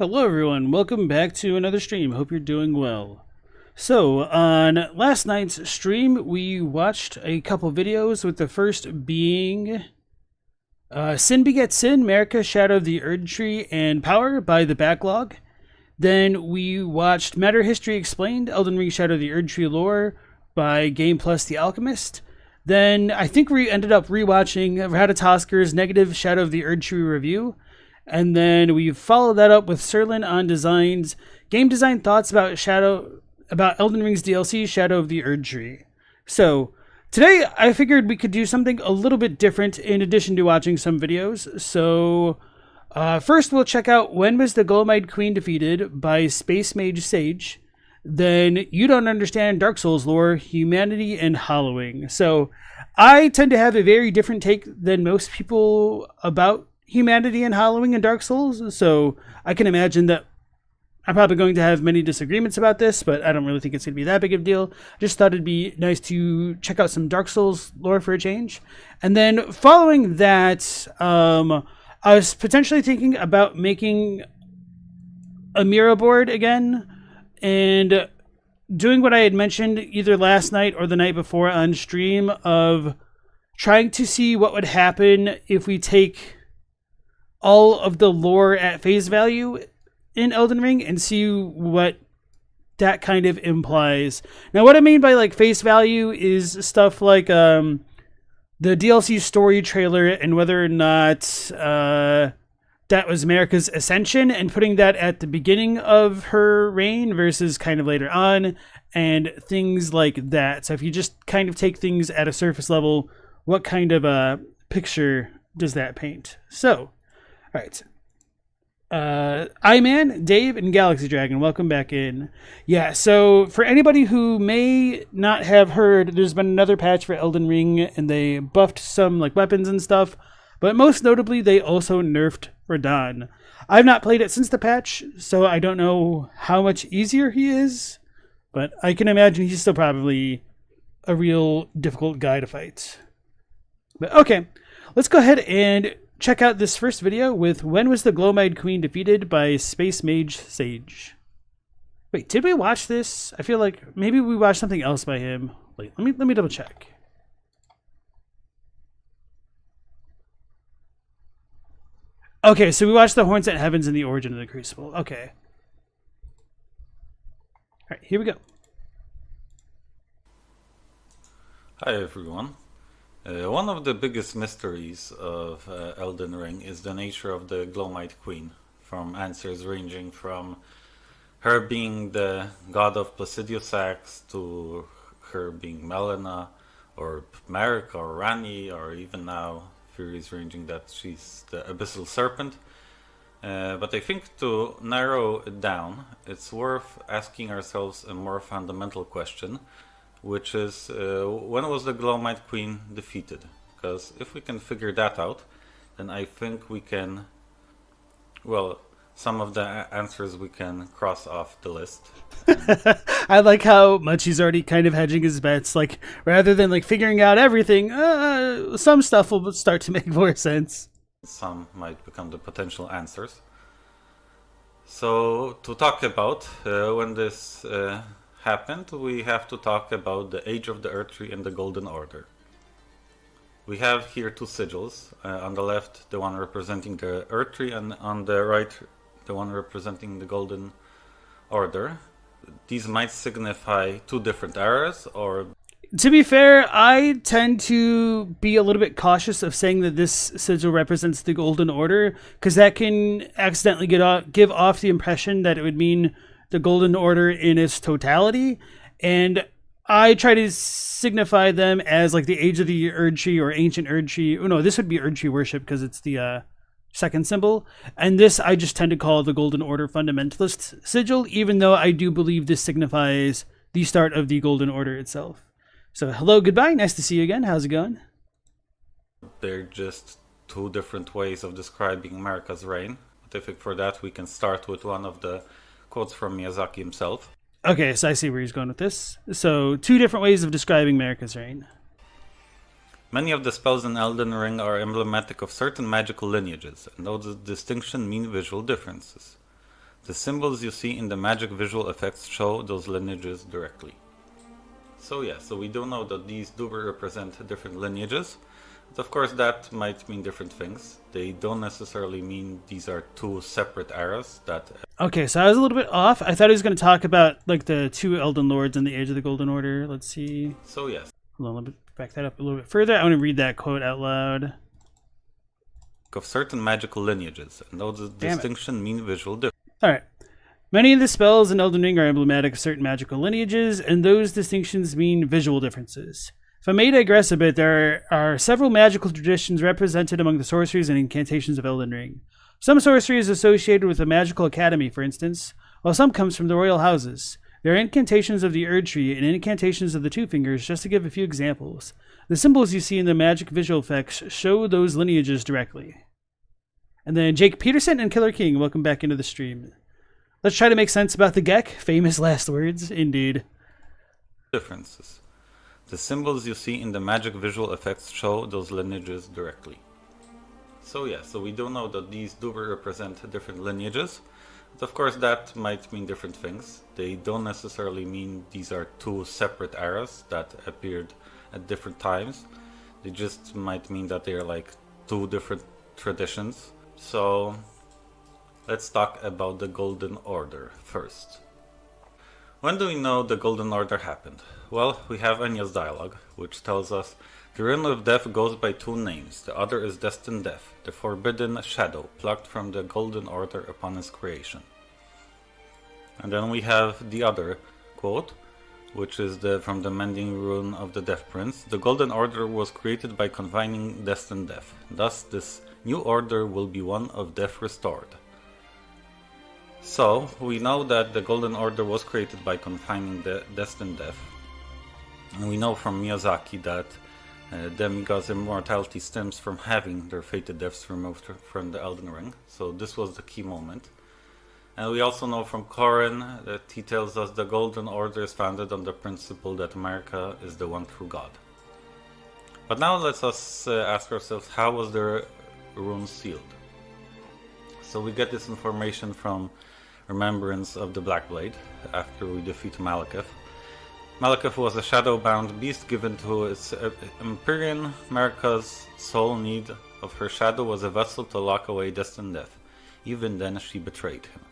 Hello everyone, welcome back to another stream. Hope you're doing well. So, on last night's stream, we watched a couple videos, with the first being Sin Begets Sin, America, Shadow of the Erdtree, and Power by The Backlog. Then we watched Matter History Explained, Elden Ring Shadow of the Erdtree Lore by Game Plus The Alchemist. Then I think we ended up rewatching Ratatosker's Negative Shadow of the Erdtree review. And then we followed that up with Serlin on Design's game design thoughts about Elden Ring's DLC, Shadow of the Erdtree. So today I figured we could do something a little bit different in addition to watching some videos. So first we'll check out When Was the Gloam-Eyed Queen Defeated by Space Mage Sage. Then You Don't Understand Dark Souls Lore, Humanity and Hollowing. So I tend to have a very different take than most people about humanity and hollowing in Dark Souls, so I can imagine that I'm probably going to have many disagreements about this, but I don't really think it's going to be that big of a deal. I just thought it'd be nice to check out some Dark Souls lore for a change. And then following that, I was potentially thinking about making a mirror board again and doing what I had mentioned either last night or the night before on stream of trying to see what would happen if we take all of the lore at face value in Elden Ring and see what that kind of implies. Now, what I mean by like face value is stuff like the DLC story trailer and whether or not that was Marika's ascension and putting that at the beginning of her reign versus kind of later on and things like that. So if you just kind of take things at a surface level, what kind of a picture does that paint? So, all right. Iman, Dave, and Galaxy Dragon, welcome back in. Yeah, so for anybody who may not have heard, there's been another patch for Elden Ring, and they buffed some like weapons and stuff, but most notably, they also nerfed Radahn. I've not played it since the patch, so I don't know how much easier he is, but I can imagine he's still probably a real difficult guy to fight. But okay, let's go ahead and check out this first video with When Was the Gloam-Eyed Queen Defeated by Space Mage Sage. Wait, did we watch this? I feel like maybe we watched something else by him. Wait, let me double check. Okay, so we watched the Horns at Heavens and the Origin of the Crucible. Okay. Alright, here we go. Hi everyone. One of the biggest mysteries of Elden Ring is the nature of the Gloam-Eyed Queen, from answers ranging from her being the god of Placidusax to her being Melina or Marika or Rani, or even now theories ranging that she's the Abyssal Serpent. But I think to narrow it down, it's worth asking ourselves a more fundamental question, which is when was the Gloam-Eyed Queen defeated? Because if we can figure that out, then I think we can, well, some of the answers we can cross off the list. I like how much he's already kind of hedging his bets. Like, rather than like figuring out everything, some stuff will start to make more sense. Some might become the potential answers. So to talk about when this happened, we have to talk about the Age of the Erdtree and the Golden Order. We have here two sigils, on the left the one representing the Erdtree and on the right the one representing the Golden Order. These might signify two different eras, or... To be fair, I tend to be a little bit cautious of saying that this sigil represents the Golden Order, because that can accidentally give off the impression that it would mean the Golden Order in its totality, and I try to signify them as like the Age of the Erdtree or Ancient Erdtree. Oh no, this would be Erdtree worship because it's the second symbol, and this I just tend to call the Golden Order Fundamentalist sigil, even though I do believe this signifies the start of the Golden Order itself. So hello, goodbye, nice to see you again. How's it going? They're just two different ways of describing Marika's reign. But I think for that we can start with one of the quotes from Miyazaki himself. Okay, so I see where he's going with this. So, two different ways of describing Marika's reign. Many of the spells in Elden Ring are emblematic of certain magical lineages, and those distinctions mean visual differences. The symbols you see in the magic visual effects show those lineages directly. So yeah, so we do know that these do represent different lineages. But of course that might mean different things. They don't necessarily mean these are two separate eras that... Okay, so I was a little bit off. I thought he was going to talk about like the two Elden Lords and the Age of the Golden Order. Let's see. So yes. Hold on, let me back that up a little bit further. I want to read that quote out loud. Of certain magical lineages, and those distinctions mean visual difference. Alright. Many of the spells in Elden Ring are emblematic of certain magical lineages, and those distinctions mean visual differences. If I may digress a bit, there are several magical traditions represented among the sorceries and incantations of Elden Ring. Some sorcery is associated with a magical academy, for instance, while some comes from the royal houses. There are incantations of the Erdtree and incantations of the Two Fingers, just to give a few examples. The symbols you see in the magic visual effects show those lineages directly. And then Jake Peterson and Killer King, welcome back into the stream. Let's try to make sense about the Gek. Famous last words, indeed. Differences. The symbols you see in the magic visual effects show those lineages directly. So yeah, so we do know that these do represent different lineages. But of course that might mean different things. They don't necessarily mean these are two separate eras that appeared at different times. They just might mean that they are like two different traditions. So let's talk about the Golden Order first. When do we know the Golden Order happened? Well, we have Enya's dialogue, which tells us the Rune of Death goes by two names. The other is Destined Death, the forbidden shadow plucked from the Golden Order upon its creation. And then we have the other quote, which is from the Mending Rune of the Death Prince. The Golden Order was created by confining Destined Death. Thus, this new order will be one of death restored. So, we know that the Golden Order was created by confining the Destined Death. And we know from Miyazaki that demigods' immortality stems from having their fated deaths removed from the Elden Ring. So this was the key moment. And we also know from Corrin that he tells us the Golden Order is founded on the principle that America is the one true God. But now let's us ask ourselves, how was the rune sealed? So we get this information from Remembrance of the Black Blade after we defeat Malekith. Malekith was a shadow-bound beast given to its Empyrean. Marika's sole need of her shadow was a vessel to lock away Destined Death. Even then she betrayed him.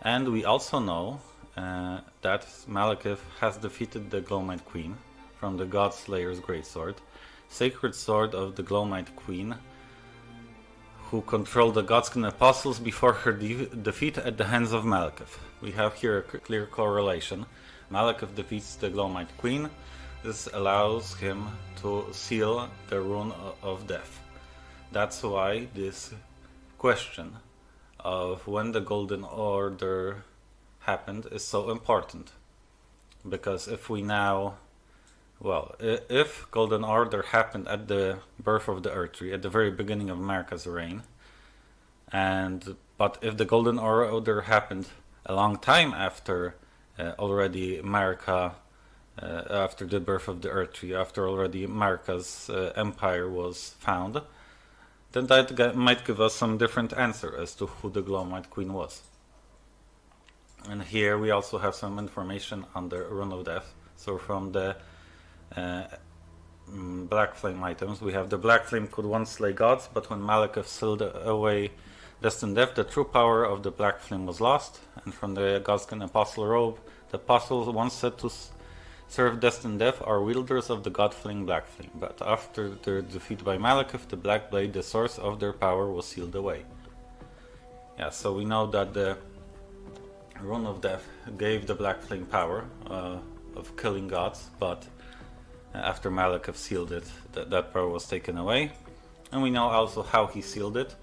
And we also know that Malekith has defeated the Gloam-Eyed Queen from the God Slayer's Greatsword, sacred sword of the Gloam-Eyed Queen, who controlled the Godskin Apostles before her defeat at the hands of Malekith. We have here a clear correlation. Malekith defeats the Gloam-Eyed Queen. This allows him to seal the Rune of Death. That's why this question of when the Golden Order happened is so important. Because if we now... Well, if Golden Order happened at the birth of the Erdtree, at the very beginning of Marika's reign, but if the Golden Order happened a long time after already Marika, after the birth of the Erdtree, after already Marika's empire was found, then that might give us some different answer as to who the Gloam-Eyed Queen was. And here we also have some information on the Rune of Death. So from the Black Flame items, we have the Black Flame could once slay gods, but when Malekith sealed away Destined Death, the true power of the Black Flame was lost. And from the Godskin Apostle robe, the apostles once said to serve Destined Death are wielders of the God Flame Black Flame, but after their defeat by Malekith, the Black Blade, the source of their power, was sealed away. Yeah, so we know that the Rune of Death gave the Black Flame power of killing gods, but after Malekith sealed it, that power was taken away. And we know also how he sealed it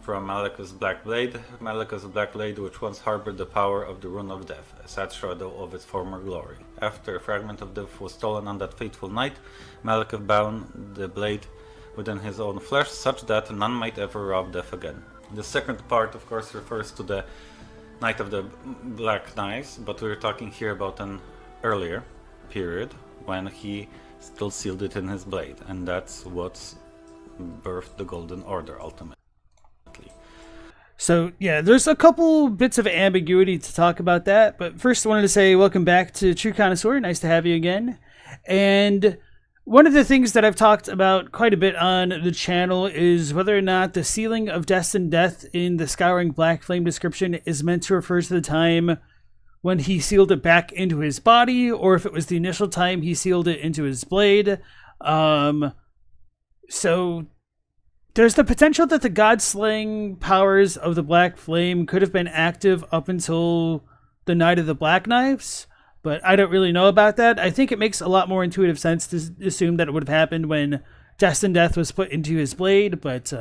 from Malekith's Black Blade. Malekith's Black Blade, which once harbored the power of the Rune of Death, a sad shadow of its former glory. After a fragment of Diff was stolen on that fateful night, Malekith bound the blade within his own flesh, such that none might ever rob Death again. The second part, of course, refers to the Night of the Black Knives, but we're talking here about an earlier period when he still sealed it in his blade, and that's what's birthed the Golden Order ultimately. So yeah, there's a couple bits of ambiguity to talk about that. But first, I wanted to say welcome back to True Connoisseur. Nice to have you again. And one of the things that I've talked about quite a bit on the channel is whether or not the sealing of Destined Death in the Scouring Black Flame description is meant to refer to the time when he sealed it back into his body, or if it was the initial time he sealed it into his blade. So there's the potential that the god-slaying powers of the Black Flame could have been active up until the Night of the Black Knives, but I don't really know about that. I think it makes a lot more intuitive sense to assume that it would have happened when Destined Death was put into his blade, but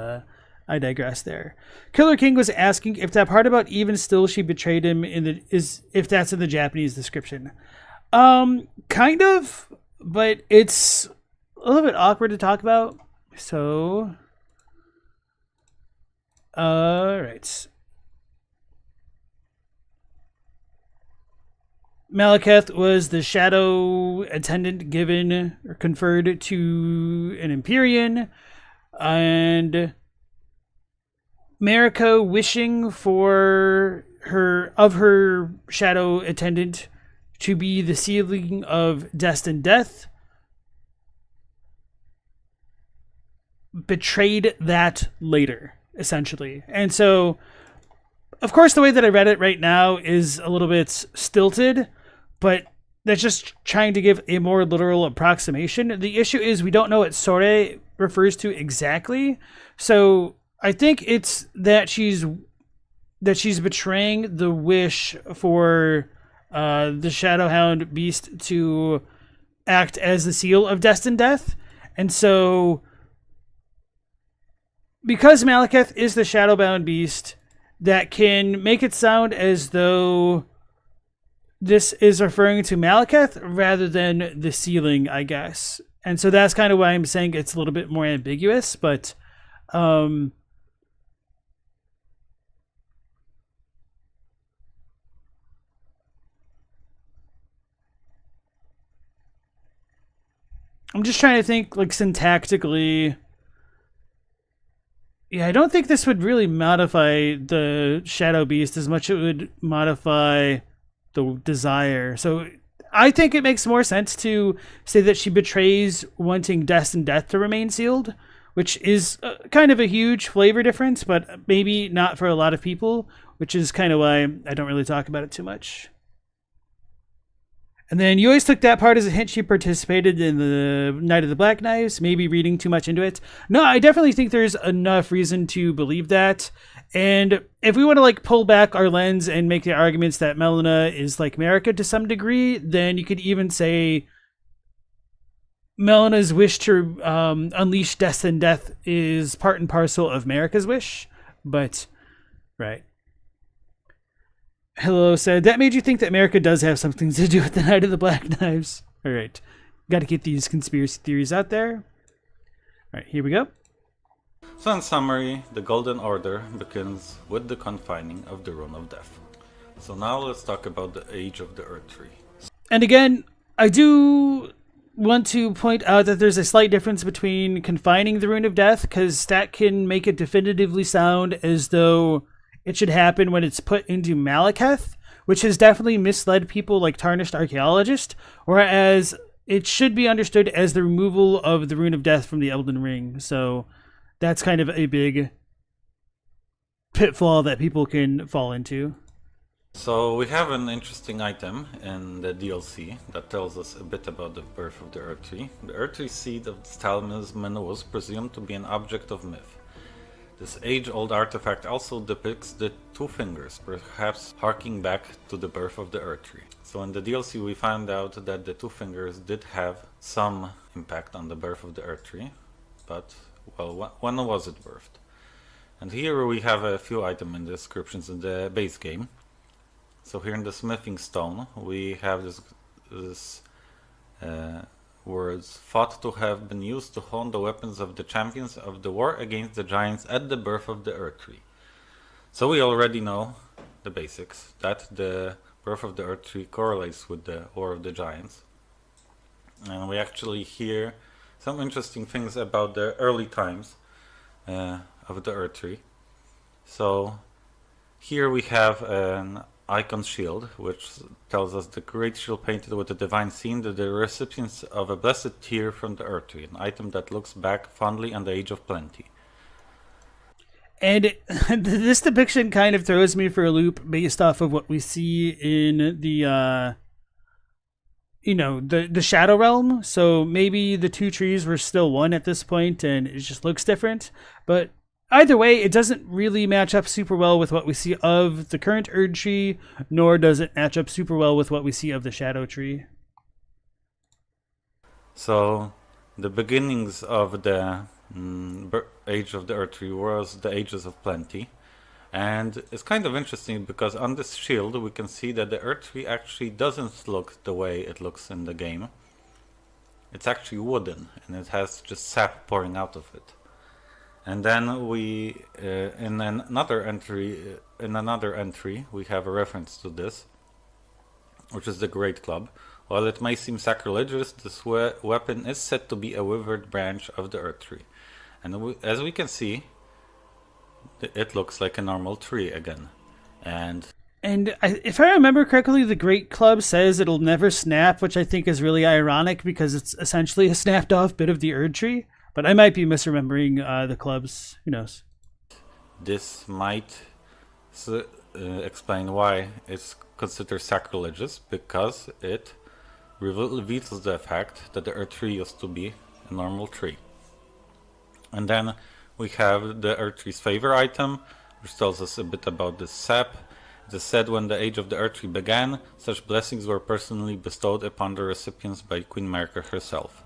I digress there. Killer King was asking if that part about even still she betrayed him if that's in the Japanese description. Kind of, but it's a little bit awkward to talk about. So, all right. Malekith was the shadow attendant given or conferred to an Empyrean, and Marika wishing for her shadow attendant to be the sealing of Destined Death betrayed that later, essentially. And so, of course, the way that I read it right now is a little bit stilted, but that's just trying to give a more literal approximation. The issue is we don't know what Sore refers to exactly. So I think it's that she's betraying the wish for the Shadowhound beast to act as the seal of Destined Death. And so, because Malekith is the Shadowbound beast, that can make it sound as though this is referring to Malekith rather than the sealing, I guess. And so that's kind of why I'm saying it's a little bit more ambiguous, but I'm just trying to think, like, syntactically. Yeah, I don't think this would really modify the Shadow Beast as much as it would modify the Desire. So I think it makes more sense to say that she betrays wanting Destined Death to remain sealed, which is kind of a huge flavor difference, but maybe not for a lot of people, which is kind of why I don't really talk about it too much. And then you always took that part as a hint she participated in the Night of the Black Knives, maybe reading too much into it. No, I definitely think there's enough reason to believe that. And if we want to like pull back our lens and make the arguments that Melina is like Marika to some degree, then you could even say Melina's wish to unleash Destined Death is part and parcel of Marika's wish. But, right. Hello said, that made you think that Marika does have something to do with the Night of the Black Knives. All right. Got to get these conspiracy theories out there. All right, here we go. So in summary, the Golden Order begins with the confining of the Rune of Death. So now let's talk about the age of the Erdtree. And again, I do want to point out that there's a slight difference between confining the Rune of Death, because that can make it definitively sound as though it should happen when it's put into Malekith, which has definitely misled people like Tarnished Archaeologist, whereas it should be understood as the removal of the Rune of Death from the Elden Ring. So that's kind of a big pitfall that people can fall into. So we have an interesting item in the DLC that tells us a bit about the birth of the Erdtree. The Erdtree seed of Stalmus Menu was presumed to be an object of myth. This age-old artifact also depicts the two fingers, perhaps harking back to the birth of the Erdtree. So in the DLC we found out that the two fingers did have some impact on the birth of the Erdtree, but, well, when was it birthed? And here we have a few item in the descriptions in the base game. So here in the smithing stone we have this words thought to have been used to hone the weapons of the champions of the war against the giants at the birth of the Erdtree. So we already know the basics, that the birth of the Erdtree correlates with the war of the giants. And we actually hear some interesting things about the early times of the Erdtree. So Here we have an icon shield, which tells us the great shield painted with the divine scene that the recipients of a blessed tear from the Erdtree, an item that looks back fondly on the age of plenty. And this depiction kind of throws me for a loop based off of what we see in the the Shadow Realm. So maybe the two trees were still one at this point and it just looks different. But either way, it doesn't really match up super well with what we see of the current Erdtree, nor does it match up super well with what we see of the Shadow Tree. So the beginnings of the age of the Erdtree was the ages of plenty. And it's kind of interesting because on this shield we can see that the Erdtree actually doesn't look the way it looks in the game. It's actually wooden and it has just sap pouring out of it. And then we in another entry we have a reference to this, which is the Great Club. While it may seem sacrilegious, this weapon is said to be a withered branch of the Erdtree. And as we can see, it looks like a normal tree again. And if I remember correctly, the Great Club says it'll never snap, which I think is really ironic because it's essentially a snapped off bit of the Erdtree. But I might be misremembering the clubs. Who knows? This might explain why it's considered sacrilegious, because it reveals the fact that the Erdtree used to be a normal tree. And then we have the Erdtree's favor item, which tells us a bit about the sap. It is said when the age of the Erdtree began, such blessings were personally bestowed upon the recipients by Queen Marika herself.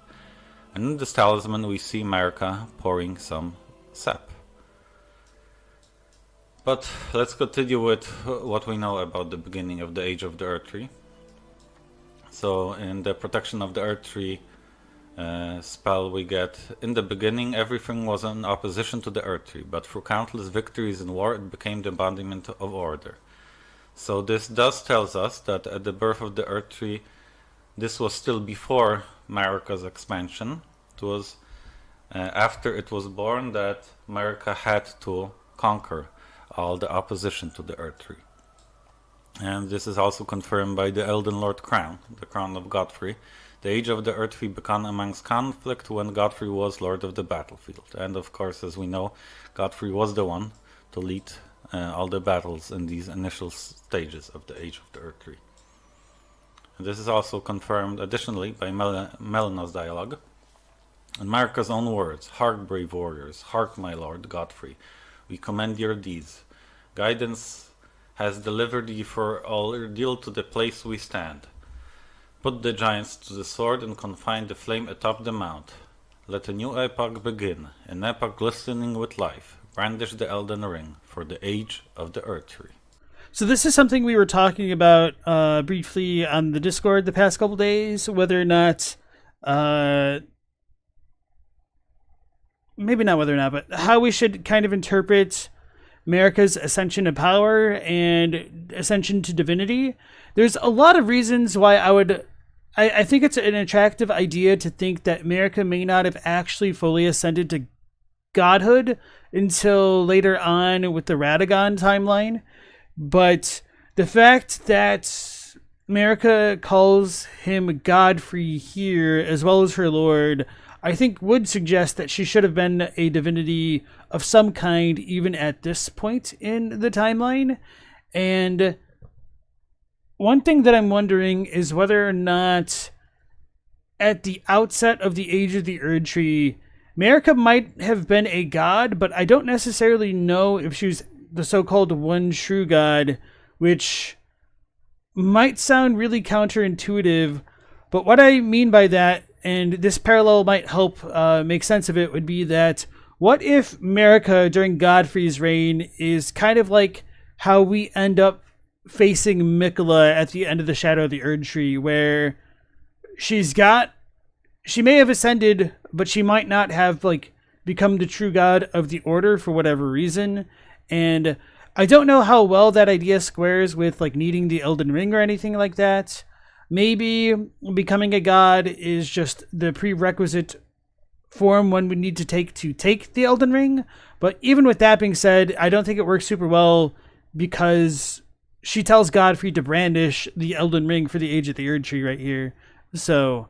And in this talisman we see Marika pouring some sap. But let's continue with what we know about the beginning of the age of the Erdtree. So in the protection of the Erdtree spell we get, in the beginning everything was in opposition to the Erdtree, but through countless victories in war it became the embodiment of order. So this does tells us that at the birth of the Erdtree, this was still before Marika's expansion. It was after it was born that Marika had to conquer all the opposition to the Erdtree. And this is also confirmed by the Elden Lord crown, the crown of Godfrey. The age of the Erdtree began amongst conflict when Godfrey was Lord of the battlefield. And of course, as we know, Godfrey was the one to lead all the battles in these initial stages of the age of the Erdtree. And this is also confirmed additionally by Melina's dialogue. In Marika's own words, "Hark, brave warriors, hark, my lord Godfrey, we commend your deeds. Guidance has delivered ye for all ordeal to the place we stand. Put the giants to the sword and confine the flame atop the mount. Let a new epoch begin, an epoch glistening with life. Brandish the Elden Ring for the age of the Erdtree." So this is something we were talking about briefly on the Discord the past couple days, whether or not, maybe not whether or not, but how we should kind of interpret Marika's ascension to power and ascension to divinity. There's a lot of reasons why I think it's an attractive idea to think that Marika may not have actually fully ascended to godhood until later on with the Radagon timeline. But the fact that Marika calls him Godfrey here, as well as her lord, I think would suggest that she should have been a divinity of some kind even at this point in the timeline. And one thing that I'm wondering is whether or not at the outset of the age of the Erdtree, Marika might have been a god, but I don't necessarily know if she was the so-called one true god, which might sound really counterintuitive. But what I mean by that, and this parallel might help make sense of it, would be that what if Marika during Godfrey's reign is kind of like how we end up facing Miquella at the end of the Shadow of the Erdtree, where she may have ascended, but she might not have become the true god of the Order for whatever reason. And I don't know how well that idea squares with needing the Elden Ring or anything like that. Maybe becoming a god is just the prerequisite form one would need to take the Elden Ring. But even with that being said, I don't think it works super well because she tells Godfrey to brandish the Elden Ring for the age of the Erdtree right here. So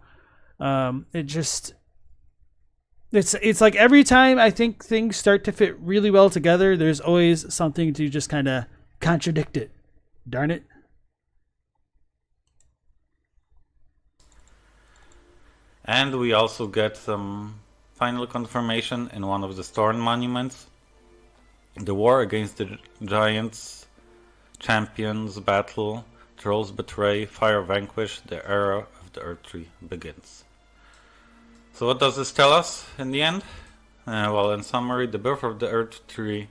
it's like every time I think things start to fit really well together, there's always something to just kind of contradict it. Darn it. And we also get some final confirmation in one of the Storm monuments. The war against the giants, champions battle, trolls betray, fire vanquish, the era of the Erdtree begins. So what does this tell us in the end? Well, in summary, the birth of the Erdtree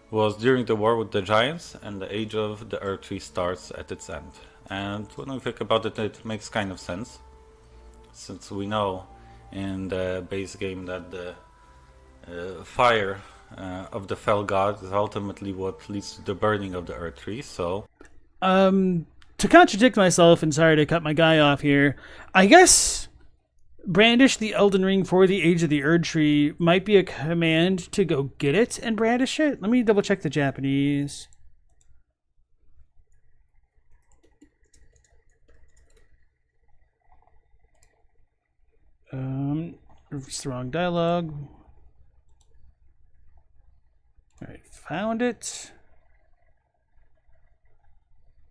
was during the war with the giants, and the age of the Erdtree starts at its end. And when we think about it, it makes kind of sense, since we know in the base game that the fire of the fell god is ultimately what leads to the burning of the Erdtree. So, to contradict myself, and sorry to cut my guy off here, I guess brandish the Elden Ring for the age of the Erdtree might be a command to go get it and brandish it. Let me double check the Japanese. It's the wrong dialogue. Alright, found it.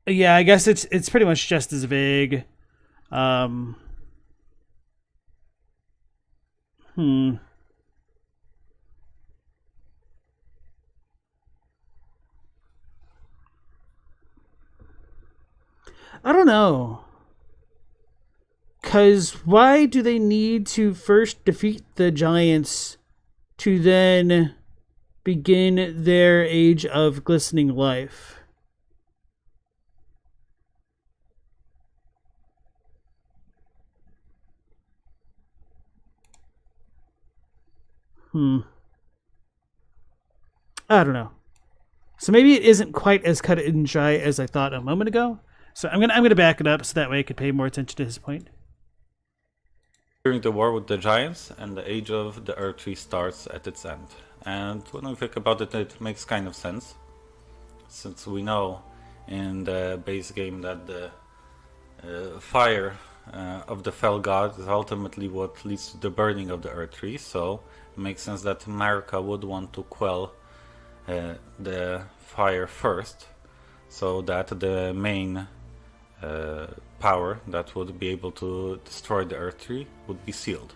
Yeah, I guess it's pretty much just as vague. I don't know. Because why do they need to first defeat the giants to then begin their age of glistening life? I don't know. So maybe it isn't quite as cut and dry as I thought a moment ago. So I'm gonna back it up so that way I could pay more attention to his point. During the war with the giants, and the age of the Erdtree starts at its end. And when we think about it, it makes kind of sense, since we know in the base game that the fire of the fell god is ultimately what leads to the burning of the Erdtree. So it makes sense that Marika would want to quell the fire first, so that the main power that would be able to destroy the Erdtree would be sealed.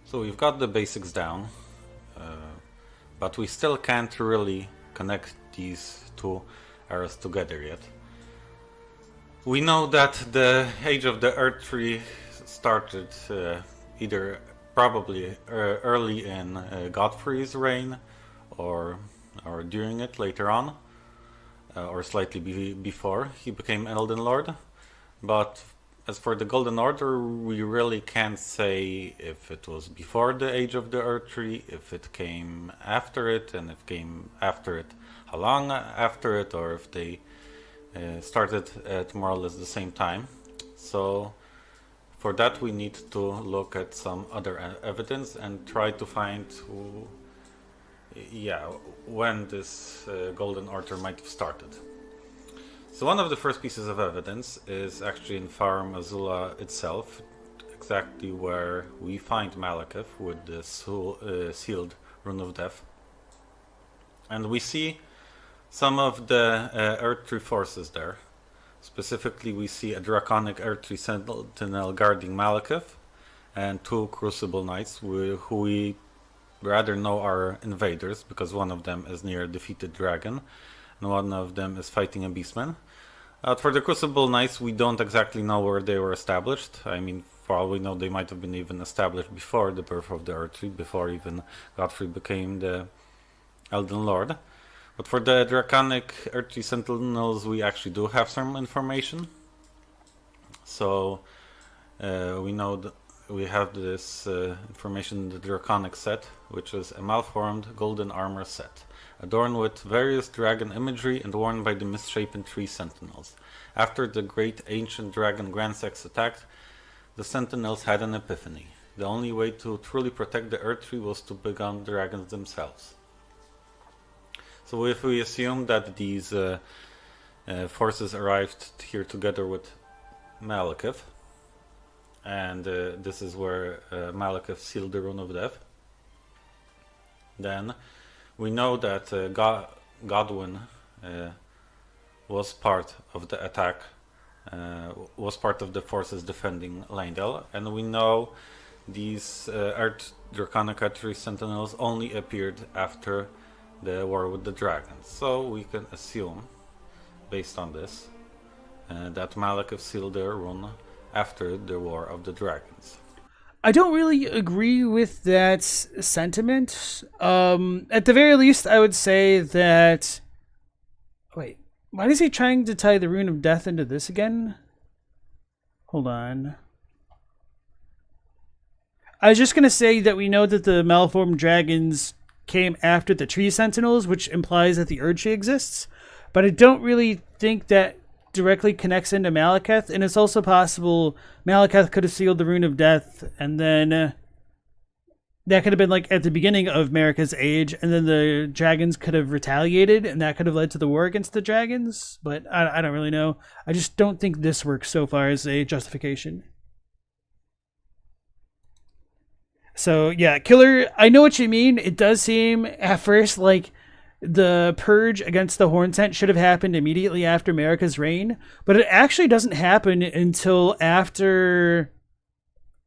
So we've got the basics down, but we still can't really connect these two eras together yet. We know that the age of the Erdtree started either probably early in Godfrey's reign, or during it later on, or slightly before he became Elden Lord. But as for the Golden Order, we really can't say if it was before the age of the Erdtree, if it came after it, and if it came after it, how long after it, or if they started at more or less the same time. So for that we need to look at some other evidence and try to find when this Golden Order might have started. So one of the first pieces of evidence is actually in Farum Azula itself, exactly where we find Malekith with the sealed Rune of Death. And we see some of the Erdtree forces there. Specifically, we see a draconic Erdtree sentinel guarding Malekith, and two Crucible Knights who we rather know are invaders, because one of them is near a defeated dragon, and one of them is fighting a beastman. For the Crucible Knights, we don't exactly know where they were established. I mean, for all we know, they might have been even established before the birth of the Erdtree, before even Godfrey became the Elden Lord. But for the Draconic Erdtree Sentinels, we actually do have some information. So we know that we have this information in the Draconic set, which is a malformed golden armor set, adorned with various dragon imagery and worn by the misshapen tree sentinels. After the great ancient dragon Grandsex attacked, the sentinels had an epiphany. The only way to truly protect the Erdtree was to become dragons themselves. So if we assume that these forces arrived here together with Malekith, and this is where Malekith sealed the Rune of Death, then we know that Godwyn was part of the attack, was part of the forces defending Leyndell, and we know these Earth Draconic Erdtree Sentinels only appeared after the war with the dragons. So we can assume, based on this, that Malekith sealed their rune after the war of the dragons. I don't really agree with that sentiment. At the very least, I would say that... Wait, why is he trying to tie the Rune of Death into this again? Hold on. I was just going to say that we know that the malformed dragons came after the Tree Sentinels, which implies that the Erdtree exists. But I don't really think that directly connects into Malekith, and it's also possible Malekith could have sealed the Rune of Death, and then that could have been like at the beginning of Marika's age, and then the dragons could have retaliated, and that could have led to the war against the dragons. But I don't really know. I just don't think this works so far as a justification. So yeah, Killer, I know what you mean. It does seem at first like the purge against the Hornsent should have happened immediately after Marika's reign, but it actually doesn't happen until after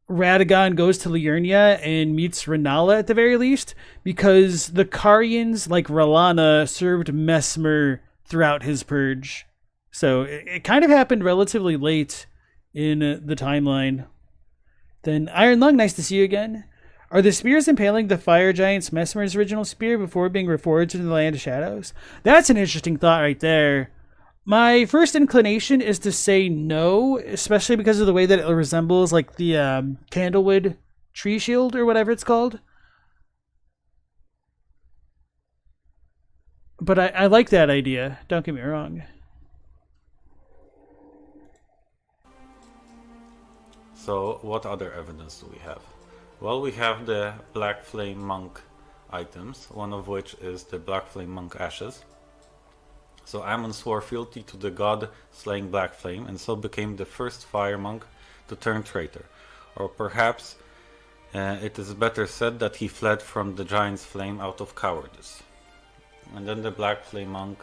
Radagon goes to Liurnia and meets Renala at the very least, because the Carians, like R'hllana, served Messmer throughout his purge. So it kind of happened relatively late in the timeline. Then Iron Lung, nice to see you again. Are the spears impaling the fire giants Messmer's original spear before being reforged into the Land of Shadows? That's an interesting thought right there. My first inclination is to say no, especially because of the way that it resembles like the Candlewood tree shield or whatever it's called. But I like that idea, don't get me wrong. So what other evidence do we have? Well, we have the Black Flame Monk items, one of which is the Black Flame Monk Ashes. So Ammon swore fealty to the god slaying Black Flame, and so became the first fire monk to turn traitor. Or perhaps it is better said that he fled from the giant's flame out of cowardice. And then the Black Flame Monk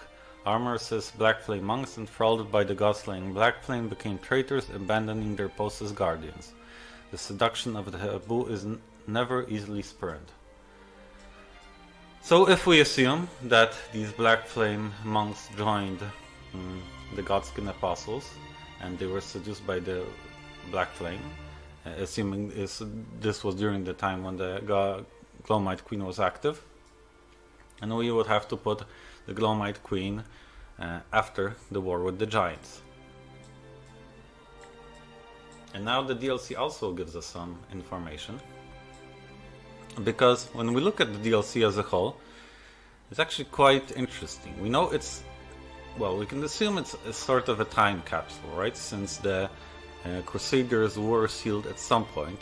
armor says Black Flame monks enthralled by the god slaying Black Flame became traitors, abandoning their posts as guardians. The seduction of the taboo is never easily spurned. So if we assume that these Black Flame monks joined the Godskin Apostles and they were seduced by the Black Flame, assuming this was during the time when the Gloam-Eyed Queen was active, and we would have to put the Gloam-Eyed Queen after the war with the giants. And now the DLC also gives us some information, because when we look at the DLC as a whole, it's actually quite interesting. We know it's, well, we can assume it's a sort of a time capsule, right? Since the Crusaders were sealed at some point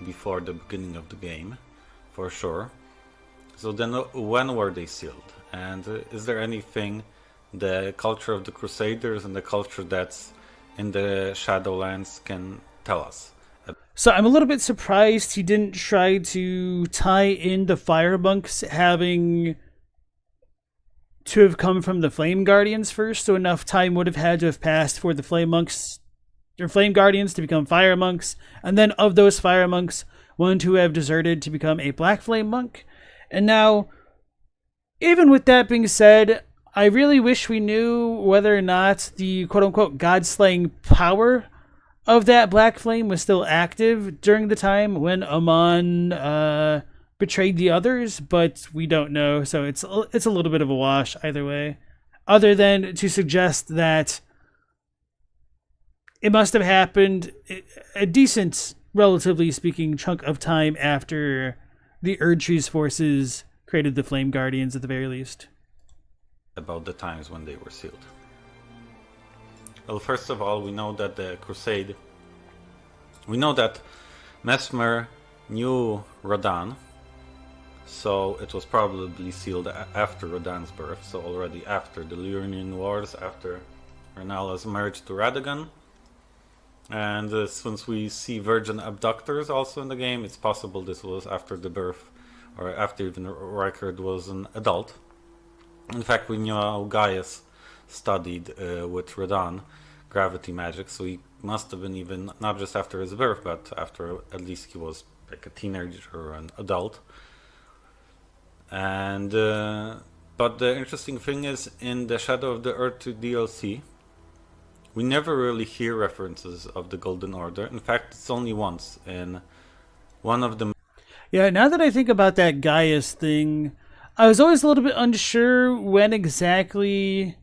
before the beginning of the game, for sure. So then when were they sealed? And is there anything the culture of the Crusaders and the culture that's in the Shadowlands can tell us? So I'm a little bit surprised he didn't try to tie in the fire monks having to have come from the Flame Guardians first, so enough time would have had to have passed for the Flame monks or Flame Guardians to become fire monks, and then of those fire monks, one to have deserted to become a Black Flame monk. And now, even with that being said, I really wish we knew whether or not the quote-unquote god-slaying power of that Black Flame was still active during the time when Amon betrayed the others, but we don't know, so it's a little bit of a wash either way, other than to suggest that it must have happened a decent, relatively speaking, chunk of time after the Erdtree's forces created the Flame Guardians at the very least. About the times when they were sealed. Well, first of all, we know that the Crusade, we know that Messmer knew Radahn, So it was probably sealed after Radahn's birth, so already after the Lyrian Wars, after Rennala's marriage to Radagon. And since we see virgin abductors also in the game, it's possible this was after the birth, or after even Rykard was an adult. In fact, we know Gaius studied with Radahn gravity magic, so he must have been even not just after his birth, but after at least he was like a teenager or an adult. And but the interesting thing is, in the Shadow of the Erdtree DLC, we never really hear references of the Golden Order. In fact, it's only once in one of the... Yeah, now that I think about that Gaius thing, I was always a little bit unsure when exactly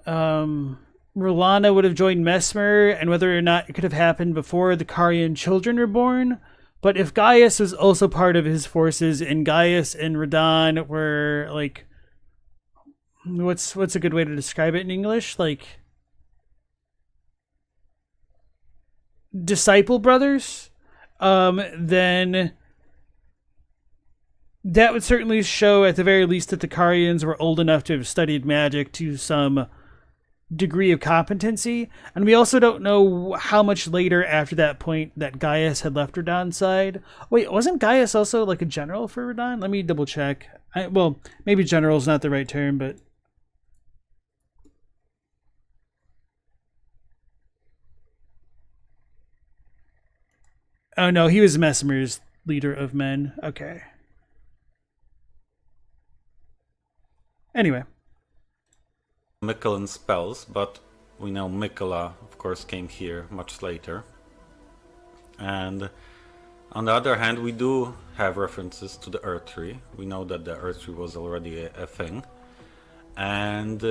R'hllana would have joined Mesmer, and whether or not it could have happened before the Carian children were born. But if Gaius was also part of his forces, and Gaius and Radahn were like, what's a good way to describe it in English? Like disciple brothers, then that would certainly show at the very least that the Carians were old enough to have studied magic to some degree of competency. And we also don't know how much later after that point that Gaius had left Radahn's side. Wait, wasn't Gaius also like a general for Radahn? Let me double check. Well, maybe general is not the right term, but oh no, he was Mesmer's leader of men. Okay. Anyway. Mickelan spells, but we know Miquella, of course, came here much later. And on the other hand, we do have references to the Erdtree. We know that the Erdtree was already a thing. And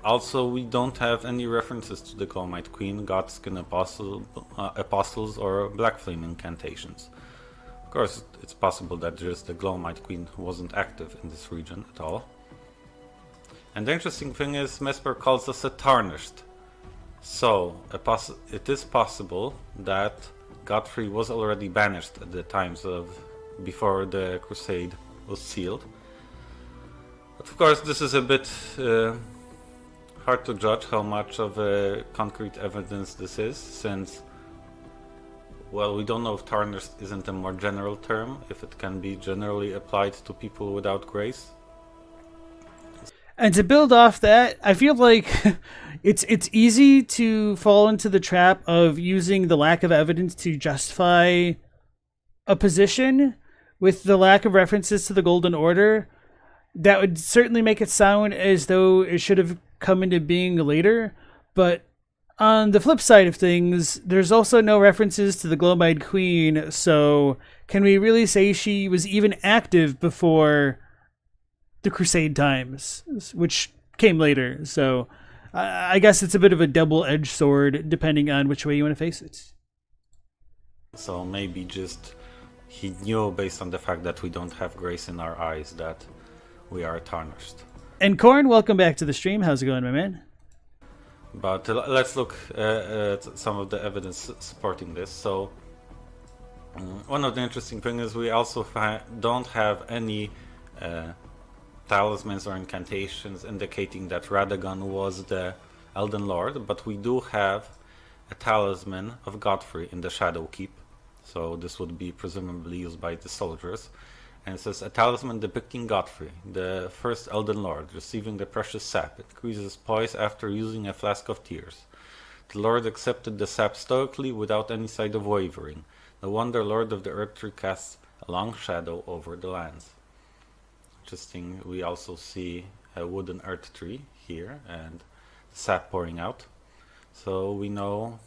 also, we don't have any references to the Gloam-Eyed Queen, Godskin apostles, or Black Flame incantations. Of course, it's possible that just the Gloam-Eyed Queen wasn't active in this region at all. And the interesting thing is, Mesmer calls us a tarnished. So, it is possible that Godfrey was already banished at the times of before the crusade was sealed. But of course, this is a bit hard to judge how much of concrete evidence this is, since, well, we don't know if tarnished isn't a more general term, if it can be generally applied to people without grace. And to build off that, I feel like it's easy to fall into the trap of using the lack of evidence to justify a position with the lack of references to the Golden Order. That would certainly make it sound as though it should have come into being later. But on the flip side of things, there's also no references to the Gloam-Eyed Queen. So can we really say she was even active before the Crusade times, which came later? So I guess it's a bit of a double-edged sword depending on which way you want to face it. So maybe just he knew, based on the fact that we don't have grace in our eyes, that we are tarnished. And Korn, welcome back to the stream. How's it going, my man? But let's look at some of the evidence supporting this. So one of the interesting things is we also don't have any talismans or incantations indicating that Radagon was the Elden Lord, but we do have a talisman of Godfrey in the Shadow Keep. So this would be presumably used by the soldiers. And it says, a talisman depicting Godfrey, the first Elden Lord, receiving the precious sap. It increases poise after using a flask of tears. The Lord accepted the sap stoically without any sign of wavering. The Wonder Lord of the Erdtree casts a long shadow over the lands. Interesting, we also see a wooden Erdtree here and sap pouring out. So we know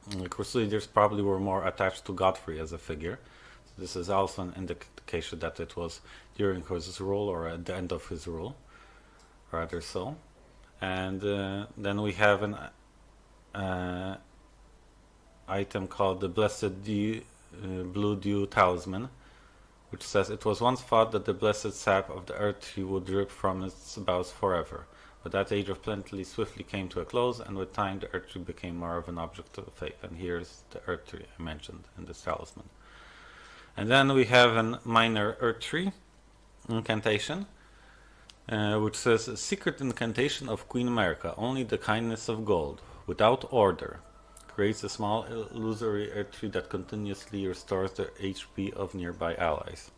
the Crusaders probably were more attached to Godfrey as a figure. So this is also an indication that it was during his rule or at the end of his rule, rather so. And then we have an item called the Blessed Blue Dew Talisman, which says, it was once thought that the blessed sap of the Erdtree would drip from its boughs forever. But that age of plenty swiftly came to a close, and with time the Erdtree became more of an object of faith. And here's the Erdtree I mentioned in this talisman. And then we have a minor Erdtree incantation, which says, a secret incantation of Queen America, only the kindness of gold, without order. Creates a small illusory Erdtree that continuously restores the HP of nearby allies.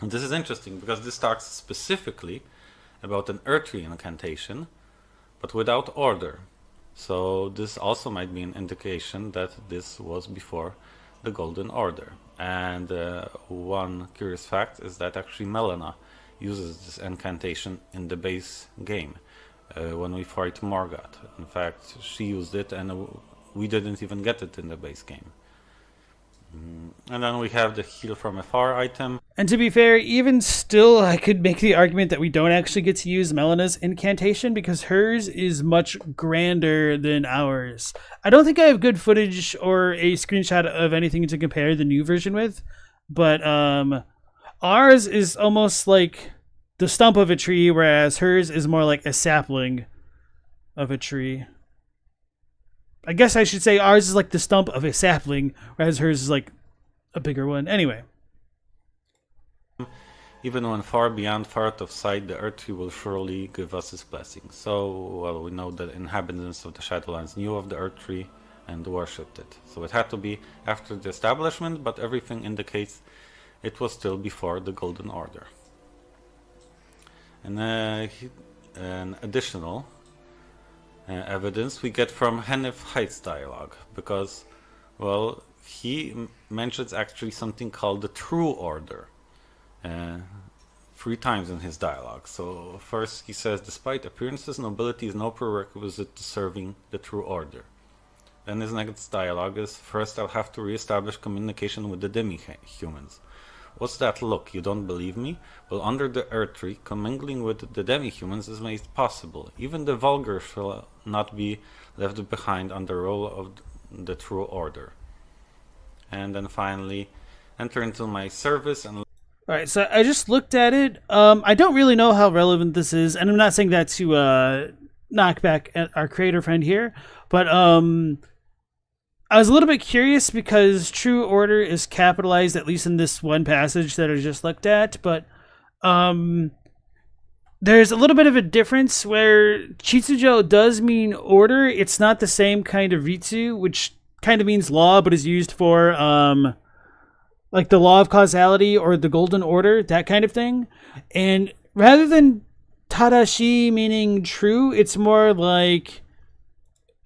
And this is interesting because this talks specifically about an Erdtree incantation, but without order. So this also might be an indication that this was before the Golden Order. And one curious fact is that actually Melina uses this incantation in the base game when we fight Morgoth. In fact, she used it and we didn't even get it in the base game. And then we have the heal from afar item. And to be fair, even still, I could make the argument that we don't actually get to use Melina's incantation because hers is much grander than ours. I don't think I have good footage or a screenshot of anything to compare the new version with, but ours is almost like the stump of a tree, whereas hers is more like a sapling of a tree. I guess I should say ours is like the stump of a sapling, whereas hers is like a bigger one. Anyway. Even when far beyond, far out of sight, the Erdtree will surely give us his blessing. So, well, we know that inhabitants of the Shadowlands knew of the Erdtree and worshipped it. So it had to be after the establishment, but everything indicates it was still before the Golden Order. And an additional evidence we get from Hennef Heights dialogue, because, well, he mentions actually something called the True Order 3 times in his dialogue. So first he says, despite appearances, nobility is no prerequisite to serving the True Order. Then his next dialogue is, first I'll have to re-establish communication with the demi-humans. What's that look? You don't believe me? Well, under the Erdtree, commingling with the demi-humans is made possible. Even the vulgar shall not be left behind on the role of the True Order. And then finally, enter into my service and... Alright, so I just looked at it. I don't really know how relevant this is, and I'm not saying that to knock back at our creator friend here, but I was a little bit curious because True Order is capitalized, at least in this one passage that I just looked at, but there's a little bit of a difference where Chitsujo does mean order. It's not the same kind of Ritsu, which kind of means law, but is used for like the law of causality or the golden order, that kind of thing. And rather than Tadashi meaning true, it's more like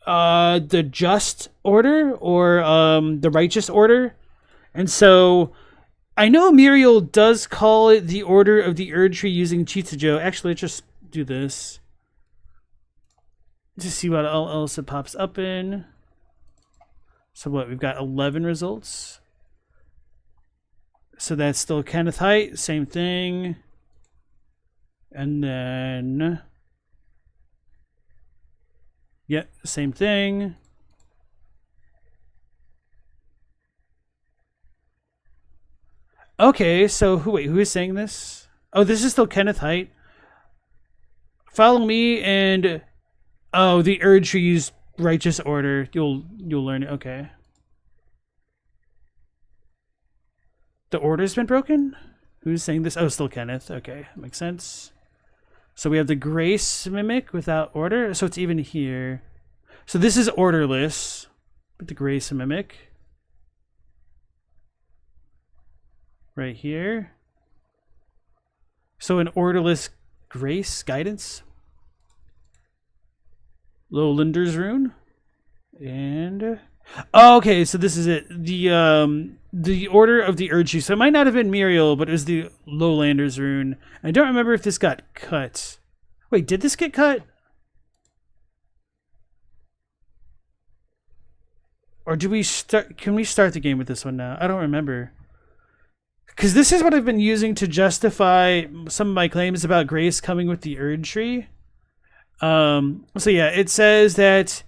the just order or the righteous order. And so I know Muriel does call it the Order of the Erdtree using Chitsujo. Actually, let's just do this. Just see what else it pops up in. So what, we've got 11 results. So that's still Kenneth Height, same thing. And then... yeah, same thing. Okay, so who is saying this? Oh, this is still Kenneth Height. Follow me and the Erdtree's righteous order. You'll learn it. Okay. The order's been broken? Who's saying this? Oh, still Kenneth. Okay, makes sense. So we have the Grace Mimic without order. So it's even here. So this is orderless. But the Grace Mimic. Right here. So an orderless Grace Guidance. Lowlander's Rune. And... oh, okay, so this is it. The Order of the Erdtree. So it might not have been Muriel, but it was the Lowlander's Rune. I don't remember if this got cut. Wait, did this get cut? Or do we start? Can we start the game with this one now? I don't remember. Because this is what I've been using to justify some of my claims about Grace coming with the Erdtree. So yeah, it says that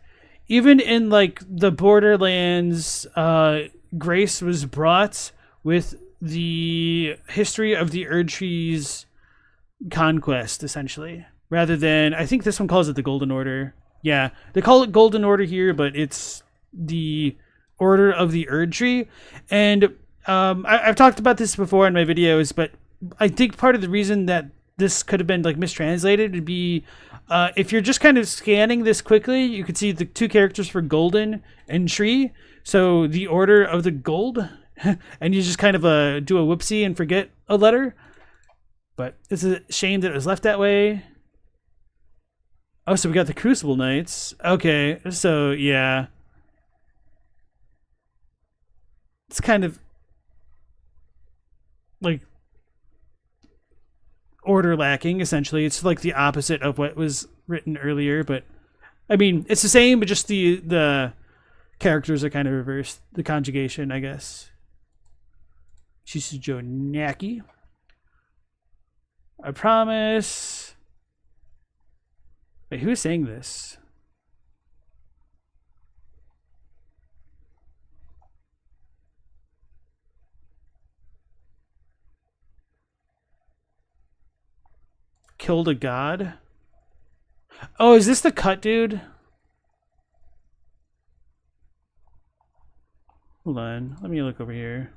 even in like the Borderlands, Grace was brought with the history of the Erdtree's conquest, essentially. Rather than, I think this one calls it the Golden Order. Yeah, they call it Golden Order here, but it's the Order of the Erdtree. And I've talked about this before in my videos, but I think part of the reason that this could have been like mistranslated would be if you're just kind of scanning this quickly, you could see the two characters for golden and tree. So the order of the gold, and you just kind of do a whoopsie and forget a letter. But it's a shame that it was left that way. Oh, so we got the Crucible Knights. Okay, so yeah. It's kind of like order lacking, essentially. It's like the opposite of what was written earlier, but I mean, it's the same, but just the characters are kind of reversed. The conjugation, I guess. Shisujo Naki. I promise. Wait, who is saying this? Killed a god? Oh, is this the cut dude? Hold on. Let me look over here.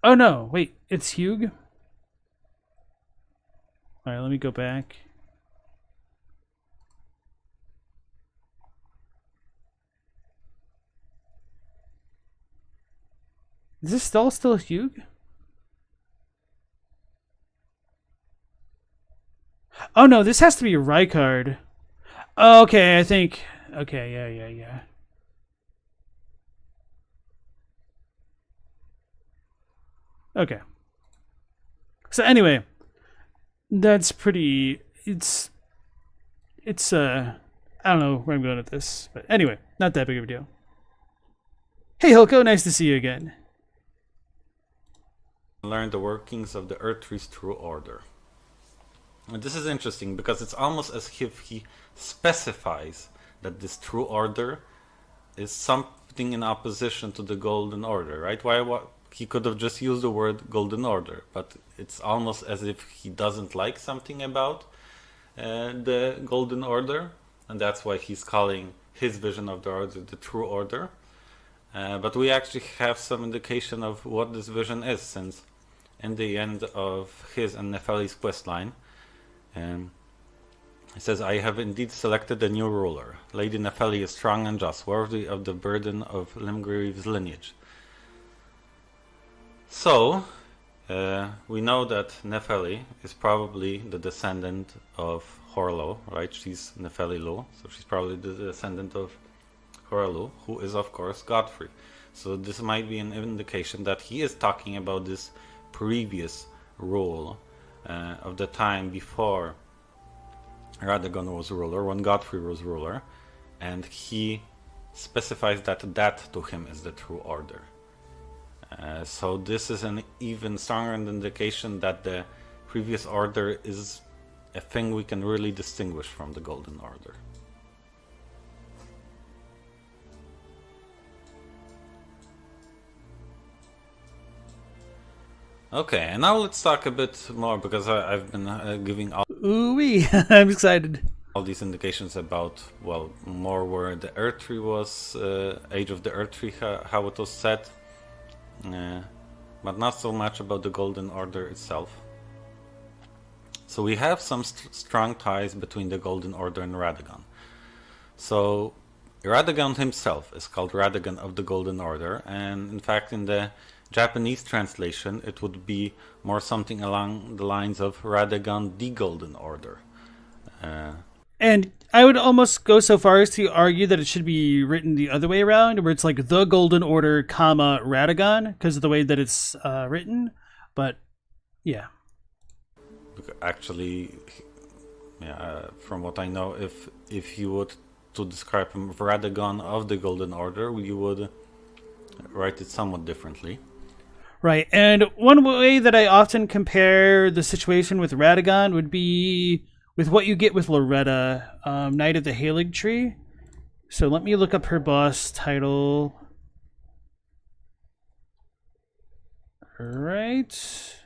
Oh no, wait, it's Hugh? Alright, let me go back. Is this still Hugh? Oh no, this has to be Rykard. Oh, okay, I think. Okay, yeah. Okay. So anyway, that's pretty. It's. I don't know where I'm going with this, but anyway, not that big of a deal. Hey Hilko, nice to see you again. Learn the workings of the Erdtree's true order. And this is interesting because it's almost as if he specifies that this true order is something in opposition to the golden order, right? Why he could have just used the word golden order, but it's almost as if he doesn't like something about the golden order, and that's why he's calling his vision of the order the true order. But we actually have some indication of what this vision is, since in the end of his and Nefeli's questline, it says, I have indeed selected a new ruler. Lady Nefeli is strong and just, worthy of the burden of Limgrieve's lineage. So, we know that Nefeli is probably the descendant of Horlo, right? She's Nefeli Lu, so she's probably the descendant of Horlo, who is of course Godfrey. So this might be an indication that he is talking about this previous rule of the time before Radagon was ruler, when Godfrey was ruler, and he specifies that that to him is the true order. So this is an even stronger indication that the previous order is a thing we can really distinguish from the Golden Order. Okay, and now let's talk a bit more, because I've been giving all Ooh-wee, I'm excited. All these indications about, well, more where the Erdtree was, Age of the Erdtree, how it was set, but not so much about the Golden Order itself. So we have some strong ties between the Golden Order and Radagon. So Radagon himself is called Radagon of the Golden Order, and in fact in the Japanese translation it would be more something along the lines of Radagon the Golden Order. And I would almost go so far as to argue that it should be written the other way around, where it's like the Golden Order, comma, Radagon, because of the way that it's written. But yeah. Actually, yeah, from what I know, if you would to describe him Radagon of the Golden Order, you would write it somewhat differently. Right, and one way that I often compare the situation with Radagon would be with what you get with Loretta, Knight of the Halig Tree. So let me look up her boss title. Right.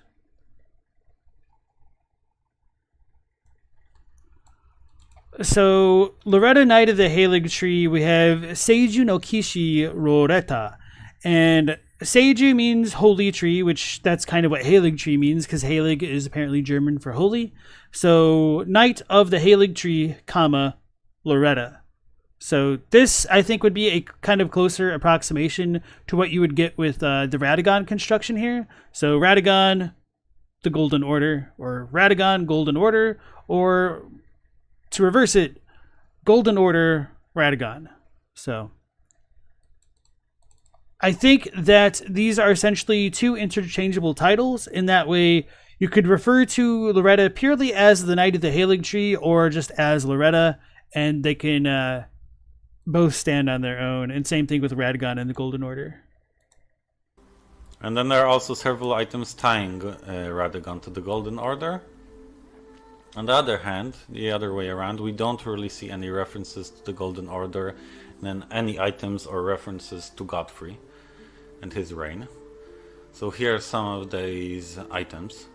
So, Loretta, Knight of the Halig Tree, we have Seiju no Kishi Roreta. And Seiju means holy tree, which that's kind of what Halig Tree means, because Halig is apparently German for holy. So, Knight of the Halig Tree, comma, Loretta. So this, I think, would be a kind of closer approximation to what you would get with the Radagon construction here. So Radagon, the Golden Order, or Radagon, Golden Order, or to reverse it, Golden Order, Radagon. So I think that these are essentially two interchangeable titles. In that way, you could refer to Loretta purely as the Knight of the Halig Tree or just as Loretta, and they can both stand on their own. And same thing with Radagon and the Golden Order. And then there are also several items tying Radagon to the Golden Order. On the other hand, the other way around, we don't really see any references to the Golden Order, and then any items or references to Godfrey and his reign. So here are some of these items.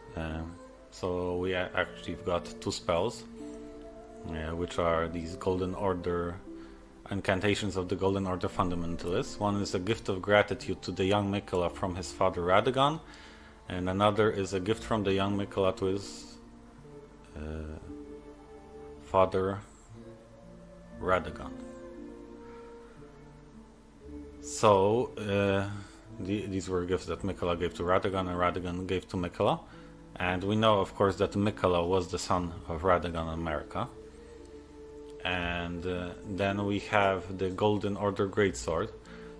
So we actually got two spells, which are these Golden Order incantations of the Golden Order fundamentalists. One is a gift of gratitude to the young Mikola from his father Radagon, and another is a gift from the young Mikola to his father Radagon. So these were gifts that Mikola gave to Radagon and Radagon gave to Mikola, and we know of course that Mikola was the son of Radagon and Marika. And then we have the Golden Order Greatsword.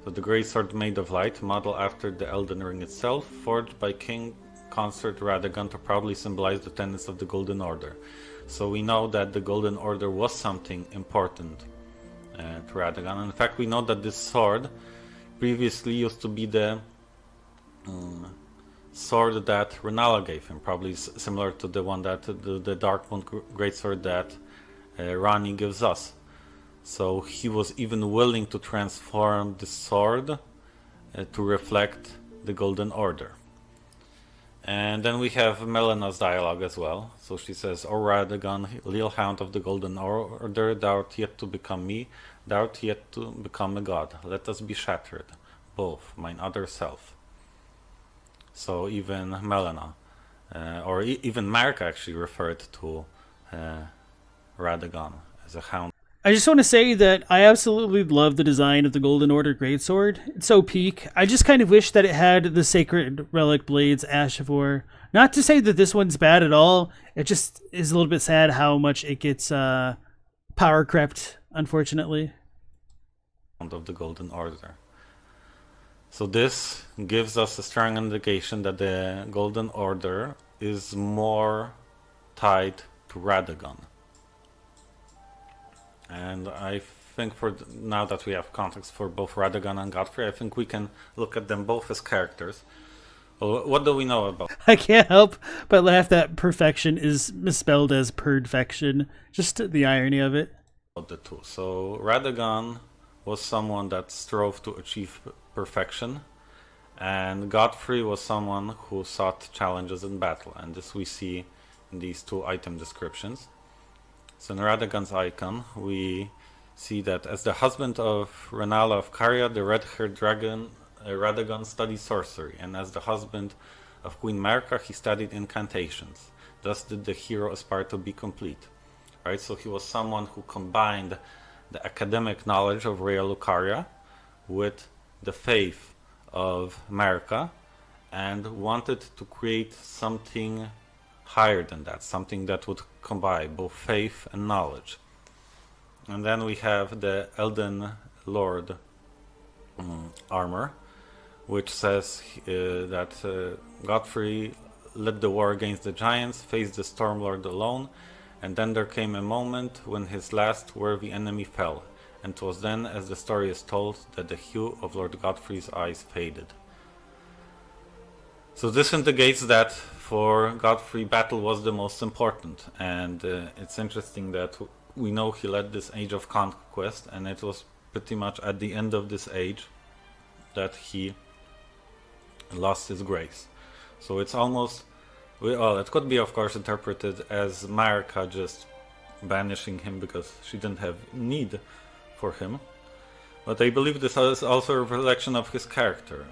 So the Greatsword made of light, modeled after the Elden Ring itself, forged by King Consort Radagon to proudly symbolize the tenets of the Golden Order. So we know that the Golden Order was something important to Radagon. In fact, we know that this sword previously used to be the sword that Renala gave him, probably similar to the one that the Darkmoon Greatsword that Ranni gives us. So he was even willing to transform the sword to reflect the Golden Order. And then we have Melena's dialogue as well. So she says, "O Radagon, Leal Hound of the Golden Order, thou art yet to become me, thou art yet to become a god. Let us be shattered, both, mine other self." So even Melena, or even Marika actually referred to Radagon as a hound. I just want to say that I absolutely love the design of the Golden Order Greatsword. It's so peak. I just kind of wish that it had the Sacred Relic Blades Ashavor. Not to say that this one's bad at all. It just is a little bit sad how much it gets power crept, unfortunately. Of the Golden Order. So this gives us a strong indication that the Golden Order is more tied to Radagon. And I think for now that we have context for both Radagon and Godfrey, I think we can look at them both as characters. Well, what do we know about? I can't help but laugh that perfection is misspelled as perdfection. Just the irony of it. The two. So Radagon was someone that strove to achieve perfection, and Godfrey was someone who sought challenges in battle, and this we see in these two item descriptions. So in Radagon's icon, we see that as the husband of Renala of Caria, the red-haired dragon, Radagon studied sorcery, and as the husband of Queen Marika, he studied incantations. Thus did the hero aspire to be complete. Right? So he was someone who combined the academic knowledge of Rhea Lucaria with the faith of Marika, and wanted to create something higher than that, something that would combine both faith and knowledge. And then we have the Elden Lord armor, which says that Godfrey led the war against the giants, faced the Stormlord alone, and then there came a moment when his last worthy enemy fell, and 'twas then, as the story is told, that the hue of Lord Godfrey's eyes faded. So this indicates that for Godfrey, battle was the most important, and it's interesting that we know he led this age of conquest, and it was pretty much at the end of this age that he lost his grace. So it's almost, well, it could be of course interpreted as Marika just banishing him because she didn't have need for him. But I believe this is also a reflection of his character.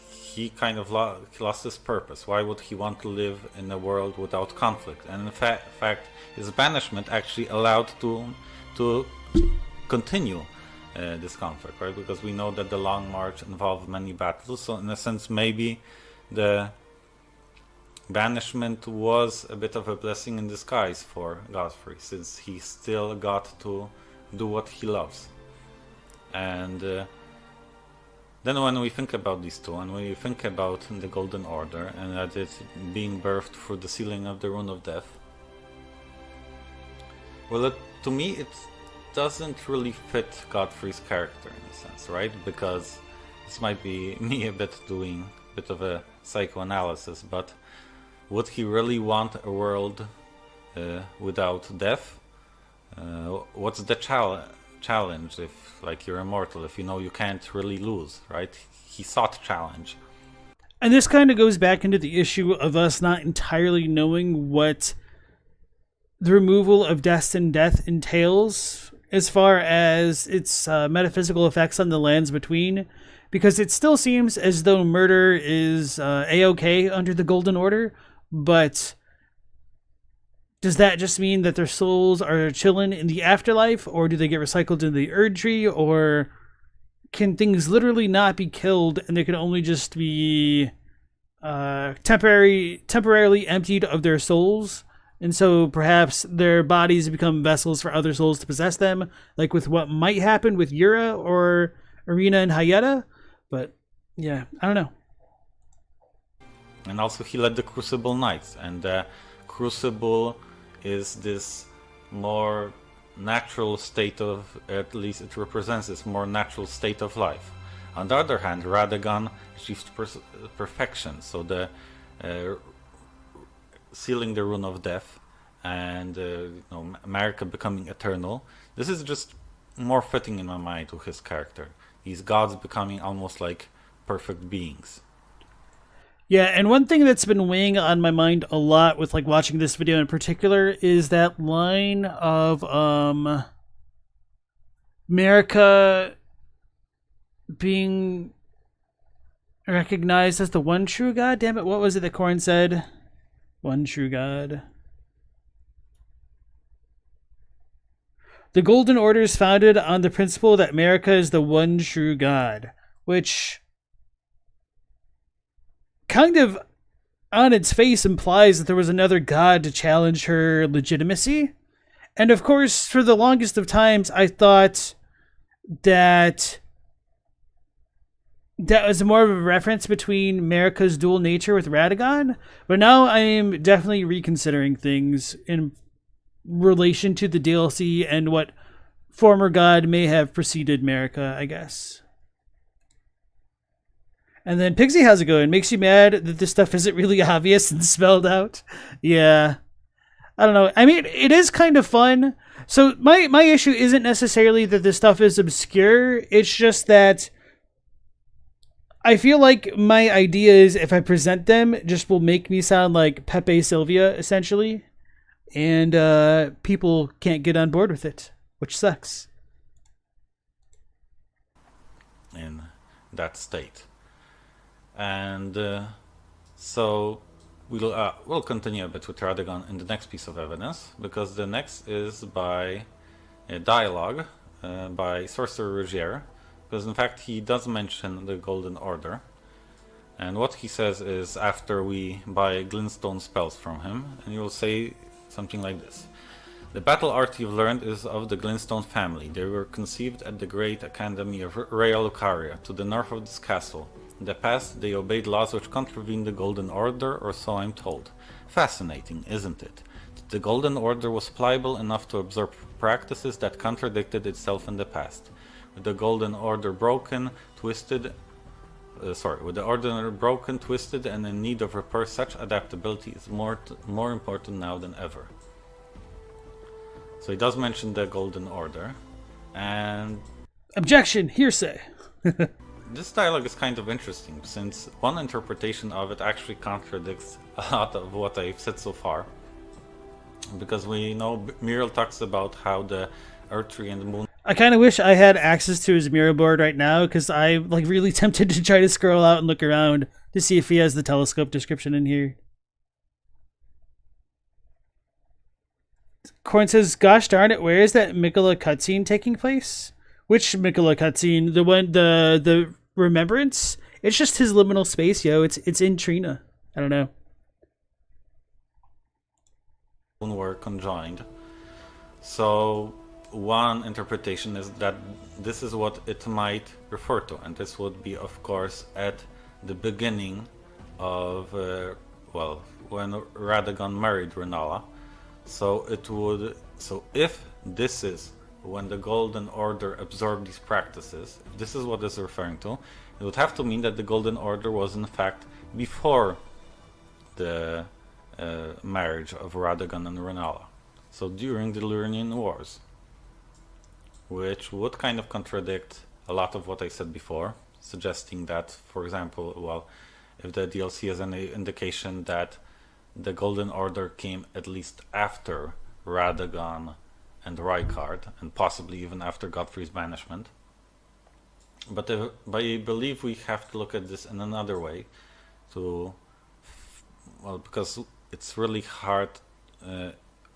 He kind of lost his purpose. Why would he want to live in a world without conflict? And in fact, his banishment actually allowed to continue this conflict, right? Because we know that the Long March involved many battles, so in a sense maybe the banishment was a bit of a blessing in disguise for Godfrey, since he still got to do what he loves. And then when we think about these two, and when we think about the Golden Order, and that it's being birthed through the sealing of the Rune of Death, well, to me it doesn't really fit Godfrey's character in a sense, right? Because this might be me a bit doing a bit of a psychoanalysis, but would he really want a world without death? What's the challenge if, like, you're immortal, if you know you can't really lose, right? He sought challenge. And this kind of goes back into the issue of us not entirely knowing what the removal of destined death entails as far as its metaphysical effects on the lands between, because it still seems as though murder is a-okay under the Golden Order, but does that just mean that their souls are chilling in the afterlife, or do they get recycled into the Erdtree, or can things literally not be killed and they can only just be temporarily emptied of their souls? And so perhaps their bodies become vessels for other souls to possess them, like with what might happen with Yura or Irina and Hayata. But yeah, I don't know. And also he led the Crucible Knights, and the Crucible is this more natural state of, at least it represents this more natural state of life. On the other hand, Radagon achieved perfection, so the sealing the Rune of Death and Marika becoming eternal. This is just more fitting in my mind to his character. These gods becoming almost like perfect beings. Yeah, and one thing that's been weighing on my mind a lot with like watching this video in particular is that line of Marika being recognized as the one true God. Damn it, what was it that Corrin said? One true God. The Golden Order is founded on the principle that Marika is the one true God, which kind of on its face implies that there was another god to challenge her legitimacy. And of course, for the longest of times, I thought that was more of a reference between Marika's dual nature with Radagon. But now I am definitely reconsidering things in relation to the DLC and what former god may have preceded Marika, I guess. And then Pixie, how's it going? Makes you mad that this stuff isn't really obvious and spelled out? Yeah. I don't know. I mean, it is kind of fun. So my issue isn't necessarily that this stuff is obscure. It's just that I feel like my ideas, if I present them, just will make me sound like Pepe Sylvia, essentially. And people can't get on board with it, which sucks. In that state. And so we'll continue a bit with Radagon in the next piece of evidence, because the next is by a dialogue by Sorcerer Rogier, because in fact he does mention the Golden Order. And what he says is, after we buy glintstone spells from him, and he will say something like this. The battle art you've learned is of the Glintstone family. They were conceived at the Great Academy of Rea Lucaria, to the north of this castle. In the past, they obeyed laws which contravened the Golden Order, or so I'm told. Fascinating, isn't it? The Golden Order was pliable enough to absorb practices that contradicted itself in the past. With the Golden Order broken, twisted, and in need of repair, such adaptability is more important now than ever. So he does mention the Golden Order, and objection, hearsay. This dialogue is kind of interesting, since one interpretation of it actually contradicts a lot of what I've said so far. because we know Muriel talks about how the Erdtree and the moon. I kind of wish I had access to his mural board right now because I'm like really tempted to try to scroll out and look around to see if he has the telescope description in here. Corn says, "Gosh darn it, where is that Mikola cutscene taking place? Which Mikola cutscene? The one, the Remembrance? It's just his liminal space, yo. It's in Trina. I don't know." Were conjoined. So one interpretation is that this is what it might refer to, and this would be, of course, at the beginning of when Radagon married Renala. So if this is when the Golden Order absorbed these practices, if this is what it's referring to, it would have to mean that the Golden Order was in fact before the marriage of Radagon and Renala. So during the Lurnian Wars, which would kind of contradict a lot of what I said before, suggesting that, for example, if the DLC has any indication that the Golden Order came at least after Radagon and Rykard, and possibly even after Godfrey's banishment. But I believe we have to look at this in another way, because it's really hard.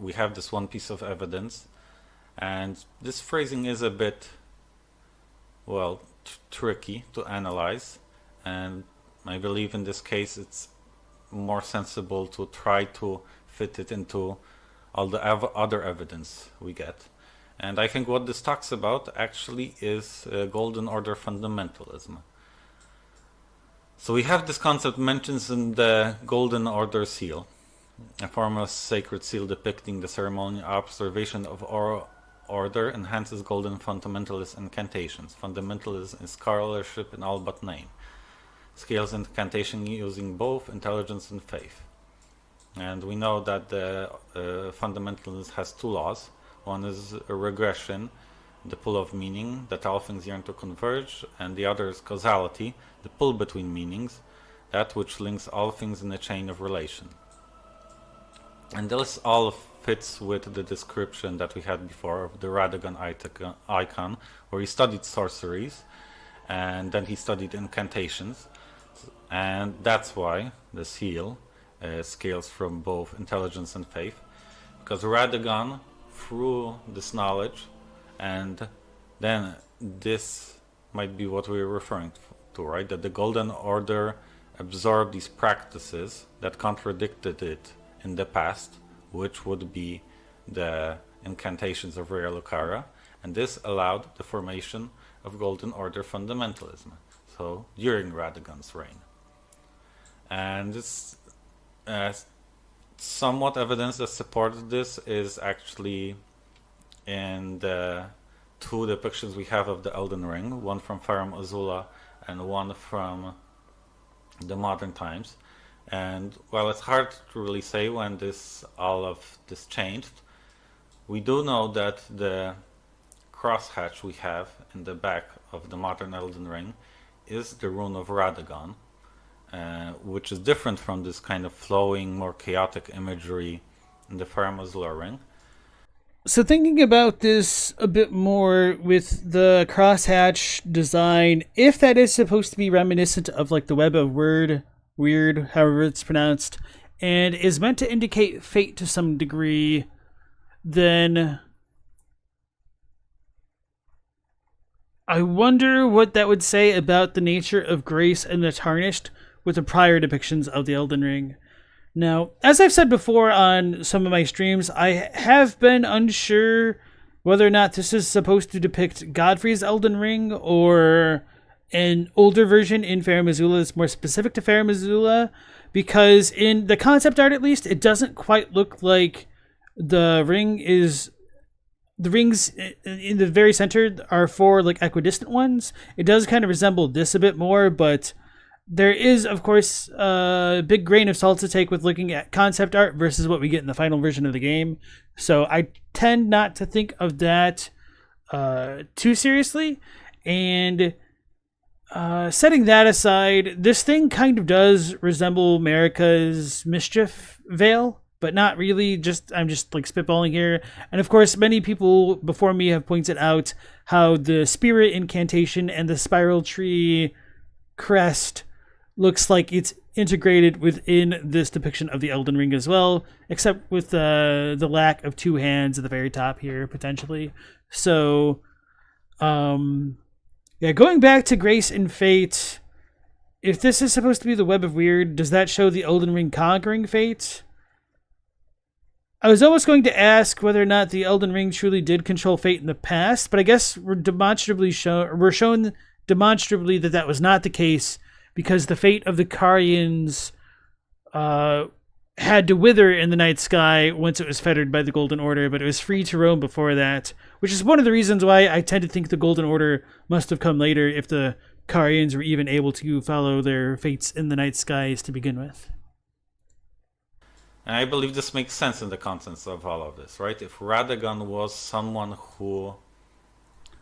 We have this one piece of evidence, and this phrasing is a bit, tricky to analyze, and I believe in this case it's more sensible to try to fit it into all the other evidence we get. And I think what this talks about actually is Golden Order fundamentalism. So we have this concept mentioned in the Golden Order seal, a formless sacred seal depicting the ceremonial observation of order enhances golden fundamentalist incantations. Fundamentalism is scholarship in all but name. Scales incantation using both intelligence and faith. And we know that the fundamentalist has two laws. One is a regression, the pull of meaning, that all things yearn to converge, and the other is causality, the pull between meanings, that which links all things in a chain of relation. And this all fits with the description that we had before of the Radagon icon, where he studied sorceries, and then he studied incantations, and that's why the seal scales from both intelligence and faith, because Radagon, through this knowledge, and then this might be what we're referring to, right? That the Golden Order absorbed these practices that contradicted it in the past, which would be the incantations of Rhea Lucara, and this allowed the formation of Golden Order fundamentalism, so during Radagon's reign. And this somewhat evidence that supported this is actually in the two depictions we have of the Elden Ring, one from Farum Azula and one from the modern times. And while it's hard to really say when all of this changed, we do know that the crosshatch we have in the back of the modern Elden Ring is the rune of Radagon, which is different from this kind of flowing, more chaotic imagery in the Farum Azula ring. So thinking about this a bit more with the crosshatch design, if that is supposed to be reminiscent of like the Web of Weird, however it's pronounced, and is meant to indicate fate to some degree, then I wonder what that would say about the nature of grace and the tarnished with the prior depictions of the Elden Ring. Now, as I've said before on some of my streams, I have been unsure whether or not this is supposed to depict Godfrey's Elden Ring or an older version in Farum Azula that's more specific to Farum Azula, because in the concept art at least, it doesn't quite look like the rings in the very center are four like equidistant ones. It does kind of resemble this a bit more, but there is, of course, a big grain of salt to take with looking at concept art versus what we get in the final version of the game. So I tend not to think of that too seriously. And setting that aside, this thing kind of does resemble Marika's Mischief Veil but not really. I'm just like spitballing here. And of course, many people before me have pointed out how the spirit incantation and the spiral tree crest looks like it's integrated within this depiction of the Elden Ring as well, except with the lack of two hands at the very top here, potentially. So, yeah, going back to Grace and Fate, if this is supposed to be the Web of Weird, does that show the Elden Ring conquering Fate? I was almost going to ask whether or not the Elden Ring truly did control Fate in the past, but I guess we're shown demonstrably that was not the case, because the fate of the Carians had to wither in the night sky once it was fettered by the Golden Order, but it was free to roam before that, which is one of the reasons why I tend to think the Golden Order must have come later if the Carians were even able to follow their fates in the night skies to begin with. And I believe this makes sense in the context of all of this, right? If Radagon was someone who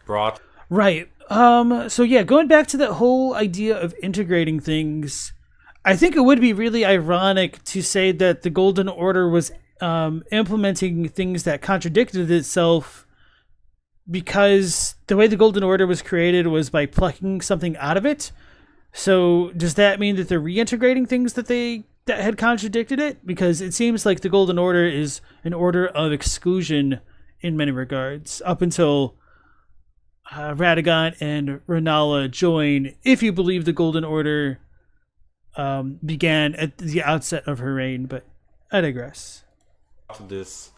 brought... Right. So yeah, going back to that whole idea of integrating things, I think it would be really ironic to say that the Golden Order was implementing things that contradicted itself, because the way the Golden Order was created was by plucking something out of it. So does that mean that they're reintegrating things that had contradicted it? Because it seems like the Golden Order is an order of exclusion in many regards, up until Radagon and Renala join, if you believe the Golden Order began at the outset of her reign, but I digress. This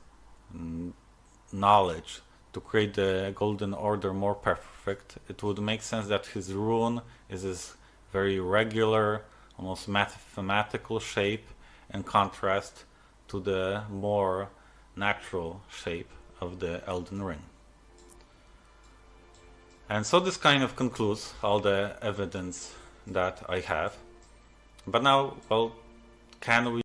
knowledge to create the Golden Order more perfect, it would make sense that his rune is this very regular, almost mathematical shape, in contrast to the more natural shape of the Elden Ring. And so this kind of concludes all the evidence that I have. But now, well, can we...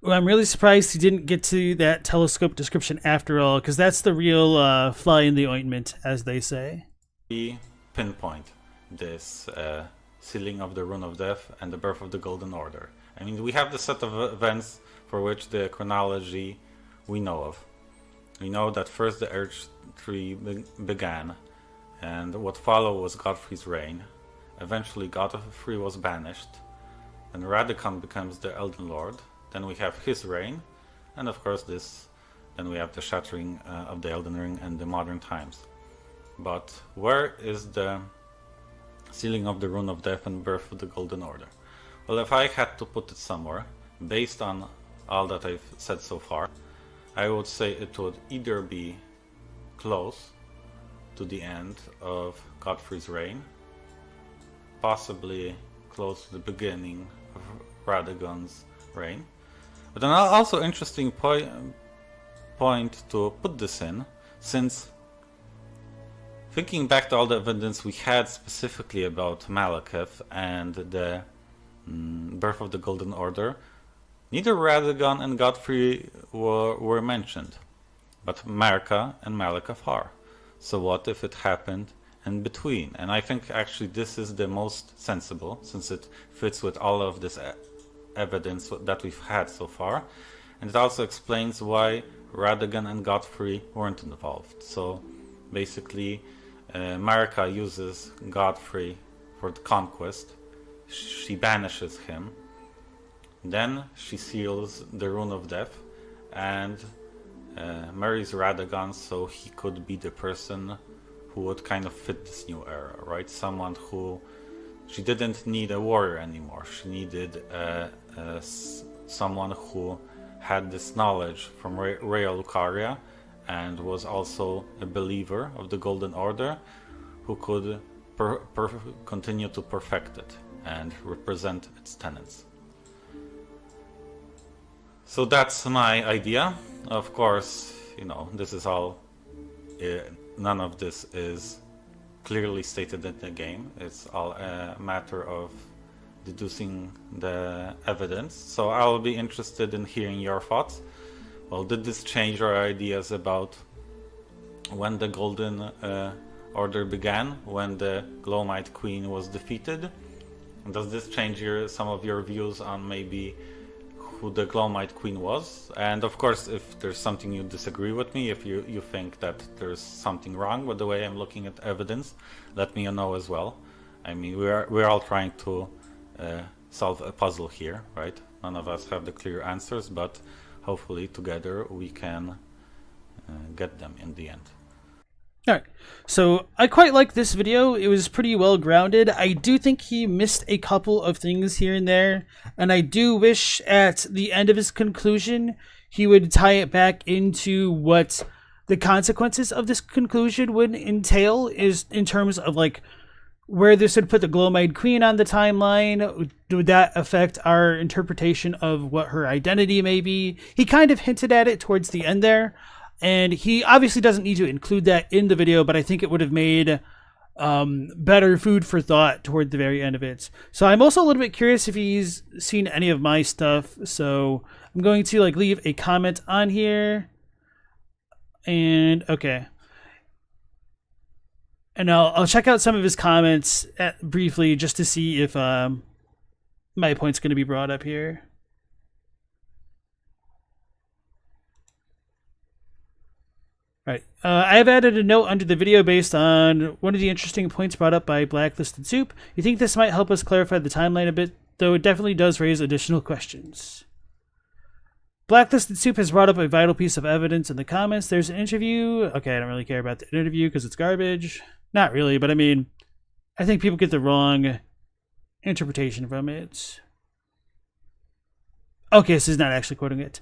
Well, I'm really surprised he didn't get to that telescope description after all, because that's the real fly in the ointment, as they say. We pinpoint this sealing of the Rune of Death and the birth of the Golden Order. I mean, we have the set of events for which the chronology we know of. We know that first the Erdtree began, and what followed was Godfrey's reign. Eventually Godfrey was banished, and Radagon becomes the Elden Lord. Then we have his reign, and of course then we have the shattering of the Elden Ring and the modern times. But where is the sealing of the Rune of Death and birth of the Golden Order? Well, if I had to put it somewhere, based on all that I've said so far, I would say it would either be close to the end of Godfrey's reign, possibly close to the beginning of Radagon's reign. But an also interesting point to put this in, since thinking back to all the evidence we had specifically about Malekith and the birth of the Golden Order, neither Radagon and Godfrey were mentioned, but Marika and Malekith are. So what if it happened in between? And I think actually this is the most sensible, since it fits with all of this evidence that we've had so far, and it also explains why Radagon and Godfrey weren't involved. So basically Marika uses Godfrey for the conquest, she banishes him, then she seals the Rune of Death and marries Radagon so he could be the person who would kind of fit this new era, right? Someone who... She didn't need a warrior anymore. She needed someone who had this knowledge from Rhea Lucaria and was also a believer of the Golden Order, who could continue to perfect it and represent its tenets. So that's my idea. Of course, you know, this is all... none of this is clearly stated in the game. It's all a matter of deducing the evidence. So I'll be interested in hearing your thoughts. Well, did this change your ideas about when the Golden Order began, when the Gloam-Eyed Queen was defeated? Does this change some of your views on maybe who the Gloam-Eyed Queen was. And of course, if there's something you disagree with me, if you think that there's something wrong with the way I'm looking at evidence, let me know as well. I mean, we're all trying to solve a puzzle here, right? None of us have the clear answers, but hopefully together we can get them in the end. Alright, so I quite like this video. It was pretty well grounded. I do think he missed a couple of things here and there, and I do wish at the end of his conclusion he would tie it back into what the consequences of this conclusion would entail, is in terms of like where this would put the Gloam-Eyed Queen on the timeline. Would that affect our interpretation of what her identity may be? He kind of hinted at it towards the end there, and he obviously doesn't need to include that in the video, but I think it would have made better food for thought toward the very end of it. So I'm also a little bit curious if he's seen any of my stuff, so I'm going to like leave a comment on here. And okay. And I'll check out some of his comments briefly just to see if my point's going to be brought up here. All right. I have added a note under the video based on one of the interesting points brought up by Blacklisted Soup. You think this might help us clarify the timeline a bit, though it definitely does raise additional questions. Blacklisted Soup has brought up a vital piece of evidence in the comments. There's an interview. Okay, I don't really care about the interview because it's garbage. Not really, but I mean, I think people get the wrong interpretation from it. Okay, this is not actually quoting it.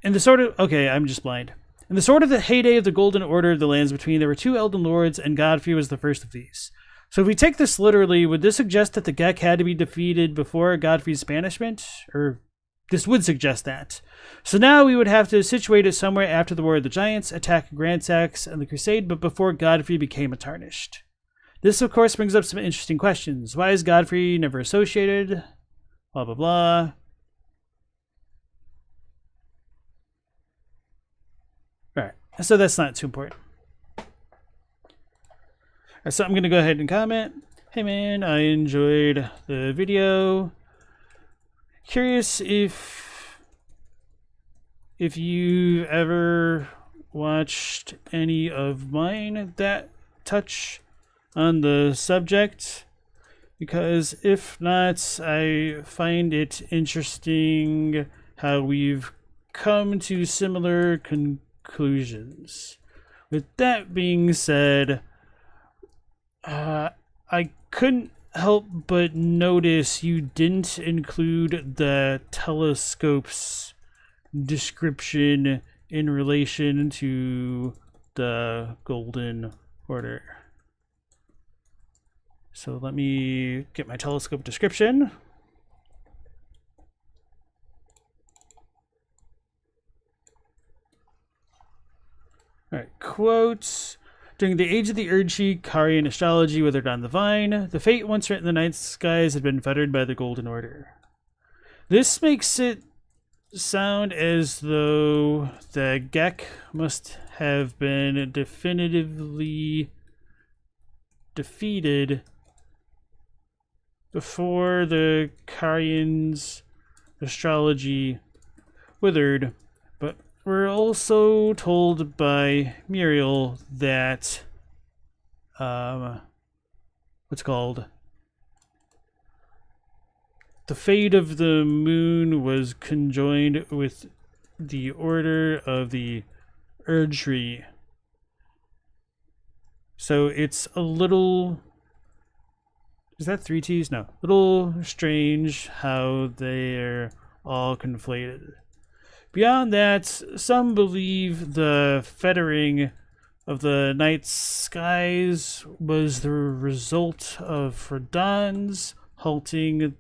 In the sort of... Okay, I'm just blind. In the sort of the heyday of the Golden Order of the Lands Between, there were two Elden Lords, and Godfrey was the first of these. So if we take this literally, would this suggest that the Gek had to be defeated before Godfrey's banishment? Or... this would suggest that. So now we would have to situate it somewhere after the War of the Giants, attack Grandsax, and the Crusade, but before Godfrey became a Tarnished. This, of course, brings up some interesting questions. Why is Godfrey never associated? Blah, blah, blah. Alright, so that's not too important. Alright, so I'm going to go ahead and comment. Hey man, I enjoyed the video. Curious if you've ever watched any of mine that touch on the subject, because if not, I find it interesting how we've come to similar conclusions. With that being said, I couldn't help but notice you didn't include the telescope's description in relation to the Golden Order. So let me get my telescope description. Alright, quotes. During the age of the Erdtree, Karian astrology withered on the vine. The fate once written in the night skies had been fettered by the Golden Order. This makes it sound as though the Gek must have been definitively defeated before the Karian's astrology withered, but we're also told by Muriel that the fate of the moon was conjoined with the order of the Erdtree. So it's a little... is that 3 T's? No. A little strange how they're all conflated. Beyond that, some believe the fettering of the night skies was the result of Radon's halting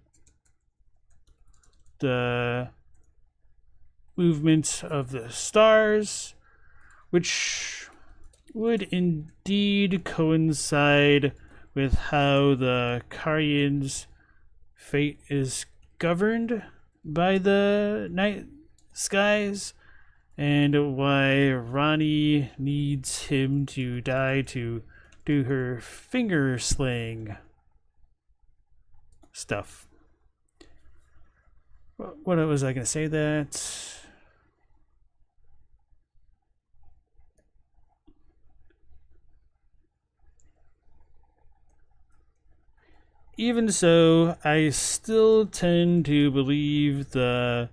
the movement of the stars, which would indeed coincide with how the Karian's fate is governed by the night skies, and why Ranni needs him to die to do her finger slaying stuff. What was I going to say that? Even so, I still tend to believe the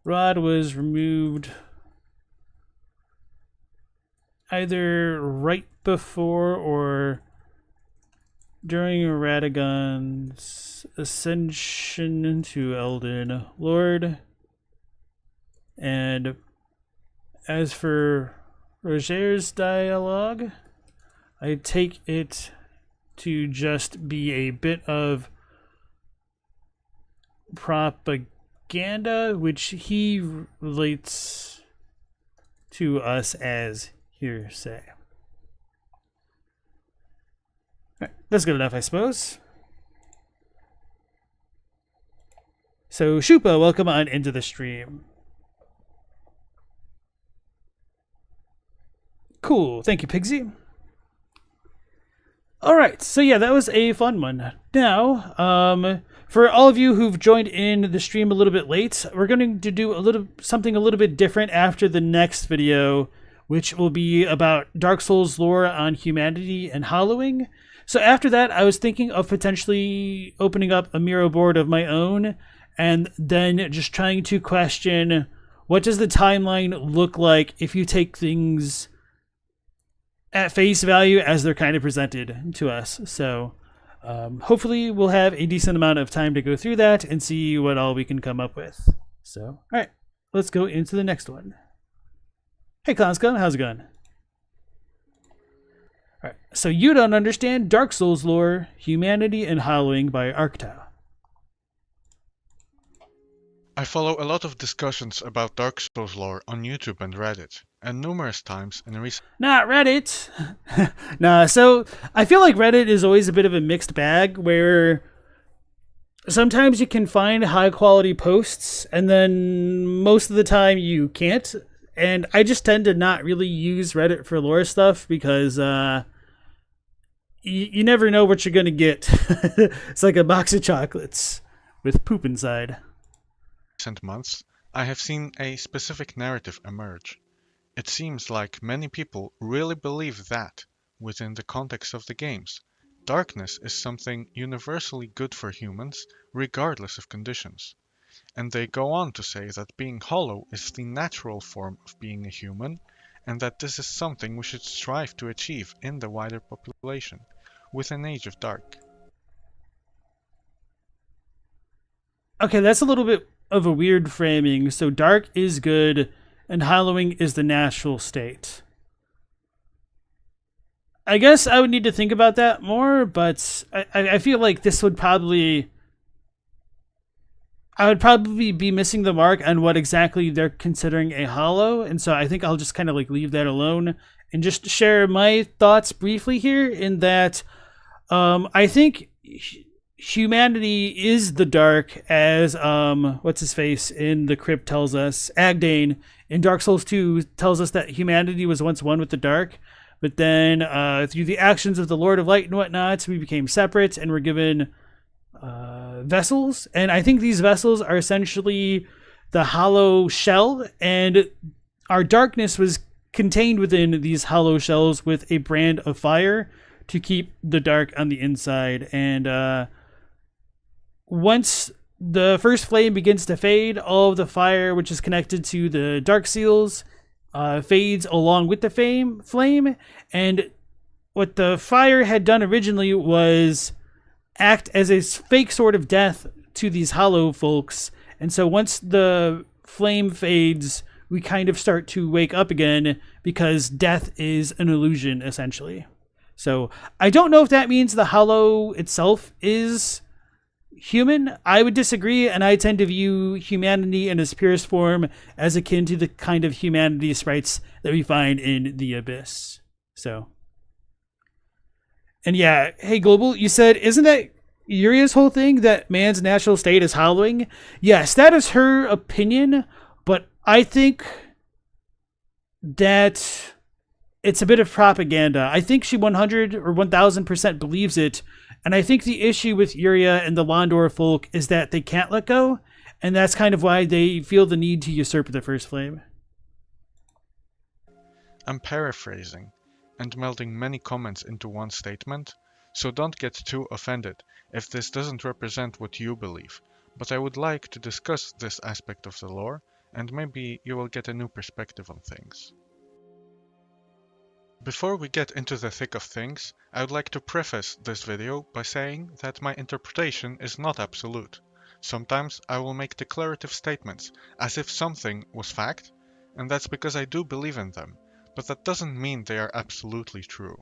rod was removed either right before or during Radagon's ascension to Elden Lord. And as for Roger's dialogue, I take it to just be a bit of propaganda, which he relates to us as hearsay. All right, that's good enough, I suppose. So, Shupa, welcome on into the stream. Cool, thank you, Pigsy. All right, so yeah, that was a fun one. Now, for all of you who've joined in the stream a little bit late, we're going to do something a little bit different after the next video, which will be about Dark Souls lore on humanity and hollowing. So after that, I was thinking of potentially opening up a Miro board of my own, and then just trying to question, what does the timeline look like if you take things at face value as they're kind of presented to us? So hopefully we'll have a decent amount of time to go through that and see what all we can come up with. So, all right, let's go into the next one. Hey, Clownscum, how's it going? All right, so you don't understand Dark Souls lore, humanity, and hollowing by Arctau. I follow a lot of discussions about Dark Souls lore on YouTube and Reddit, and numerous times in recent... Not Reddit! Nah, so I feel like Reddit is always a bit of a mixed bag, where sometimes you can find high quality posts, and then most of the time you can't. And I just tend to not really use Reddit for lore stuff, because you never know what you're going to get. It's like a box of chocolates with poop inside. Recent months, I have seen a specific narrative emerge. It seems like many people really believe that, within the context of the games, darkness is something universally good for humans, regardless of conditions. And they go on to say that being hollow is the natural form of being a human, and that this is something we should strive to achieve in the wider population, with an Age of Dark. Okay, that's a little bit of a weird framing. So dark is good and hollowing is the natural state. I guess I would need to think about that more, but I feel like this would probably... I would probably be missing the mark on what exactly they're considering a hollow, and so I think I'll just kind of like leave that alone and just share my thoughts briefly here, in that I think humanity is the dark, as what's his face in the crypt tells us. Agdane in Dark Souls 2 tells us that humanity was once one with the dark, but then through the actions of the Lord of Light and whatnot, we became separate and were given vessels. And I think these vessels are essentially the hollow shell, and our darkness was contained within these hollow shells with a brand of fire to keep the dark on the inside. And once the first flame begins to fade, all of the fire which is connected to the dark seals fades along with the flame. And what the fire had done originally was act as a fake sort of death to these hollow folks. And so once the flame fades, we kind of start to wake up again, because death is an illusion, essentially. So I don't know if that means the hollow itself is human. I would disagree, and I tend to view humanity in its purest form as akin to the kind of humanity sprites that we find in the Abyss. So, and yeah, hey Global, you said, isn't that Yuria's whole thing, that man's natural state is hollowing? Yes, that is her opinion, but I think that it's a bit of propaganda. I think she 100 or 1000% believes it. And I think the issue with Yuria and the Londor folk is that they can't let go. And that's kind of why they feel the need to usurp the first flame. I'm paraphrasing and melding many comments into one statement, so don't get too offended if this doesn't represent what you believe, but I would like to discuss this aspect of the lore, and maybe you will get a new perspective on things. Before we get into the thick of things, I would like to preface this video by saying that my interpretation is not absolute. Sometimes I will make declarative statements as if something was fact, and that's because I do believe in them, but that doesn't mean they are absolutely true.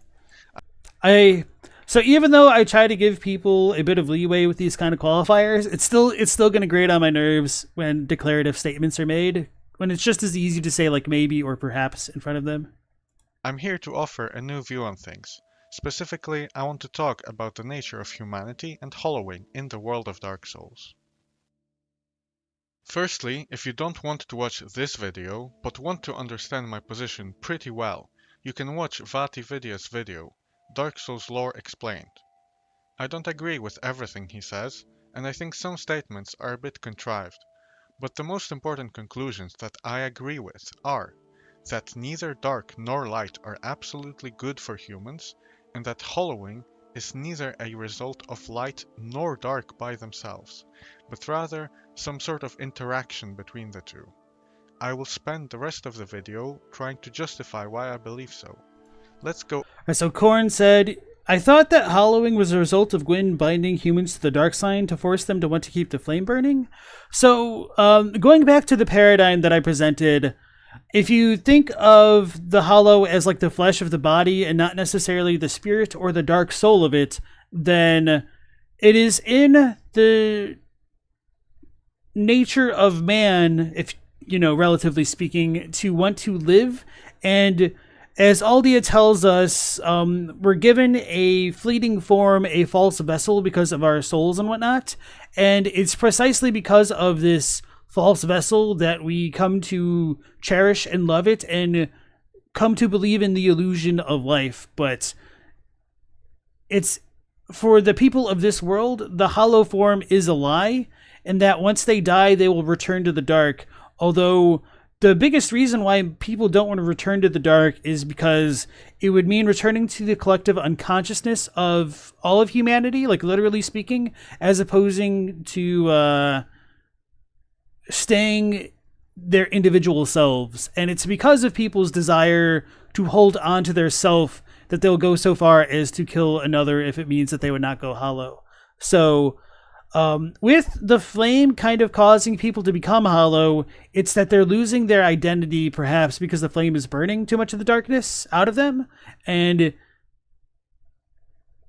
So even though I try to give people a bit of leeway with these kind of qualifiers, it's still going to grate on my nerves when declarative statements are made, when it's just as easy to say like maybe or perhaps in front of them. I'm here to offer a new view on things. Specifically, I want to talk about the nature of humanity and hollowing in the world of Dark Souls. Firstly, if you don't want to watch this video, but want to understand my position pretty well, you can watch VatiVidia's video, Dark Souls Lore Explained. I don't agree with everything he says, and I think some statements are a bit contrived, but the most important conclusions that I agree with are that neither dark nor light are absolutely good for humans, and that hollowing is neither a result of light nor dark by themselves, but rather some sort of interaction between the two. I will spend the rest of the video trying to justify why I believe so. Let's go. So Korn said, I thought that hollowing was a result of Gwyn binding humans to the dark sign to force them to want to keep the flame burning. So going back to the paradigm that I presented, if you think of the hollow as like the flesh of the body and not necessarily the spirit or the dark soul of it, then it is in the nature of man, if you know, relatively speaking, to want to live. And as Aldia tells us, we're given a fleeting form, a false vessel because of our souls and whatnot. And it's precisely because of this false vessel that we come to cherish and love it and come to believe in the illusion of life. But it's for the people of this world, the hollow form is a lie, and that once they die, they will return to the dark. Although the biggest reason why people don't want to return to the dark is because it would mean returning to the collective unconsciousness of all of humanity, like literally speaking, as opposing to staying their individual selves. And it's because of people's desire to hold on to their self that they'll go so far as to kill another if it means that they would not go hollow. So with the flame kind of causing people to become hollow, it's that they're losing their identity, perhaps because the flame is burning too much of the darkness out of them. And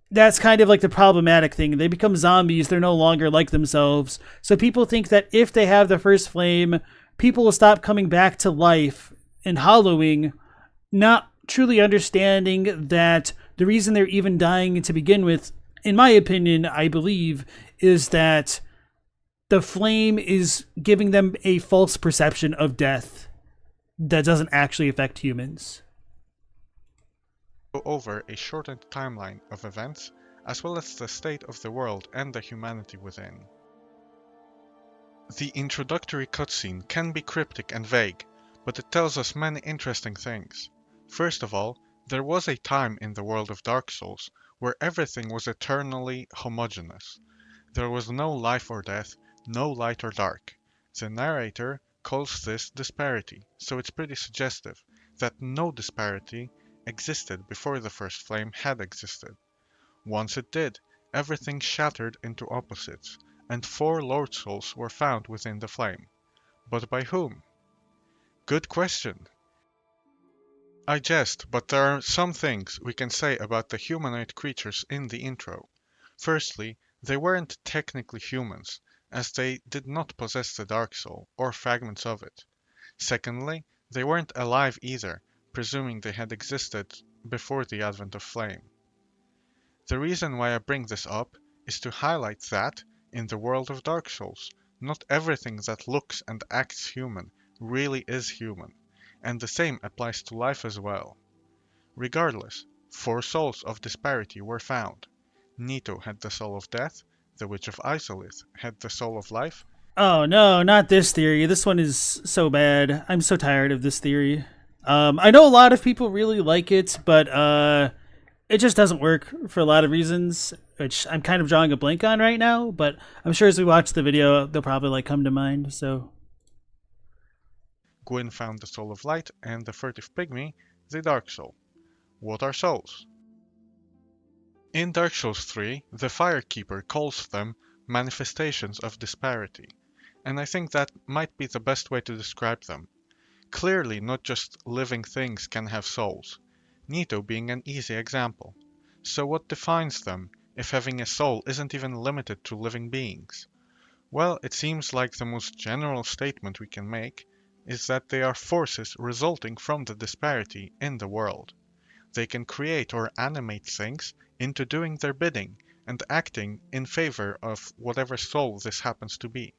that's kind of like the problematic thing. They become zombies. They're no longer like themselves. So people think that if they have the first flame, people will stop coming back to life and hollowing, not truly understanding that the reason they're even dying to begin with, in my opinion, I believe, is that the flame is giving them a false perception of death that doesn't actually affect humans. Go over a shortened timeline of events, as well as the state of the world and the humanity within. The introductory cutscene can be cryptic and vague, but it tells us many interesting things. First of all, there was a time in the world of Dark Souls where everything was eternally homogeneous. There was no life or death, no light or dark. The narrator calls this disparity, so it's pretty suggestive that no disparity existed before the first flame had existed. Once it did, everything shattered into opposites, and 4 Lord Souls were found within the flame. But by whom? Good question. I jest, but there are some things we can say about the humanoid creatures in the intro. Firstly, they weren't technically humans, as they did not possess the Dark Soul, or fragments of it. Secondly, they weren't alive either, presuming they had existed before the advent of flame. The reason why I bring this up is to highlight that, in the world of Dark Souls, not everything that looks and acts human really is human, and the same applies to life as well. Regardless, 4 souls of disparity were found. Nito had the soul of death, the Witch of Isolith had the soul of life, Oh no, not this theory. This one is so bad. I'm so tired of this theory. I know a lot of people really like it, but it just doesn't work for a lot of reasons, which I'm kind of drawing a blank on right now. But I'm sure as we watch the video, they'll probably like come to mind. So Gwyn found the Soul of Light and the Furtive Pygmy, the Dark Soul. What are souls? In Dark Souls 3, the Firekeeper calls them manifestations of disparity, and I think that might be the best way to describe them. Clearly, not just living things can have souls, Nito being an easy example. So what defines them, if having a soul isn't even limited to living beings? Well, it seems like the most general statement we can make is that they are forces resulting from the disparity in the world. They can create or animate things into doing their bidding and acting in favor of whatever soul this happens to be.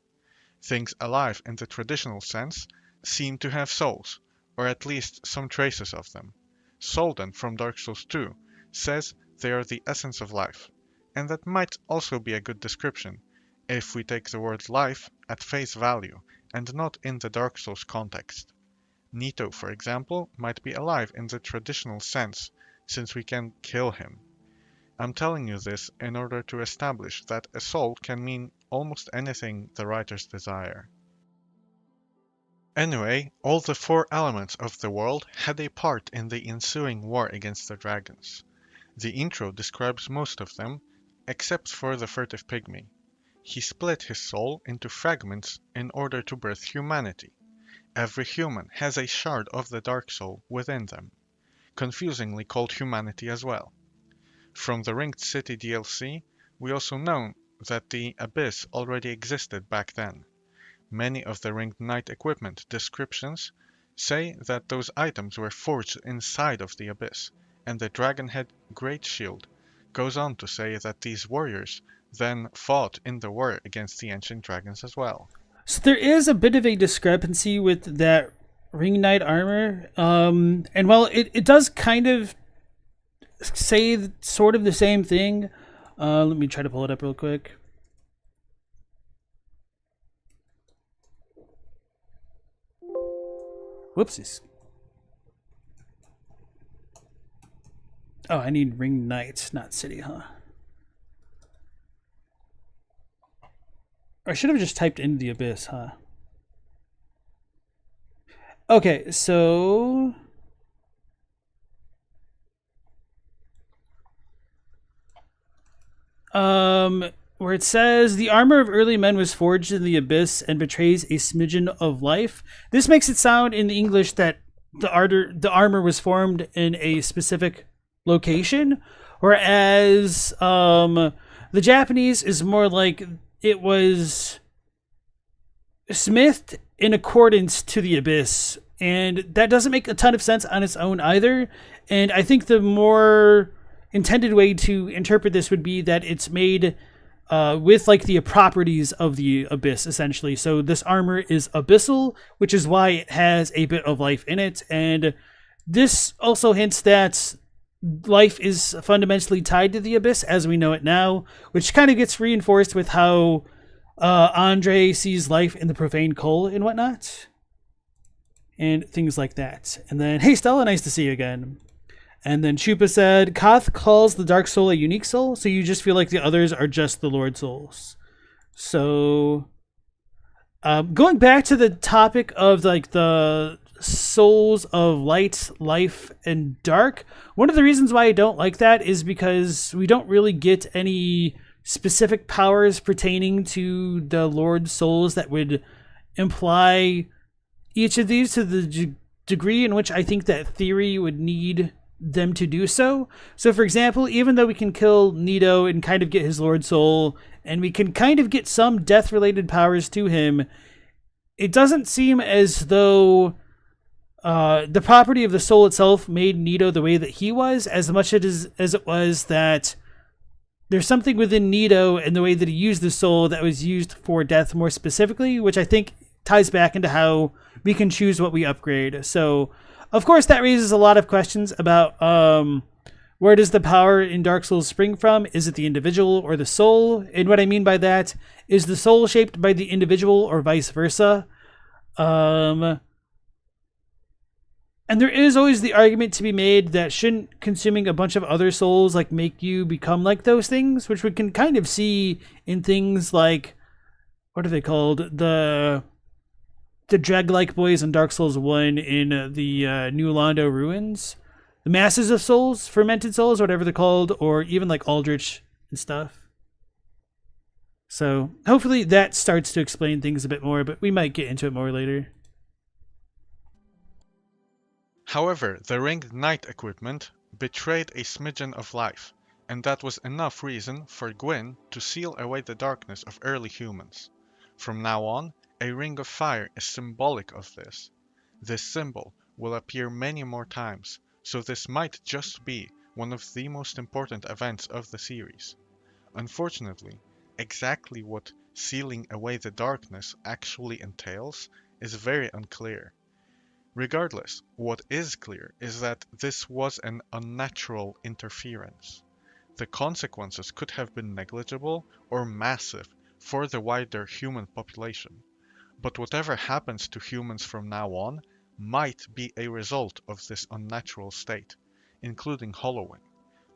Things alive in the traditional sense seem to have souls, or at least some traces of them. Soldan from Dark Souls 2 says they are the essence of life, and that might also be a good description if we take the word life at face value and not in the Dark Souls context. Nito, for example, might be alive in the traditional sense, since we can kill him. I'm telling you this in order to establish that a soul can mean almost anything the writers desire. Anyway, all the four elements of the world had a part in the ensuing war against the dragons. The intro describes most of them, except for the Furtive Pygmy. He split his soul into fragments in order to birth humanity. Every human has a shard of the Dark Soul within them, confusingly called humanity as well. From the Ringed City DLC, we also know that the Abyss already existed back then. Many of the Ringed Knight equipment descriptions say that those items were forged inside of the Abyss, and the Dragonhead Great Shield goes on to say that these warriors then fought in the war against the ancient dragons as well. So there is a bit of a discrepancy with that Ring Knight armor. And while it does kind of say sort of the same thing, let me try to pull it up real quick. Whoopsies. Oh, I need Ring Knight, not City, huh? I should have just typed in the Abyss, huh? Okay, so where it says the armor of early men was forged in the Abyss and betrays a smidgen of life. This makes it sound in the English that the armor was formed in a specific location, whereas the Japanese is more like it was smithed in accordance to the Abyss, and that doesn't make a ton of sense on its own either. And I think the more intended way to interpret this would be that it's made with like the properties of the Abyss, essentially. So this armor is abyssal, which is why it has a bit of life in it, and this also hints that life is fundamentally tied to the Abyss as we know it now, which kind of gets reinforced with how Andre sees life in the profane coal and whatnot, and things like that. And then, hey Stella, nice to see you again. And then Chupa said, Koth calls the Dark Soul a unique soul, so you just feel like the others are just the Lord Souls. So, going back to the topic of like the souls of light, life, and dark, one of the reasons why I don't like that is because we don't really get any specific powers pertaining to the Lord Souls that would imply each of these to the degree in which I think that theory would need them to do so. So for example, even though we can kill Nito and kind of get his Lord Soul, and we can kind of get some death related powers to him, it doesn't seem as though the property of the soul itself made Nito the way that he was, as much as it was that there's something within Nito and the way that he used the soul that was used for death more specifically, which I think ties back into how we can choose what we upgrade. So of course, that raises a lot of questions about Where does the power in Dark Souls spring from? Is it the individual or the soul? And what I mean by that is the soul shaped by the individual or vice versa. And there is always the argument to be made that shouldn't consuming a bunch of other souls like make you become like those things, which we can kind of see in things like, what are they called? The drag-like boys in Dark Souls 1 in the New Londo ruins. The masses of souls, fermented souls, whatever they're called, or even like Aldrich and stuff. So hopefully that starts to explain things a bit more, but we might get into it more later. However, the ringed knight equipment betrayed a smidgen of life, and that was enough reason for Gwyn to seal away the darkness of early humans. From now on, a ring of fire is symbolic of this. This symbol will appear many more times, so this might just be one of the most important events of the series. Unfortunately, exactly what sealing away the darkness actually entails is very unclear. Regardless, what is clear is that this was an unnatural interference. The consequences could have been negligible or massive for the wider human population, but whatever happens to humans from now on might be a result of this unnatural state, including hollowing,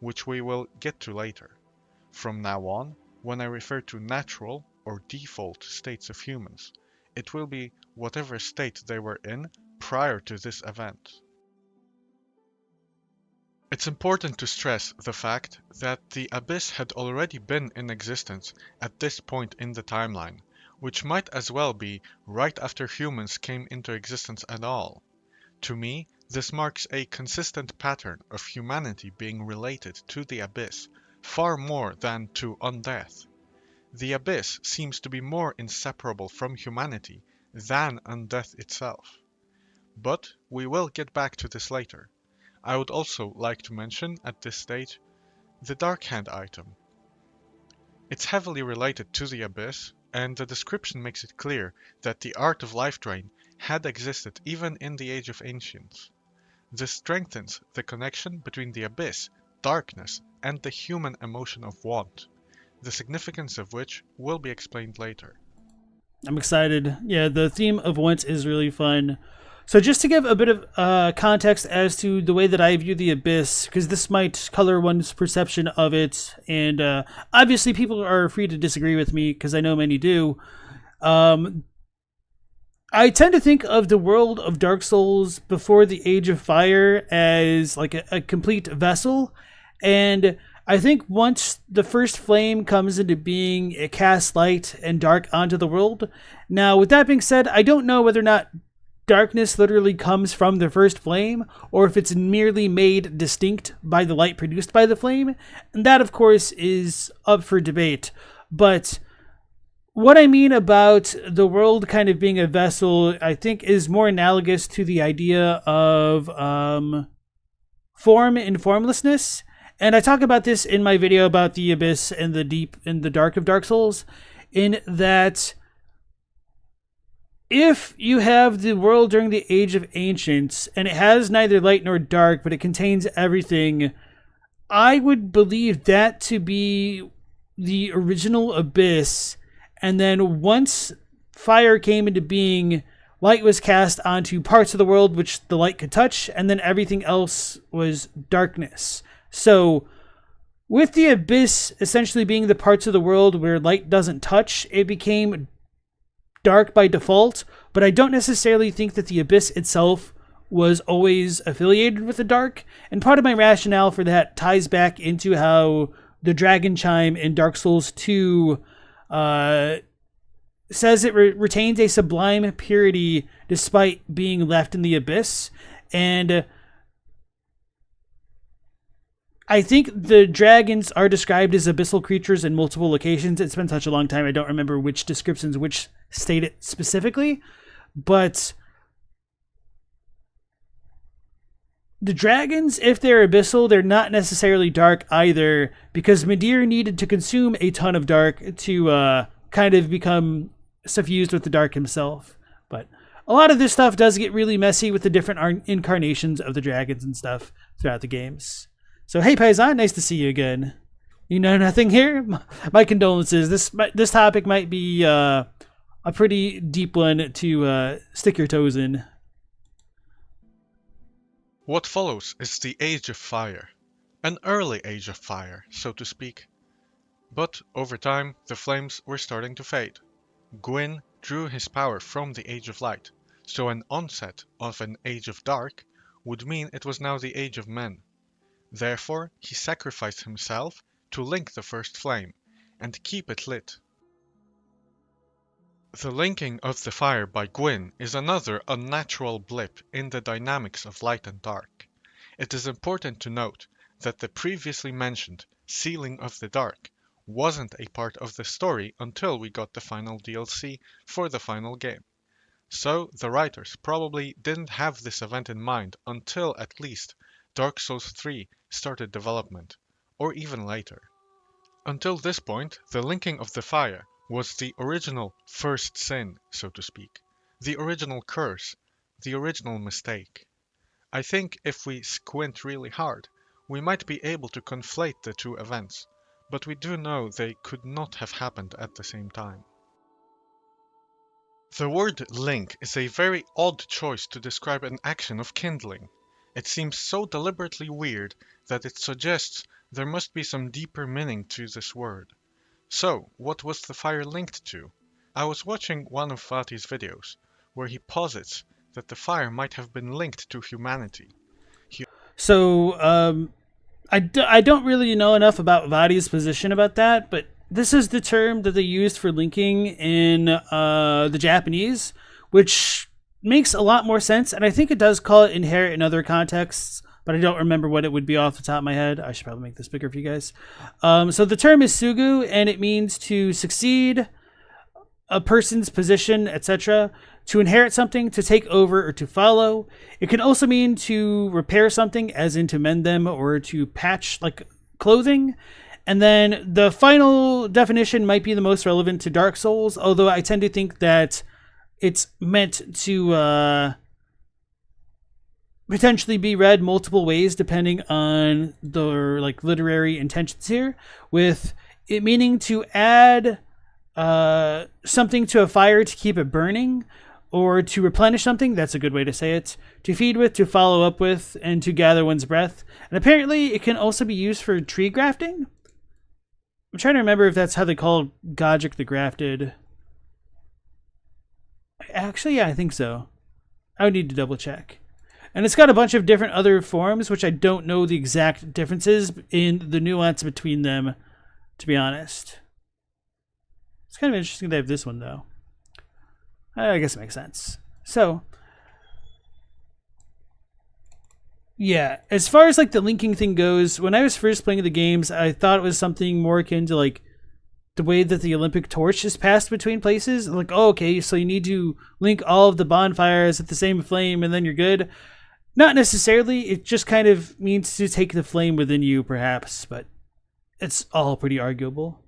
which we will get to later. From now on, when I refer to natural or default states of humans, it will be whatever state they were in prior to this event. It's important to stress the fact that the Abyss had already been in existence at this point in the timeline, which might as well be right after humans came into existence at all. To me, this marks a consistent pattern of humanity being related to the Abyss far more than to undeath. The Abyss seems to be more inseparable from humanity than undeath itself. But we will get back to this later. I would also like to mention at this stage the Dark Hand item. It's heavily related to the Abyss, and the description makes it clear that the art of life drain had existed even in the Age of Ancients. This strengthens the connection between the Abyss, darkness, and the human emotion of want, the significance of which will be explained later. I'm excited. Yeah, the theme of want is really fun. So just to give a bit of context as to the way that I view the Abyss, because this might color one's perception of it, and obviously people are free to disagree with me, because I know many do. I tend to think of the world of Dark Souls before the Age of Fire as like a complete vessel, and I think once the first flame comes into being, it casts light and dark onto the world. Now, with that being said, I don't know whether or not darkness literally comes from the first flame, or if it's merely made distinct by the light produced by the flame, and that of course is up for debate. But what I mean about the world kind of being a vessel, I think is more analogous to the idea of form and formlessness. And I talk about this in my video about the Abyss and the deep and the dark of Dark Souls, in that if you have the world during the Age of Ancients, and it has neither light nor dark, but it contains everything, I would believe that to be the original Abyss. And then once fire came into being, light was cast onto parts of the world which the light could touch, and then everything else was darkness. So with the Abyss essentially being the parts of the world where light doesn't touch, it became dark by default, but I don't necessarily think that the Abyss itself was always affiliated with the dark, and part of my rationale for that ties back into how the Dragon Chime in Dark Souls 2 says it retains a sublime purity despite being left in the Abyss, and I think the dragons are described as abyssal creatures in multiple locations. It's been such a long time, I don't remember which descriptions, which state it specifically. But the dragons, if they're abyssal, they're not necessarily dark either, because Midir needed to consume a ton of dark to kind of become suffused with the dark himself. But a lot of this stuff does get really messy with the different incarnations of the dragons and stuff throughout the games. So, hey, Paisan, nice to see you again. You know nothing here? My condolences. This topic might be a pretty deep one to stick your toes in. What follows is the Age of Fire. An early Age of Fire, so to speak. But over time, the flames were starting to fade. Gwyn drew his power from the Age of Light, so an onset of an Age of Dark would mean it was now the Age of Men. Therefore, he sacrificed himself to link the first flame, and keep it lit. The linking of the fire by Gwyn is another unnatural blip in the dynamics of light and dark. It is important to note that the previously mentioned Sealing of the Dark wasn't a part of the story until we got the final DLC for the final game. So the writers probably didn't have this event in mind until at least Dark Souls 3 started development, or even later. Until this point, the linking of the fire was the original first sin, so to speak, the original curse, the original mistake. I think if we squint really hard, we might be able to conflate the two events, but we do know they could not have happened at the same time. The word link is a very odd choice to describe an action of kindling. It seems so deliberately weird that it suggests there must be some deeper meaning to this word. So, what was the fire linked to? I was watching one of Vati's videos, where he posits that the fire might have been linked to humanity. So, I don't really know enough about Vadi's position about that, but this is the term that they used for linking in the Japanese, which makes a lot more sense, and I think it does call it inherit in other contexts, but I don't remember what it would be off the top of my head. I should probably make this bigger for you guys. So the term is sugu, and it means to succeed a person's position, etc., to inherit something, to take over, or to follow. It can also mean to repair something, as in to mend them, or to patch, like clothing. And then the final definition might be the most relevant to Dark Souls, although I tend to think that it's meant to potentially be read multiple ways depending on the literary intentions here, with it meaning to add something to a fire to keep it burning, or to replenish something. That's a good way to say it. To feed with, to follow up with, and to gather one's breath. And apparently it can also be used for tree grafting. I'm trying to remember if that's how they call Godric the Grafted. Actually, yeah, I think so. I would need to double check. And it's got a bunch of different other forms, which I don't know the exact differences in the nuance between them, to be honest. It's kind of interesting they have this one, though. I guess it makes sense. So, yeah, as far as the linking thing goes, when I was first playing the games, I thought it was something more akin to the way that the Olympic torch is passed between places. Oh, okay, so you need to link all of the bonfires at the same flame and then you're good. Not necessarily. It just kind of means to take the flame within you, perhaps, but it's all pretty arguable.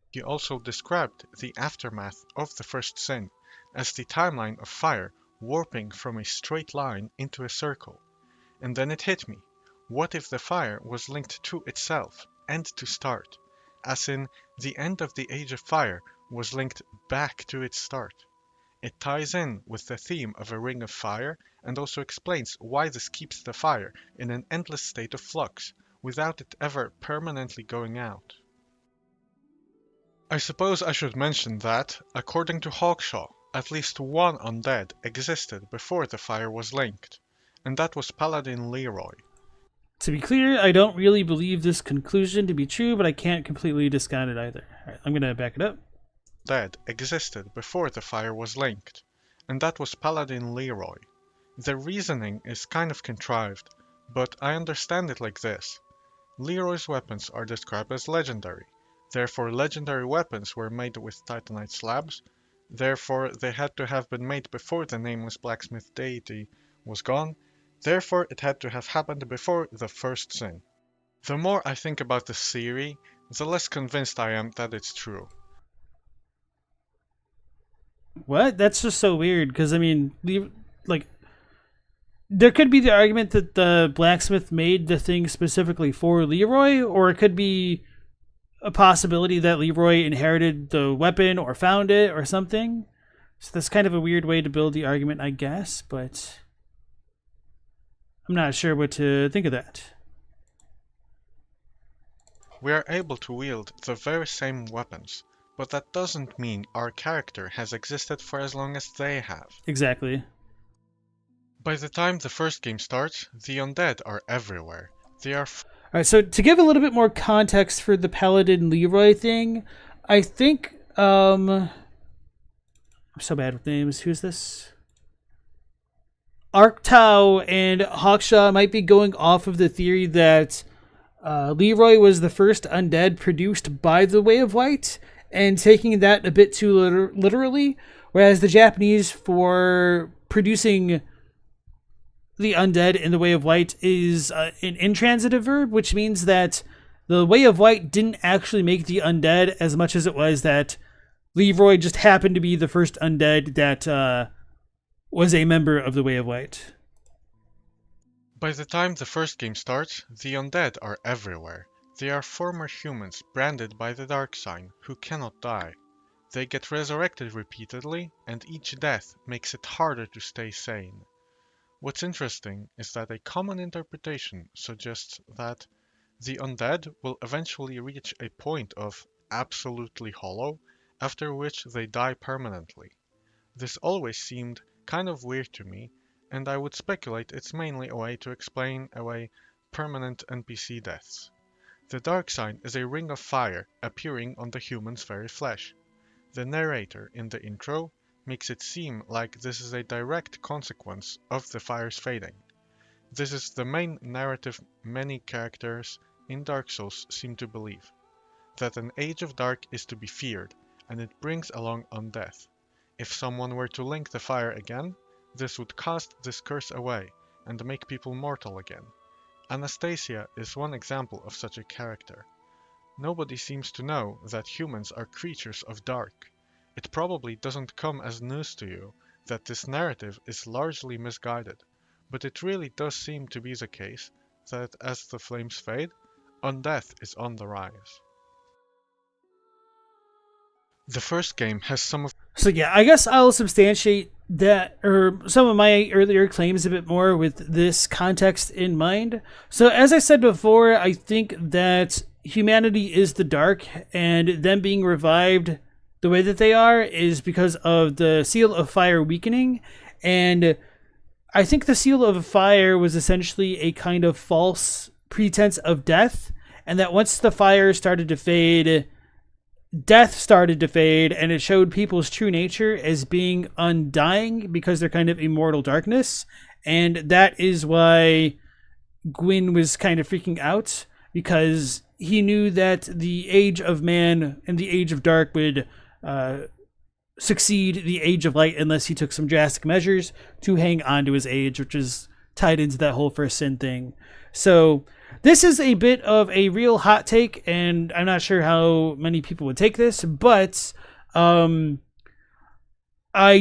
He also described the aftermath of the first sin as the timeline of fire warping from a straight line into a circle. And then it hit me. What if the fire was linked to itself and to start? As in, the end of the Age of Fire was linked back to its start. It ties in with the theme of a ring of fire and also explains why this keeps the fire in an endless state of flux without it ever permanently going out. I suppose I should mention that, according to Hawkshaw, at least one undead existed before the fire was linked, and that was Paladin Leroy. To be clear, I don't really believe this conclusion to be true, but I can't completely discount it either. All right, I'm going to back it up. Dead existed before the fire was linked, and that was Paladin Leroy. The reasoning is kind of contrived, but I understand it like this. Leroy's weapons are described as legendary, therefore legendary weapons were made with titanite slabs, therefore they had to have been made before the nameless blacksmith deity was gone, therefore it had to have happened before the first sin. The more I think about this theory, the less convinced I am that it's true. What? That's just so weird, because, I mean, there could be the argument that the blacksmith made the thing specifically for Leroy, or it could be a possibility that Leroy inherited the weapon or found it or something. So that's kind of a weird way to build the argument, I guess, but I'm not sure what to think of that. We are able to wield the very same weapons, but that doesn't mean our character has existed for as long as they have. Exactly. By the time the first game starts, the undead are everywhere. They are All right, so to give a little bit more context for the Paladin Leroy thing, I think I'm so bad with names. Who's this? Arctow and Hawkshaw might be going off of the theory that Leroy was the first undead produced by the Way of Light, and taking that a bit too literally, whereas the Japanese, for producing the undead in the Way of Light, is an intransitive verb, which means that the Way of Light didn't actually make the undead as much as it was that Leroy just happened to be the first undead that was a member of the Way of Light. By the time the first game starts, the undead are everywhere. They are former humans branded by the dark sign who cannot die. They get resurrected repeatedly, and each death makes it harder to stay sane. What's interesting is that a common interpretation suggests that the undead will eventually reach a point of absolutely hollow, after which they die permanently. This always seemed kind of weird to me, and I would speculate it's mainly a way to explain away permanent NPC deaths. The dark sign is a ring of fire appearing on the human's very flesh. The narrator in the intro makes it seem like this is a direct consequence of the fire's fading. This is the main narrative many characters in Dark Souls seem to believe, that an Age of Dark is to be feared, and it brings along undeath. If someone were to link the fire again, this would cast this curse away and make people mortal again. Anastasia is one example of such a character. Nobody seems to know that humans are creatures of dark. It probably doesn't come as news to you that this narrative is largely misguided, but it really does seem to be the case that as the flames fade, undeath is on the rise. The first game has some of... So yeah, I guess I'll substantiate that, or some of my earlier claims, a bit more with this context in mind. So as I said before, I think that humanity is the dark, and them being revived the way that they are is because of the Seal of Fire weakening. And I think the Seal of Fire was essentially a kind of false pretense of death, and that once the fire started to fade, death started to fade, and it showed people's true nature as being undying because they're kind of immortal darkness. And that is why Gwyn was kind of freaking out, because he knew that the Age of Man and the Age of Dark would succeed the Age of Light unless he took some drastic measures to hang on to his age, which is tied into that whole first sin thing. So this is a bit of a real hot take, and I'm not sure how many people would take this, but I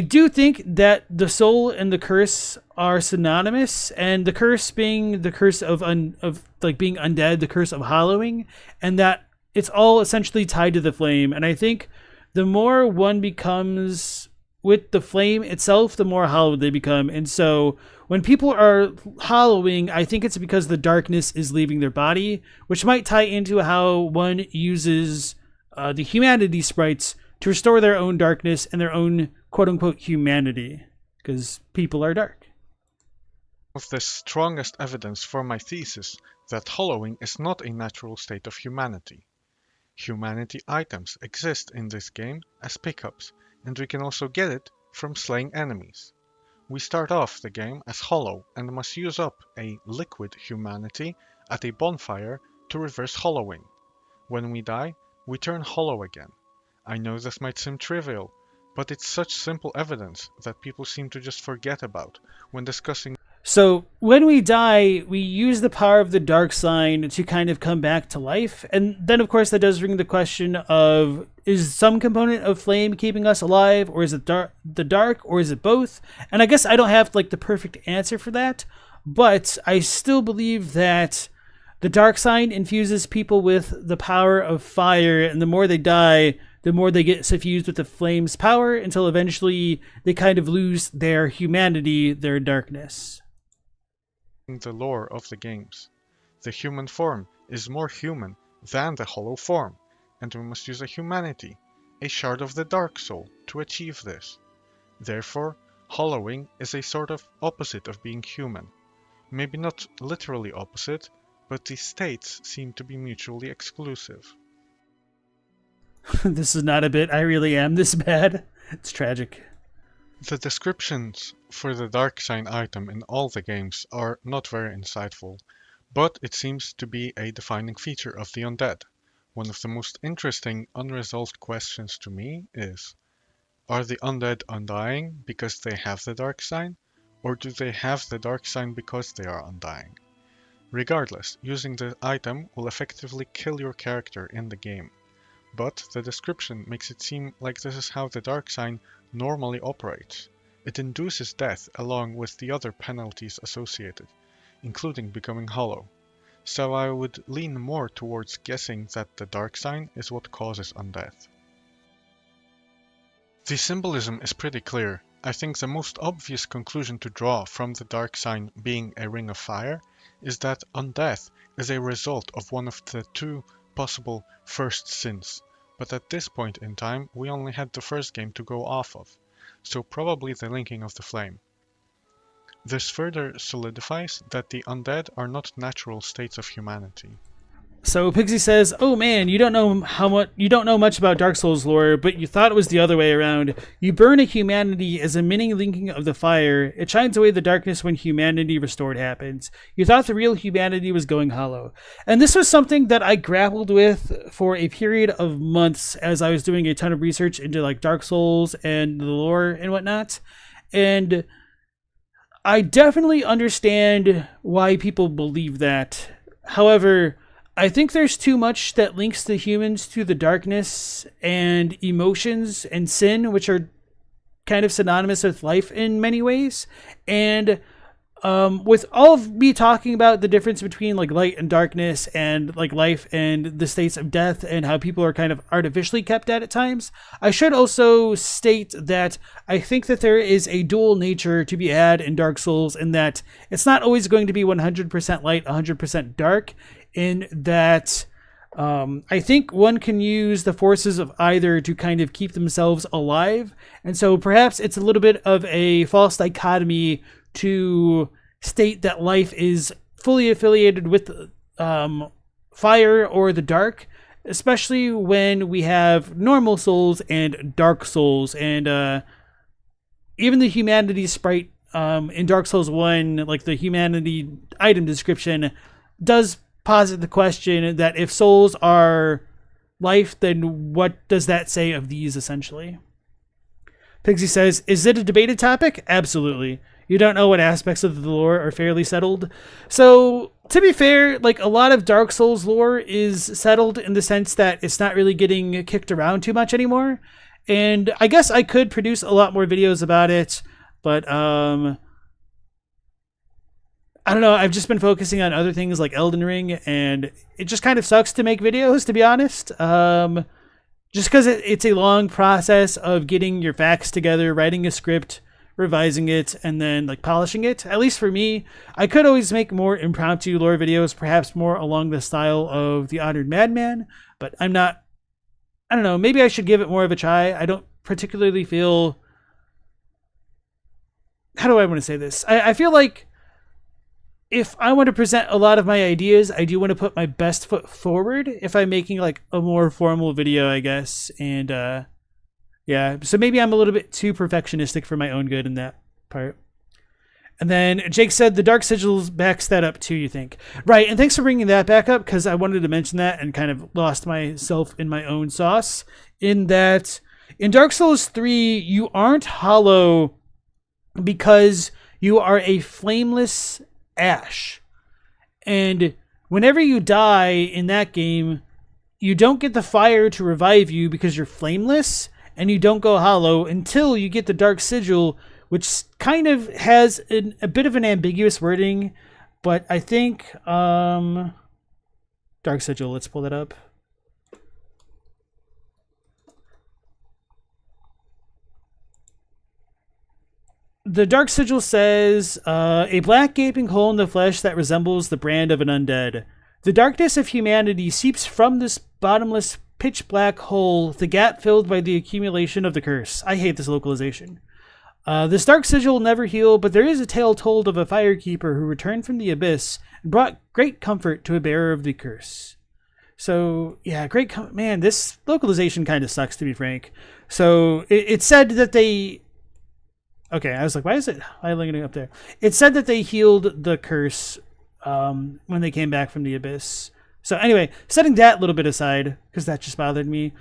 do think that the soul and the curse are synonymous, and the curse being the curse of being undead, the curse of hollowing, and that it's all essentially tied to the flame. And I think the more one becomes with the flame itself, the more hollowed they become. And so when people are hollowing, I think it's because the darkness is leaving their body, which might tie into how one uses the humanity sprites to restore their own darkness and their own quote-unquote humanity, because people are dark. Of the strongest evidence for my thesis that hollowing is not a natural state of humanity. Humanity items exist in this game as pickups, and we can also get it from slaying enemies. We start off the game as hollow and must use up a liquid humanity at a bonfire to reverse hollowing. When we die, we turn hollow again. I know this might seem trivial, but it's such simple evidence that people seem to just forget about when discussing. So when we die, we use the power of the dark sign to kind of come back to life. And then, of course, that does bring the question of, is some component of flame keeping us alive, or is it the dark, or is it both? And I guess I don't have like the perfect answer for that. but I still believe that the dark sign infuses people with the power of fire, and the more they die, the more they get suffused with the flame's power until eventually they kind of lose their humanity, their darkness. In the lore of the games, the human form is more human than the hollow form, and we must use a humanity, a shard of the dark soul, to achieve this. Therefore, hollowing is a sort of opposite of being human. Maybe not literally opposite, but the states seem to be mutually exclusive. This is not a bit, I really am this bad. It's tragic. The descriptions for the dark sign item in all the games are not very insightful, but it seems to be a defining feature of the undead. One of the most interesting unresolved questions to me is, are the undead undying because they have the dark sign, or do they have the dark sign because they are undying? Regardless, using the item will effectively kill your character in the game, but the description makes it seem like this is how the dark sign normally operates. It induces death along with the other penalties associated, including becoming hollow. So I would lean more towards guessing that the dark sign is what causes undeath. The symbolism is pretty clear. I think the most obvious conclusion to draw from the dark sign being a ring of fire is that undeath is a result of one of the two possible first sins, but at this point in time we only had the first game to go off of, so probably the linking of the flame. This further solidifies that the undead are not natural states of humanity. So Pixie says, "Oh man, you don't know much about Dark Souls lore, but you thought it was the other way around. You burn a humanity as a mini linking of the fire. It shines away the darkness when humanity restored happens. You thought the real humanity was going hollow." And this was something that I grappled with for a period of months as I was doing a ton of research into like Dark Souls and the lore and whatnot. And I definitely understand why people believe that. However, I think there's too much that links the humans to the darkness and emotions and sin, which are kind of synonymous with life in many ways. And with all of me talking about the difference between like light and darkness and like life and the states of death and how people are kind of artificially kept at times, I should also state that I think that there is a dual nature to be had in Dark Souls, in that it's not always going to be 100% light, 100% dark. In that I think one can use the forces of either to kind of keep themselves alive. And so perhaps it's a little bit of a false dichotomy to state that life is fully affiliated with fire or the dark, especially when we have normal souls and dark souls. And even the humanity sprite in Dark Souls 1, like the humanity item description, does posit the question that if souls are life, then what does that say of these, essentially? Pixie says, "Is it a debated topic? Absolutely. You don't know what aspects of the lore are fairly settled." So, to be fair, like a lot of Dark Souls lore is settled in the sense that it's not really getting kicked around too much anymore. And I guess I could produce a lot more videos about it, but I don't know, I've just been focusing on other things like Elden Ring, and it just kind of sucks to make videos, to be honest. Just because it's a long process of getting your facts together, writing a script, revising it, and then like polishing it. At least for me, I could always make more impromptu lore videos, perhaps more along the style of The Honored Madman, but I don't know, maybe I should give it more of a try. I don't particularly feel... How do I want to say this? I feel like if I want to present a lot of my ideas, I do want to put my best foot forward if I'm making like a more formal video, I guess. And yeah, so maybe I'm a little bit too perfectionistic for my own good in that part. And then Jake said the Dark Sigils backs that up too, you think? Right, and thanks for bringing that back up, because I wanted to mention that and kind of lost myself in my own sauce. In that, in Dark Souls 3, you aren't hollow because you are a flameless ash. And whenever you die in that game, you don't get the fire to revive you because you're flameless, and you don't go hollow until you get the Dark Sigil, which kind of has a bit of an ambiguous wording, but I think Dark Sigil, let's pull that up. The Dark Sigil says, a black gaping hole in the flesh that resembles the brand of an undead. The darkness of humanity seeps from this bottomless pitch black hole, the gap filled by the accumulation of the curse. I hate this localization. This dark sigil will never heal, but there is a tale told of a firekeeper who returned from the abyss and brought great comfort to a bearer of the curse. So, yeah, man, this localization kind of sucks, to be frank. So, it said that they... Okay, I was like, why is it highlighting up there? It said that they healed the curse when they came back from the abyss. So anyway, setting that little bit aside, because that just bothered me.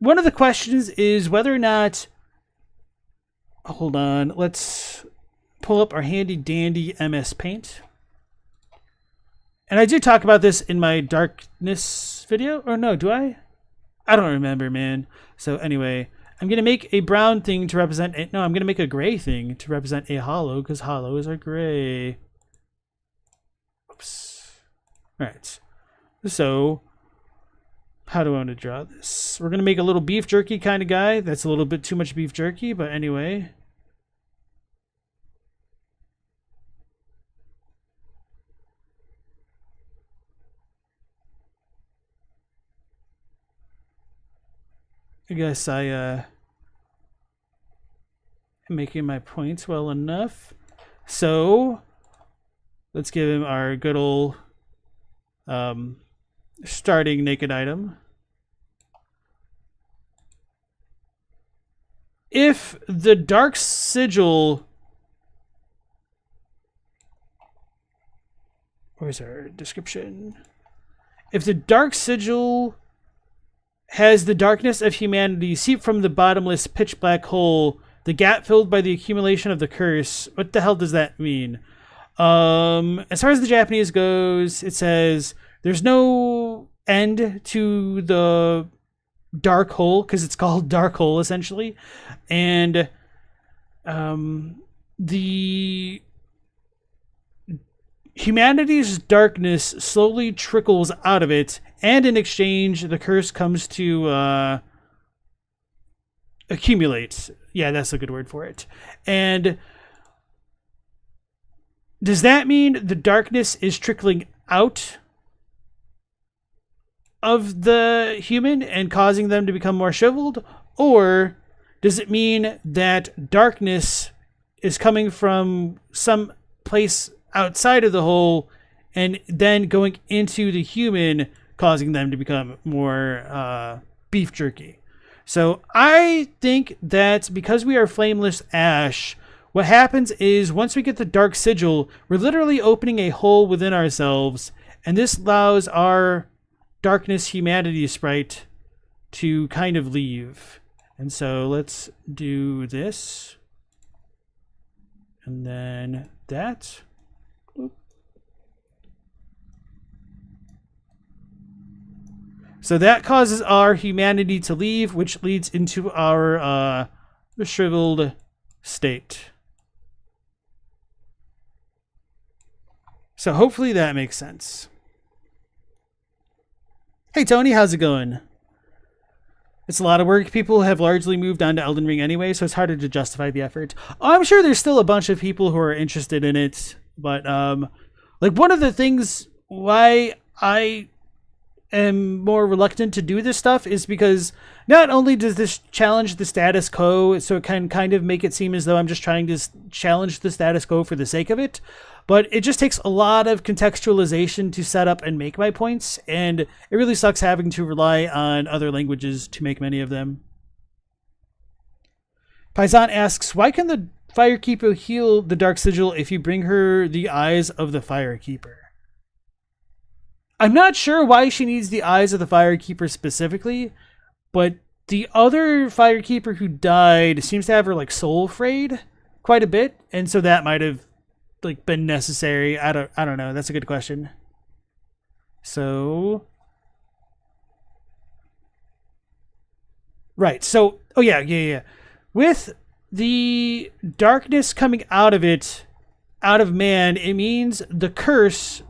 One of the questions is whether or not... Hold on, let's pull up our handy dandy MS Paint. And I did talk about this in my darkness video, or no, do I? I don't remember, man. So anyway... I'm going to make a brown thing to represent... No, I'm going to make a gray thing to represent a hollow, because hollows are gray. Oops. Alright. So, how do I want to draw this? We're going to make a little beef jerky kind of guy. That's a little bit too much beef jerky, but anyway. I guess I am making my points well enough. So let's give him our good old starting naked item. If the dark sigil... Where's our description? If the dark sigil has the darkness of humanity seep from the bottomless pitch black hole, the gap filled by the accumulation of the curse. What the hell does that mean? As far as the Japanese goes, it says there's no end to the dark hole, because it's called dark hole essentially, and the humanity's darkness slowly trickles out of it, and in exchange, the curse comes to accumulate. Yeah, that's a good word for it. And does that mean the darkness is trickling out of the human and causing them to become more shriveled? Or does it mean that darkness is coming from some place outside of the hole and then going into the human, causing them to become more beef jerky? So I think that because we are flameless ash, what happens is once we get the dark sigil, we're literally opening a hole within ourselves, and this allows our darkness humanity sprite to kind of leave. And so let's do this, and then that. So that causes our humanity to leave, which leads into our shriveled state. So hopefully that makes sense. Hey Tony, how's it going? It's a lot of work. People have largely moved on to Elden Ring anyway, so it's harder to justify the effort. I'm sure there's still a bunch of people who are interested in it, but like one of the things why I am more reluctant to do this stuff is because not only does this challenge the status quo, so it can kind of make it seem as though I'm just trying to challenge the status quo for the sake of it, but it just takes a lot of contextualization to set up and make my points, and it really sucks having to rely on other languages to make many of them. Paisan asks, why can the Firekeeper heal the Dark Sigil if you bring her the eyes of the Firekeeper? I'm not sure why she needs the eyes of the Firekeeper specifically, but the other Firekeeper who died seems to have her like soul frayed quite a bit, and so that might have like been necessary. I don't know. That's a good question. So right. So oh yeah. with the darkness coming out of it, out of man, it means the curse.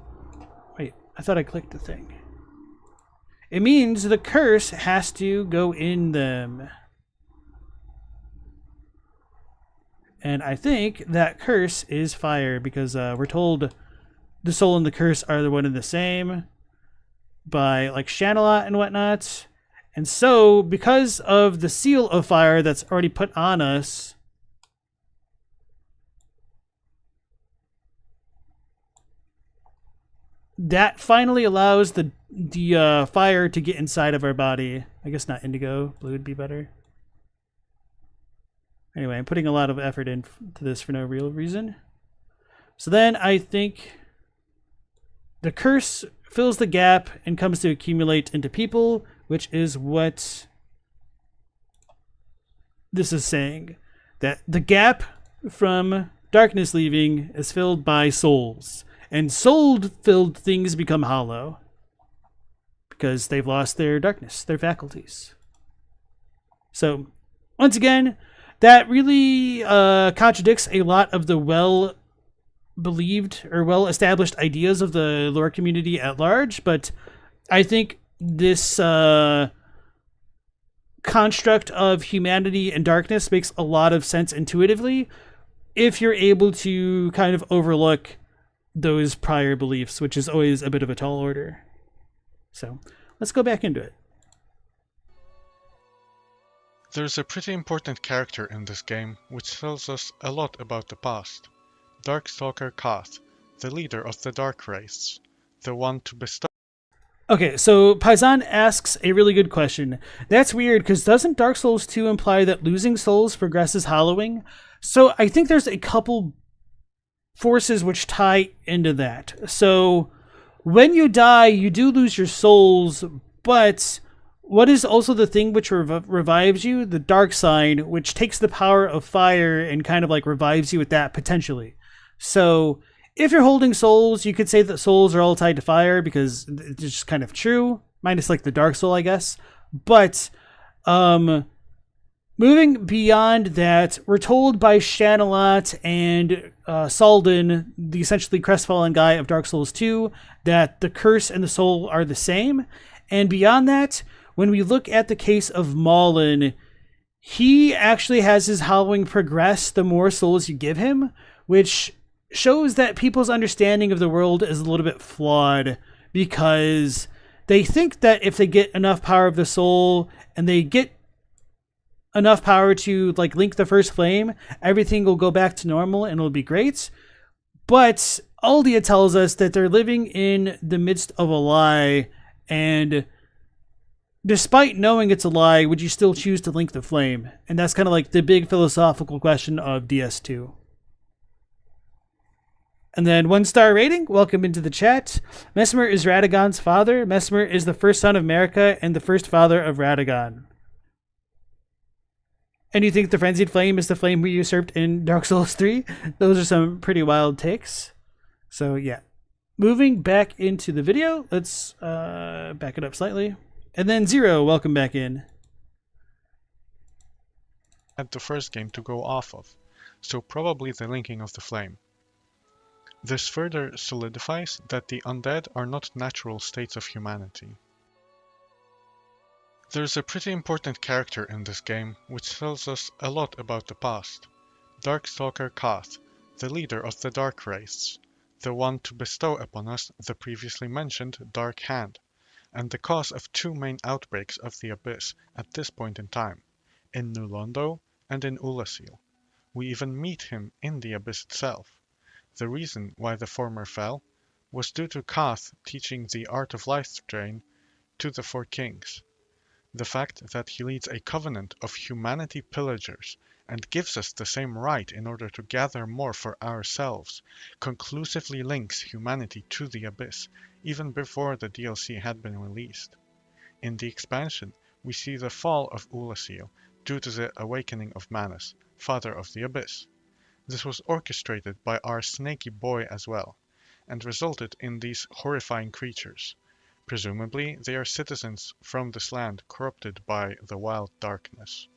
Wait, I thought I clicked the thing. It means the curse has to go in them. And I think that curse is fire, because we're told the soul and the curse are the one and the same by like Shanalot and whatnot. And so, because of the seal of fire that's already put on us, that finally allows the fire to get inside of our body. I guess not indigo. Blue would be better. Anyway, I'm putting a lot of effort into this for no real reason. So then I think the curse fills the gap and comes to accumulate into people, which is what this is saying. That the gap from darkness leaving is filled by souls. And soul-filled things become hollow because they've lost their darkness, their faculties. So, once again, that really contradicts a lot of the well-believed or well-established ideas of the lore community at large, but I think this construct of humanity and darkness makes a lot of sense intuitively if you're able to kind of overlook those prior beliefs, which is always a bit of a tall order. So let's go back into it. There's a pretty important character in this game which tells us a lot about the past. Darkstalker Koth, the leader of the Dark Wraiths, the one to bestow. Okay, so Paisan asks a really good question. That's weird, because doesn't Dark Souls 2 imply that losing souls progresses hollowing? So I think there's a couple forces which tie into that. So when you die, you do lose your souls, but what is also the thing which revives you? The dark side, which takes the power of fire and kind of like revives you with that potentially. So if you're holding souls, you could say that souls are all tied to fire because it's just kind of true, minus like the dark soul, I guess. But moving beyond that, we're told by Shanalot and Salden, the essentially crestfallen guy of Dark Souls 2, that the curse and the soul are the same. And beyond that, when we look at the case of Malin, he actually has his hollowing progress the more souls you give him, which shows that people's understanding of the world is a little bit flawed, because they think that if they get enough power of the soul and they get enough power to like link the first flame, everything will go back to normal and it'll be great. But Aldia tells us that they're living in the midst of a lie, and despite knowing it's a lie, would you still choose to link the flame? And that's kind of like the big philosophical question of DS2. And then 1-star rating, welcome into the chat. Mesmer is Radagon's father. Mesmer is the first son of Marika and the first father of Radagon. And you think the Frenzied Flame is the flame we usurped in Dark Souls 3? Those are some pretty wild takes. So yeah. Moving back into the video, let's back it up slightly. And then Zero, welcome back in. Had the first game to go off of, so probably the linking of the flame. This further solidifies that the undead are not natural states of humanity. There's a pretty important character in this game which tells us a lot about the past. Darkstalker Koth, the leader of the Dark Wraiths, the one to bestow upon us the previously mentioned Dark Hand, and the cause of two main outbreaks of the Abyss at this point in time, in New Londo and in Ulasil. We even meet him in the Abyss itself. The reason why the former fell was due to Koth teaching the art of life drain to the four kings. The fact that he leads a covenant of humanity pillagers and gives us the same right in order to gather more for ourselves conclusively links humanity to the Abyss, even before the DLC had been released. In the expansion, we see the fall of Ulasil due to the awakening of Manus, father of the Abyss. This was orchestrated by our snaky boy as well, and resulted in these horrifying creatures. Presumably, they are citizens from this land corrupted by the wild darkness.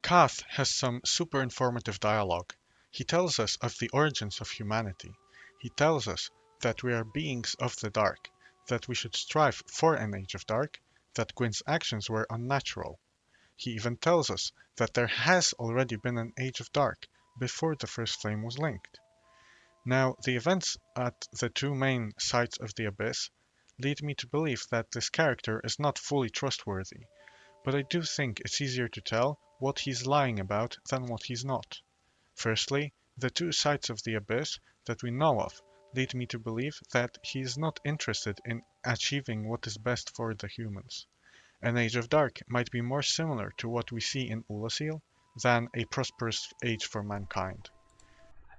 Kath has some super informative dialogue. He tells us of the origins of humanity. He tells us that we are beings of the dark, that we should strive for an age of dark, that Gwyn's actions were unnatural. He even tells us that there has already been an age of dark before the first flame was linked. Now, the events at the two main sites of the Abyss lead me to believe that this character is not fully trustworthy, but I do think it's easier to tell what he's lying about than what he's not. Firstly, the two sides of the Abyss that we know of lead me to believe that he is not interested in achieving what is best for the humans. An Age of Dark might be more similar to what we see in Ulasil than a prosperous age for mankind.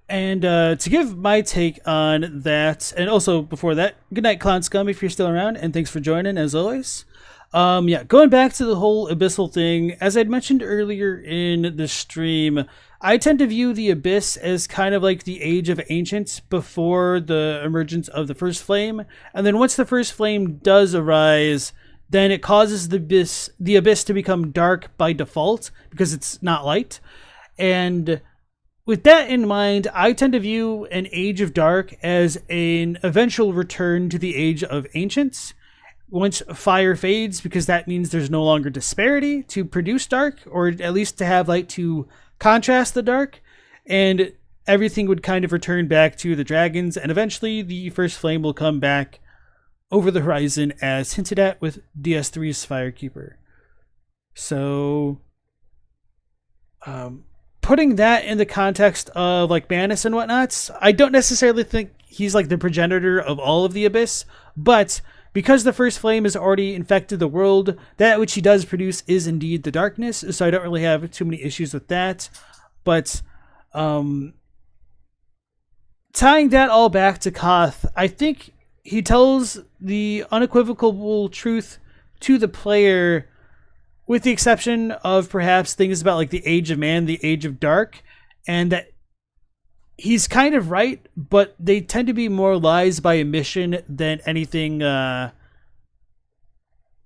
And to give my take on that, and also before that, good night, Clown Scum, if you're still around, and thanks for joining, as always. Going back to the whole Abyssal thing, as I'd mentioned earlier in the stream, I tend to view the Abyss as kind of like the Age of Ancients before the emergence of the First Flame, and then once the First Flame does arise, then it causes the Abyss to become dark by default, because it's not light, and with that in mind, I tend to view an Age of Dark as an eventual return to the Age of Ancients. Once fire fades, because that means there's no longer disparity to produce dark, or at least to have light to contrast the dark, and everything would kind of return back to the dragons, and eventually the First Flame will come back over the horizon as hinted at with DS3's Firekeeper. So, putting that in the context of like Manus and whatnots, I don't necessarily think he's like the progenitor of all of the Abyss, but because the First Flame has already infected the world, that which he does produce is indeed the darkness, so I don't really have too many issues with that. But tying that all back to Koth, I think he tells the unequivocal truth to the player, with the exception of perhaps things about like the Age of Man, the Age of Dark, and that he's kind of right, but they tend to be more lies by omission than anything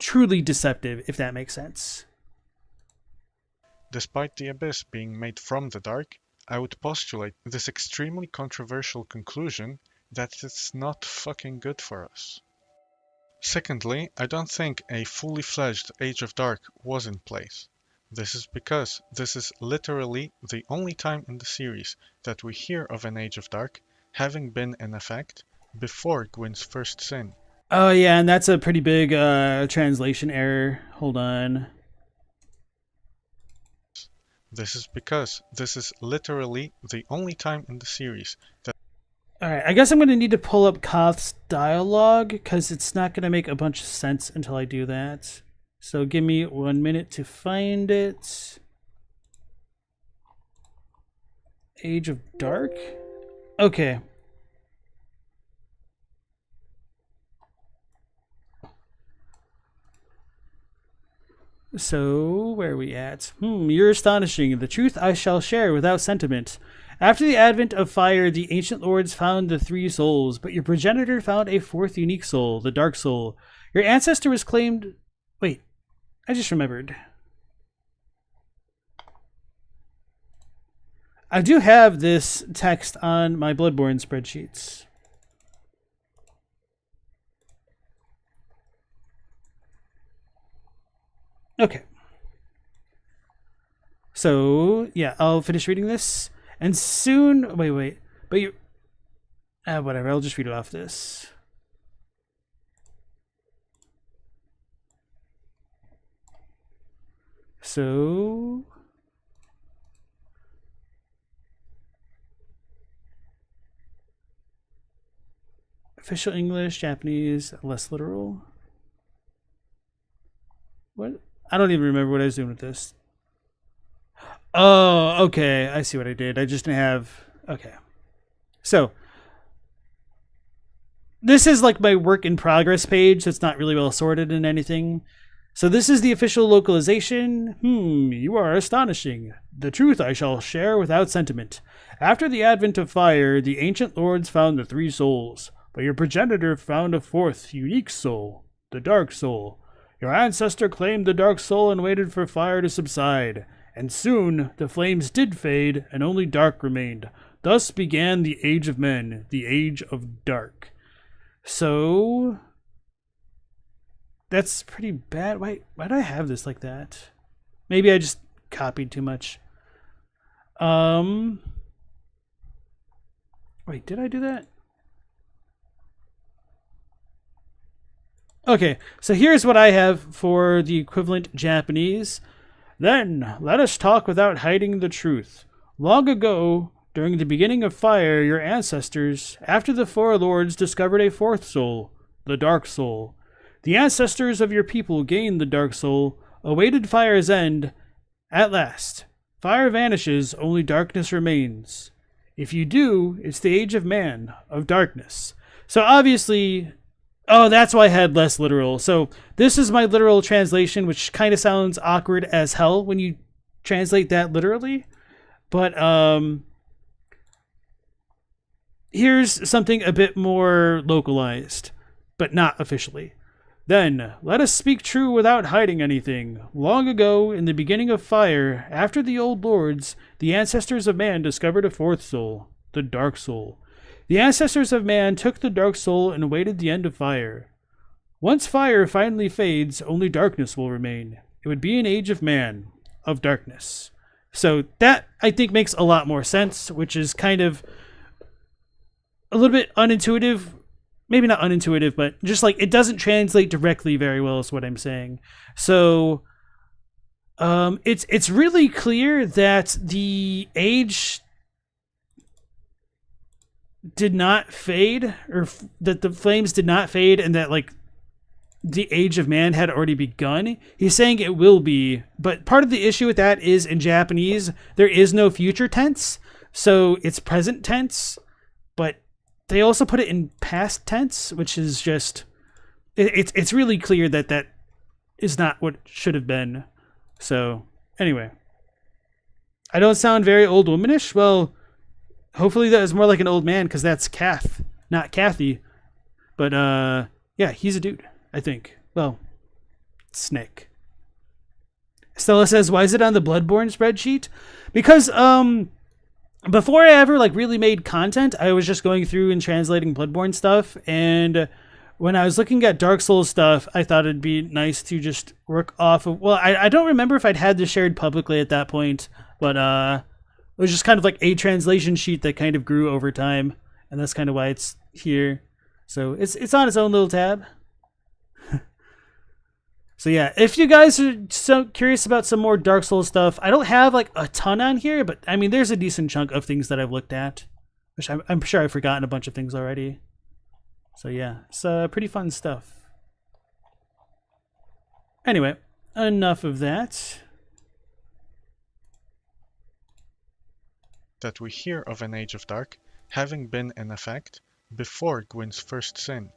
truly deceptive, if that makes sense. Despite the Abyss being made from the dark, I would postulate this extremely controversial conclusion that it's not fucking good for us. Secondly, I don't think a fully fledged Age of Dark was in place. This is because this is literally the only time in the series that we hear of an Age of Dark having been in effect before Gwyn's first sin. Oh yeah, and that's a pretty big translation error. Hold on. This is because this is literally the only time in the series that... Alright, I guess I'm going to need to pull up Koth's dialogue, because it's not going to make a bunch of sense until I do that. So give me 1 minute to find it. Age of Dark? Okay. So, where are we at? You're astonishing. The truth I shall share without sentiment. After the advent of fire, the ancient lords found the three souls, but your progenitor found a fourth unique soul, the dark soul. Your ancestor was claimed... Wait, I just remembered. I do have this text on my Bloodborne spreadsheets. Okay. So, yeah, I'll finish reading this. And soon... Wait. But you... whatever, I'll just read it off this. So... Official English, Japanese, less literal. What? I don't even remember what I was doing with this. Oh, okay. I see what I did. I just didn't have... Okay. So, this is like my work in progress page, so it's not really well sorted in anything. So this is the official localization. You are astonishing. The truth I shall share without sentiment. After the advent of fire, the ancient lords found the three souls, but your progenitor found a fourth, unique soul, the dark soul. Your ancestor claimed the dark soul and waited for fire to subside, And soon the flames did fade, and only dark remained. Thus began the Age of Men, the Age of Dark. So that's pretty bad. Why do I have this like that? Maybe I just copied too much. Wait, did I do that? Okay, so here's what I have for the equivalent Japanese. Then, let us talk without hiding the truth. Long ago, during the beginning of fire, your ancestors, after the four lords, discovered a fourth soul, the Dark Soul. The ancestors of your people gained the Dark Soul, awaited fire's end. At last, fire vanishes, only darkness remains. If you do, it's the Age of Man, of darkness. So obviously, oh, that's why I had less literal. So this is my literal translation, which kind of sounds awkward as hell when you translate that literally. But here's something a bit more localized, but not officially. Then, let us speak true without hiding anything. Long ago, in the beginning of fire, after the old lords, the ancestors of man discovered a fourth soul, the Dark Soul. The ancestors of man took the Dark Soul and awaited the end of fire. Once fire finally fades, only darkness will remain. It would be an age of man, of darkness. So that, I think, makes a lot more sense, which is kind of a little bit unintuitive. Maybe not unintuitive, but just like it doesn't translate directly very well is what I'm saying. So it's really clear that the age did not fade, or that the flames did not fade, and that like the Age of Man had already begun. He's saying it will be, but part of the issue with that is in Japanese there is no future tense, so it's present tense, but they also put it in past tense, which is just it's really clear that that is not what should have been. So anyway, I don't sound very old womanish. Well, hopefully that is more like an old man, because that's Kath, not Kathy. But yeah, he's a dude, I think. Well, Snick. Stella says, why is it on the Bloodborne spreadsheet? Because before I ever like really made content, I was just going through and translating Bloodborne stuff, and when I was looking at Dark Souls stuff, I thought it'd be nice to just work off of, well, I don't remember if I'd had this shared publicly at that point, but it was just kind of like a translation sheet that kind of grew over time, and that's kind of why it's here. So it's on its own little tab. So yeah, if you guys are so curious about some more Dark Souls stuff, I don't have like a ton on here, but I mean, there's a decent chunk of things that I've looked at, which I'm sure I've forgotten a bunch of things already. So yeah, it's pretty fun stuff. Anyway, enough of that. That we hear of an Age of Dark having been in effect before Gwyn's first sin.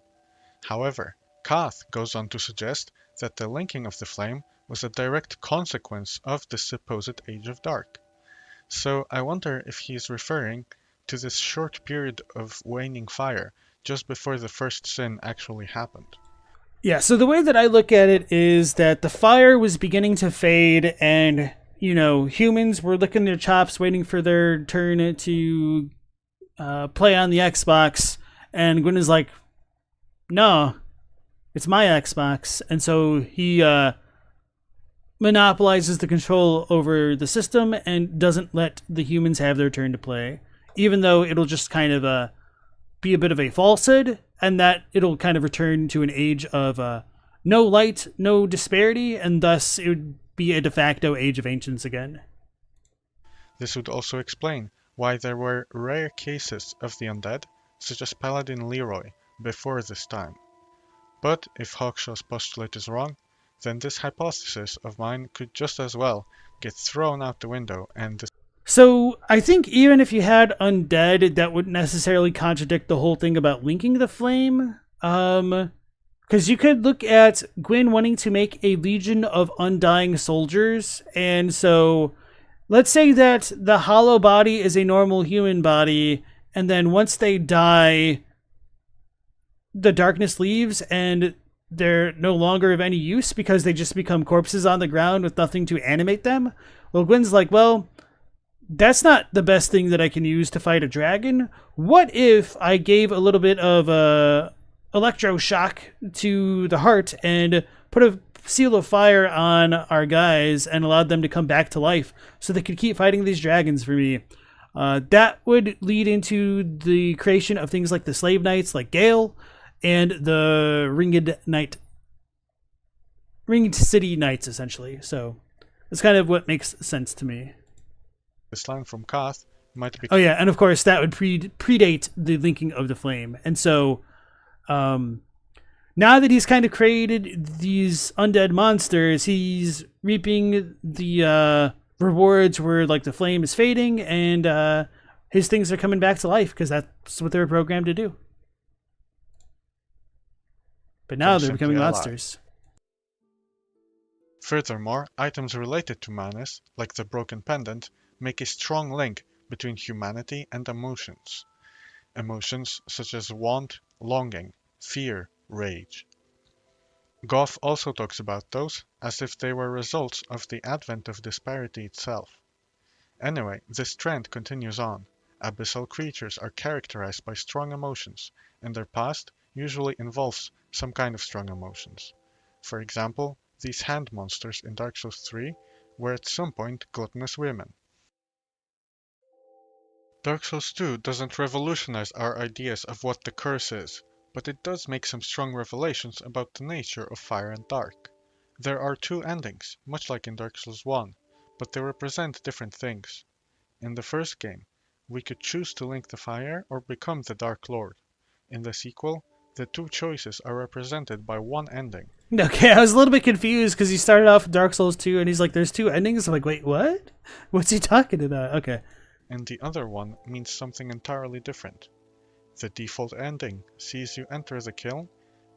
However, Kath goes on to suggest that the linking of the flame was a direct consequence of the supposed Age of Dark. So I wonder if he is referring to this short period of waning fire just before the first sin actually happened. Yeah, so the way that I look at it is that the fire was beginning to fade, and, you know, humans were licking their chops waiting for their turn to play on the Xbox, and Gwyn is like, no, it's my Xbox. And so he monopolizes the control over the system and doesn't let the humans have their turn to play, even though it'll just kind of be a bit of a falsehood, and that it'll kind of return to an age of no light, no disparity, and thus it would be a de facto Age of Ancients again. This would also explain why there were rare cases of the undead, such as Paladin Leroy, before this time. But if Hawkshaw's postulate is wrong, then this hypothesis of mine could just as well get thrown out the window and... So I think even if you had undead, that wouldn't necessarily contradict the whole thing about linking the flame. Because you could look at Gwyn wanting to make a legion of undying soldiers, and so let's say that the hollow body is a normal human body, and then once they die, the darkness leaves, and they're no longer of any use because they just become corpses on the ground with nothing to animate them. Well, Gwyn's like, well, that's not the best thing that I can use to fight a dragon. What if I gave a little bit of electroshock to the heart and put a seal of fire on our guys and allowed them to come back to life so they could keep fighting these dragons for me? That would lead into the creation of things like the slave knights, like Gale, and the ringed city knights, essentially. So that's kind of what makes sense to me. This line from Kath might be... Oh yeah, and of course that would predate the linking of the flame. And so now that he's kind of created these undead monsters, he's reaping the rewards where like the flame is fading and his things are coming back to life because that's what they were programmed to do. But now they're becoming monsters. Furthermore, items related to Manus, like the broken pendant, make a strong link between humanity and emotions. Emotions such as want, longing, fear, rage. Goff also talks about those as if they were results of the advent of disparity itself. Anyway, this trend continues on. Abyssal creatures are characterized by strong emotions, and their past usually involves some kind of strong emotions. For example, these hand monsters in Dark Souls 3 were at some point gluttonous women. Dark Souls 2 doesn't revolutionize our ideas of what the curse is, but it does make some strong revelations about the nature of fire and dark. There are two endings, much like in Dark Souls 1, but they represent different things. In the first game, we could choose to link the fire or become the Dark Lord. In the sequel, the two choices are represented by one ending. Okay, I was a little bit confused because he started off with Dark Souls 2 and he's like, there's two endings? I'm like, wait, what? What's he talking about? Okay. And the other one means something entirely different. The default ending sees you enter the kiln,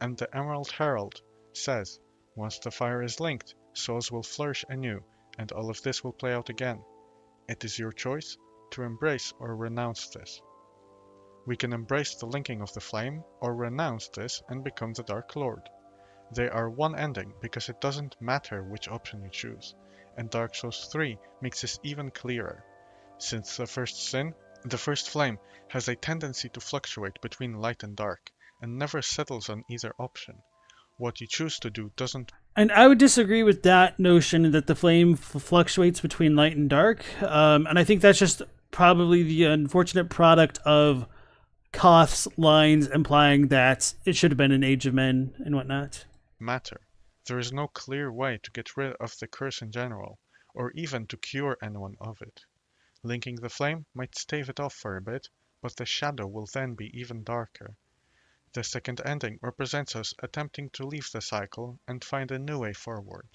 and the Emerald Herald says, once the fire is linked, souls will flourish anew, and all of this will play out again. It is your choice to embrace or renounce this. We can embrace the linking of the flame, or renounce this and become the Dark Lord. They are one ending because it doesn't matter which option you choose, and Dark Souls 3 makes this even clearer. Since the first sin, the first flame has a tendency to fluctuate between light and dark, and never settles on either option. What you choose to do doesn't... And I would disagree with that notion that the flame fluctuates between light and dark, and I think that's just probably the unfortunate product of Koth's lines implying that it should have been an Age of Men and whatnot. matter. There is no clear way to get rid of the curse in general, or even to cure anyone of it. Linking the flame might stave it off for a bit, but the shadow will then be even darker. The second ending represents us attempting to leave the cycle and find a new way forward.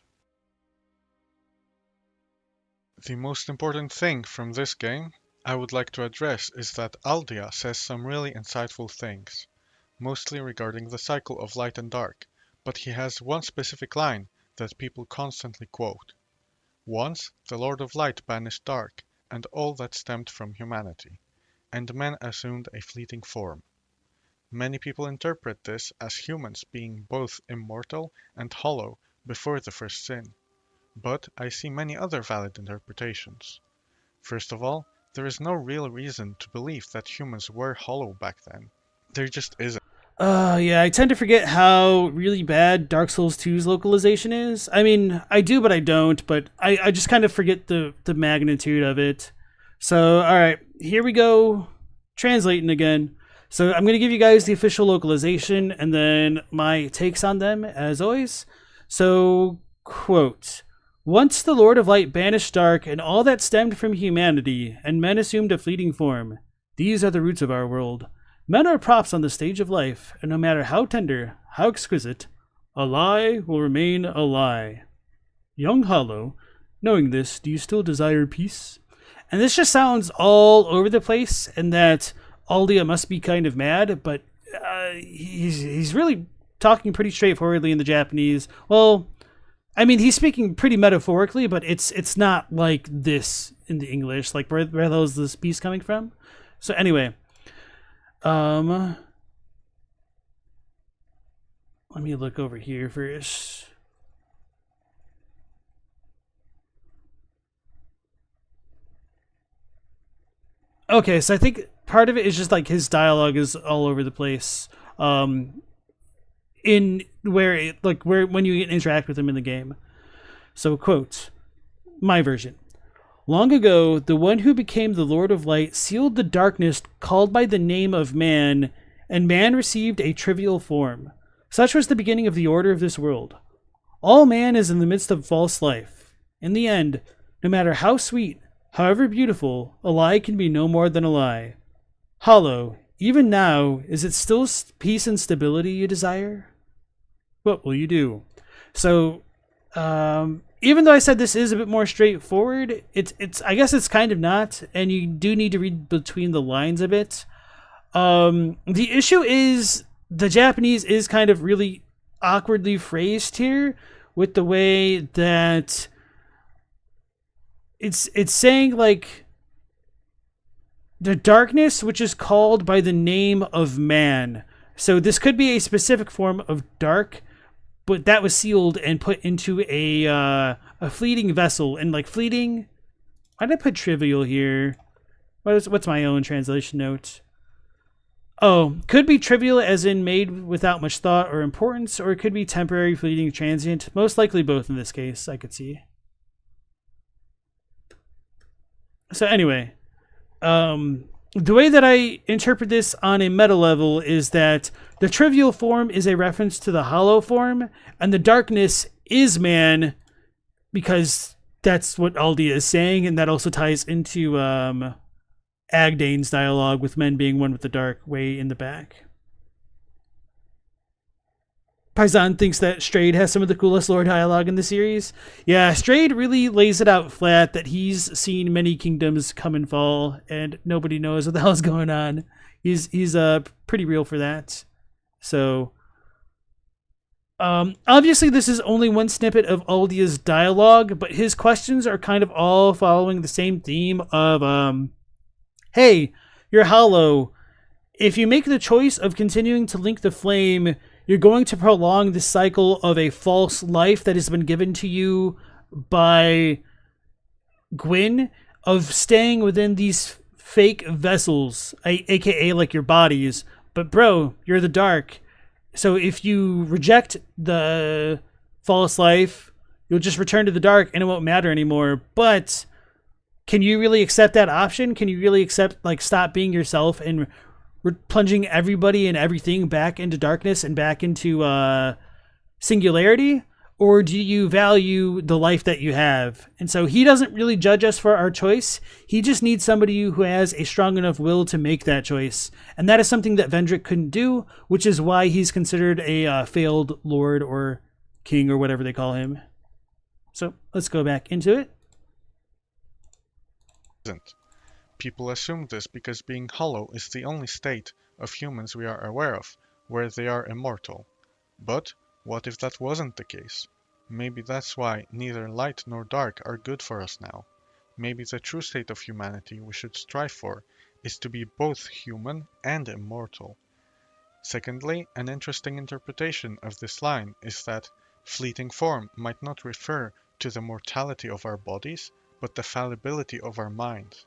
The most important thing from this game I would like to address is that Aldia says some really insightful things, mostly regarding the cycle of light and dark, but he has one specific line that people constantly quote. Once the Lord of Light banished dark and all that stemmed from humanity, and men assumed a fleeting form. Many people interpret this as humans being both immortal and hollow before the first sin, but I see many other valid interpretations. First of all, there is no real reason to believe that humans were hollow back then. There just isn't. Yeah, I tend to forget how really bad Dark Souls 2's localization is. I mean, I do, but I don't, but I just kind of forget the magnitude of it. So, alright, here we go, translating again. So I'm going to give you guys the official localization and then my takes on them, as always. So, quote, once the Lord of Light banished dark and all that stemmed from humanity, and men assumed a fleeting form. These are the roots of our world. Men are props on the stage of life, and no matter how tender, how exquisite, a lie will remain a lie. Young Hollow, knowing this, do you still desire peace? And this just sounds all over the place, and that Aldia must be kind of mad, but he's really talking pretty straightforwardly in the Japanese. Well, I mean, he's speaking pretty metaphorically, but it's not like this in the English. Like, where the hell is this piece coming from? So anyway, let me look over here first. Okay, so I think part of it is just like his dialogue is all over the place. In where it like where when you interact with him in the game. So quote, my version. Long ago, the one who became the Lord of Light sealed the darkness called by the name of man, and man received a trivial form. Such was the beginning of the order of this world. All man is in the midst of false life. In the end, no matter how sweet, however beautiful, a lie can be no more than a lie. Hollow, even now, is it still peace and stability you desire? What will you do? So, even though I said this is a bit more straightforward, it's I guess it's kind of not, and you do need to read between the lines a bit. The issue is the Japanese is kind of really awkwardly phrased here with the way that it's saying like the darkness which is called by the name of man. So this could be a specific form of dark, but that was sealed and put into a fleeting vessel. And like fleeting, why did I put trivial here? What's my own translation note? Oh, could be trivial as in made without much thought or importance, or it could be temporary, fleeting, transient. Most likely both in this case, I could see. So anyway, the way that I interpret this on a meta level is that the trivial form is a reference to the hollow form, and the darkness is man, because that's what Aldia is saying, and that also ties into Agdane's dialogue with men being one with the dark way in the back. Paisan thinks that Strayed has some of the coolest lore dialogue in the series. Yeah, Strayed really lays it out flat that he's seen many kingdoms come and fall, and nobody knows what the hell's going on. He's pretty real for that. So, obviously this is only one snippet of Aldia's dialogue, but his questions are kind of all following the same theme of, hey, you're hollow. If you make the choice of continuing to link the flame, you're going to prolong the cycle of a false life that has been given to you by Gwyn, of staying within these fake vessels, aka like your bodies. But bro, you're the dark. So if you reject the false life, you'll just return to the dark and it won't matter anymore. But can you really accept that option? Can you really accept, like, stop being yourself and plunging everybody and everything back into darkness and back into singularity? Or do you value the life that you have? And so he doesn't really judge us for our choice. He just needs somebody who has a strong enough will to make that choice. And that is something that Vendrick couldn't do, which is why he's considered a failed lord or king or whatever they call him. So let's go back into it. People assume this because being hollow is the only state of humans we are aware of where they are immortal. But what if that wasn't the case? Maybe that's why neither light nor dark are good for us now. Maybe the true state of humanity we should strive for is to be both human and immortal. Secondly, an interesting interpretation of this line is that fleeting form might not refer to the mortality of our bodies, but the fallibility of our minds.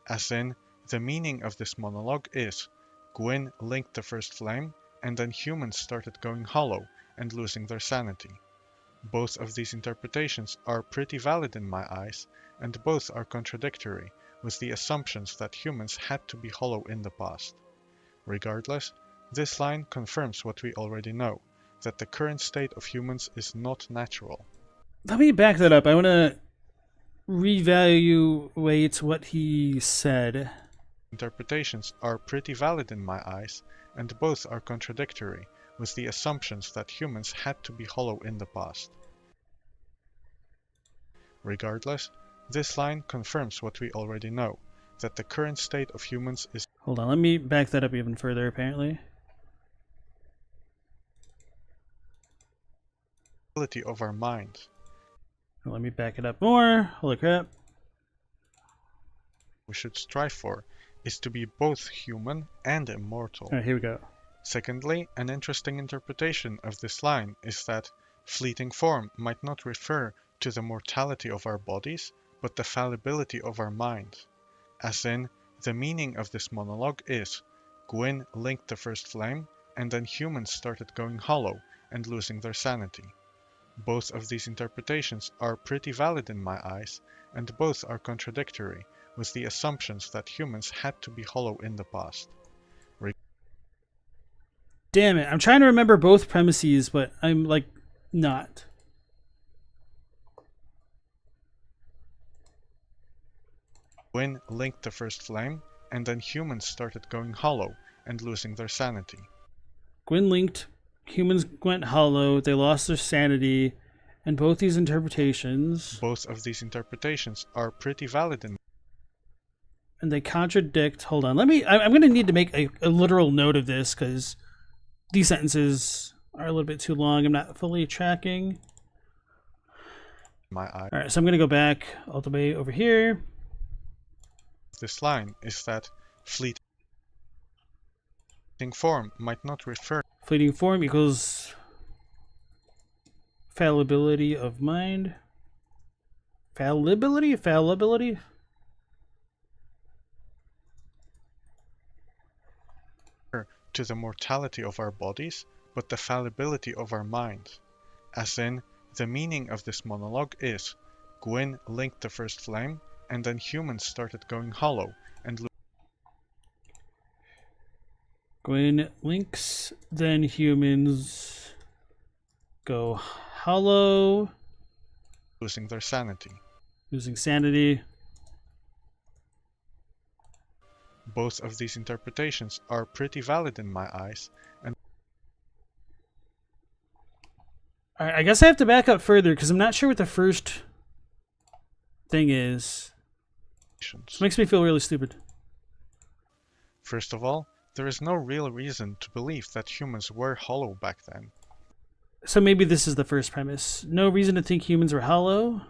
As in, the meaning of this monologue is, Gwyn linked the first flame, and then humans started going hollow and losing their sanity. Both of these interpretations are pretty valid in my eyes, and both are contradictory with the assumptions that humans had to be hollow in the past. Regardless, this line confirms what we already know, that the current state of humans is not natural. Let me back that up. I want to reevaluate what he said. Interpretations are pretty valid in my eyes, and both are contradictory with the assumptions that humans had to be hollow in the past. Regardless, this line confirms what we already know, that the current state of humans is... Hold on, let me back that up even further, apparently. ...of our minds. Let me back it up more. Holy crap. We should strive for is to be both human and immortal. Alright, here we go. Secondly, an interesting interpretation of this line is that fleeting form might not refer to the mortality of our bodies, but the fallibility of our minds. As in, the meaning of this monologue is, Gwyn linked the first flame, and then humans started going hollow and losing their sanity. Both of these interpretations are pretty valid in my eyes, and both are contradictory with the assumptions that humans had to be hollow in the past. Damn it. I'm trying to remember both premises, but I'm like not. Gwyn linked the first flame, and then humans started going hollow and losing their sanity. Gwyn linked, humans went hollow, they lost their sanity, and both these interpretations. Both of these interpretations are pretty valid in. And they contradict. Hold on. I'm going to need to make a literal note of this because these sentences are a little bit too long. I'm not fully tracking. My eye. All right, so I'm going to go back all the way over here. This line is that fleeting form might not refer. Fleeting form equals fallibility of mind. Fallibility? To the mortality of our bodies, but the fallibility of our minds. As in, the meaning of this monologue is, Gwyn linked the first flame, and then humans started going hollow and Gwyn links, then humans go hollow, losing their sanity. losing sanity. Both of these interpretations are pretty valid in my eyes, and All right, I guess I have to back up further because I'm not sure what the first thing is. This makes me feel really stupid. first of all, there is no real reason to believe that humans were hollow back then. So maybe this is the first premise. No reason to think humans were hollow.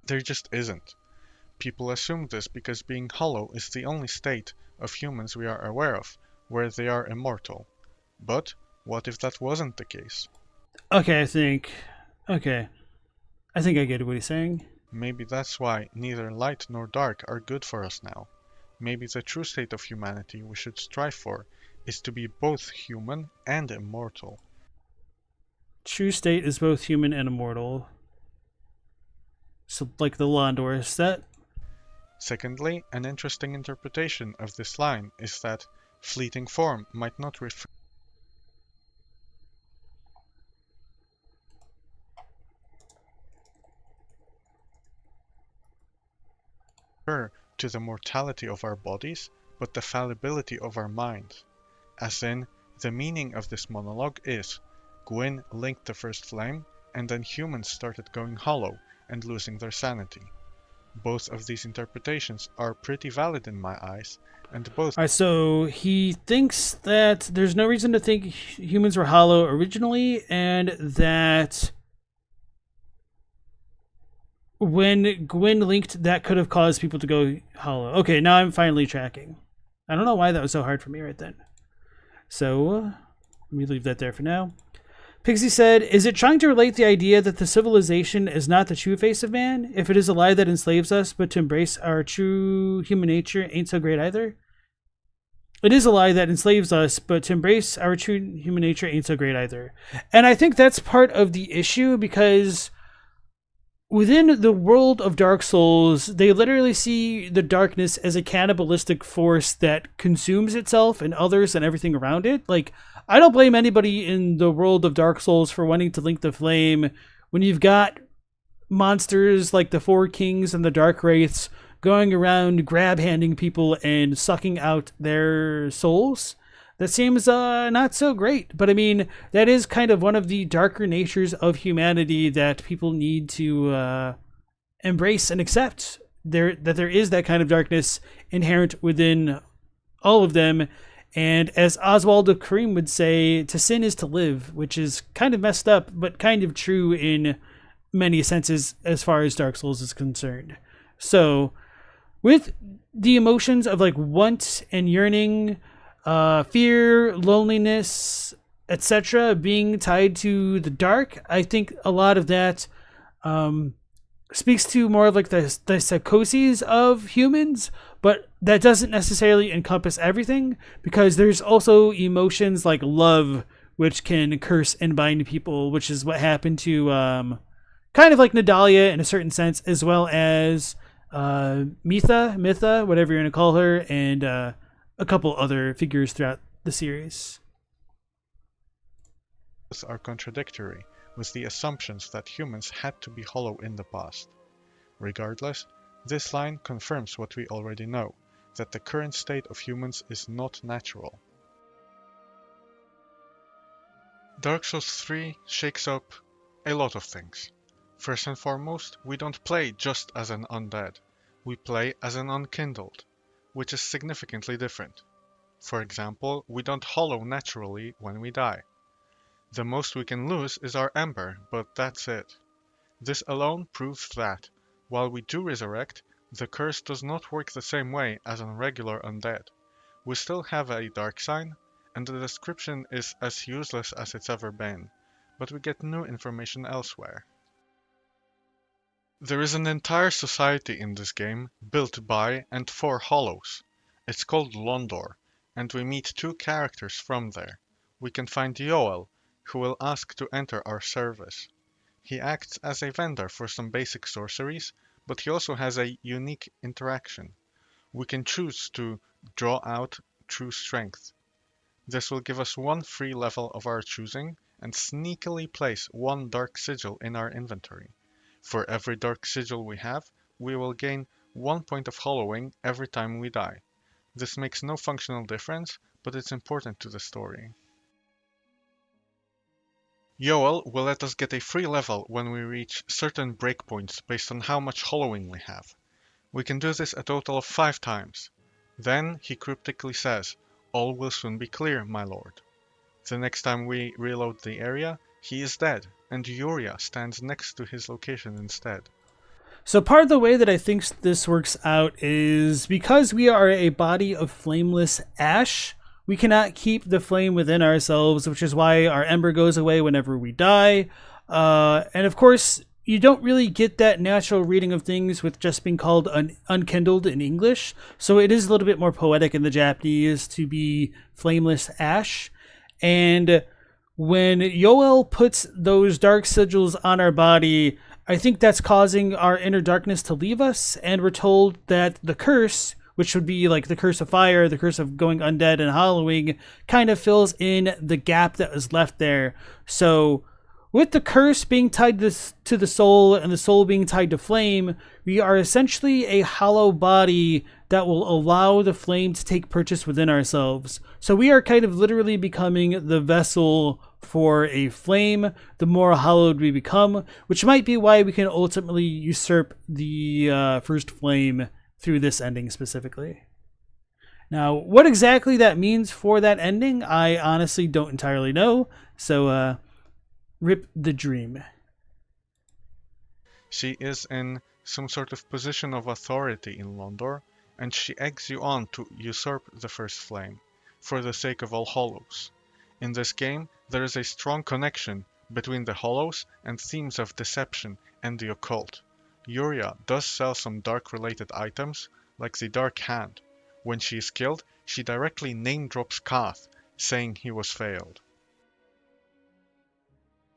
There just isn't. People assume this because being hollow is the only state of humans we are aware of, where they are immortal. But what if that wasn't the case? Okay, I think I get what he's saying. Maybe that's why neither light nor dark are good for us now. Maybe the true state of humanity we should strive for is to be both human and immortal. True state is both human and immortal. So, like the Londor set. Secondly, an interesting interpretation of this line is that fleeting form might not refer to the mortality of our bodies, but the fallibility of our minds. As in, the meaning of this monologue is, Gwyn linked the first flame, and then humans started going hollow and losing their sanity. Both of these interpretations are pretty valid in my eyes, and both. Alright, so he thinks that there's no reason to think humans were hollow originally, and that when Gwyn linked, that could have caused people to go hollow. Okay, now I'm finally tracking. I don't know why that was so hard for me right then. So, let me leave that there for now. Pixie said, is it trying to relate the idea that the civilization is not the true face of man? If it is a lie that enslaves us, but to embrace our true human nature ain't so great either? It is a lie that enslaves us, but to embrace our true human nature ain't so great either. And I think that's part of the issue, because within the world of Dark Souls, they literally see the darkness as a cannibalistic force that consumes itself and others and everything around it. Like, I don't blame anybody in the world of Dark Souls for wanting to link the flame when you've got monsters like the Four Kings and the Dark Wraiths going around grab-handing people and sucking out their souls. That seems not so great. But I mean, that is kind of one of the darker natures of humanity that people need to embrace and accept. That there is that kind of darkness inherent within all of them. And as Oswald of Kareem would say, to sin is to live, which is kind of messed up, but kind of true in many senses as far as Dark Souls is concerned. So with the emotions of like want and yearning, fear, loneliness, etc., being tied to the dark, I think a lot of that speaks to more of like the psychoses of humans, but that doesn't necessarily encompass everything, because there's also emotions like love, which can curse and bind people, which is what happened to kind of like Nadalia in a certain sense, as well as Mitha, whatever you're going to call her, and a couple other figures throughout the series. Are contradictory with the assumptions that humans had to be hollow in the past. Regardless, this line confirms what we already know, that the current state of humans is not natural. Dark Souls 3 shakes up a lot of things. First and foremost, we don't play just as an undead, we play as an unkindled, which is significantly different. For example, we don't hollow naturally when we die. The most we can lose is our ember, but that's it. This alone proves that, while we do resurrect, the curse does not work the same way as on regular undead. We still have a dark sign, and the description is as useless as it's ever been, but we get new information elsewhere. There is an entire society in this game built by and for hollows. It's called Londor, and we meet two characters from there. We can find Yoel, who will ask to enter our service. He acts as a vendor for some basic sorceries, but he also has a unique interaction. We can choose to draw out true strength. This will give us one free level of our choosing and sneakily place one dark sigil in our inventory. For every dark sigil we have, we will gain 1 point of hollowing every time we die. This makes no functional difference, but it's important to the story. Yoel will let us get a free level when we reach certain breakpoints based on how much hollowing we have. We can do this a total of 5 times. Then he cryptically says, "All will soon be clear, my lord." The next time we reload the area, he is dead, and Yuria stands next to his location instead. So part of the way that I think this works out is because we are a body of flameless ash, we cannot keep the flame within ourselves, which is why our ember goes away whenever we die. And of course, you don't really get that natural reading of things with just being called unkindled in English. So it is a little bit more poetic in the Japanese to be flameless ash. And when Yoel puts those dark sigils on our body, I think that's causing our inner darkness to leave us. And we're told that the curse, which would be like the curse of fire, the curse of going undead and hollowing, kind of fills in the gap that was left there. So with the curse being tied to the soul and the soul being tied to flame, we are essentially a hollow body that will allow the flame to take purchase within ourselves. So we are kind of literally becoming the vessel for a flame, the more hollowed we become, which might be why we can ultimately usurp the first flame through this ending specifically. Now, what exactly that means for that ending, I honestly don't entirely know. So, rip the dream. She is in some sort of position of authority in Londor, and she eggs you on to usurp the first flame, for the sake of all hollows. In this game, there is a strong connection between the hollows and themes of deception and the occult. Yuria does sell some dark-related items, like the Dark Hand. When she is killed, she directly name-drops Kath, saying he was failed.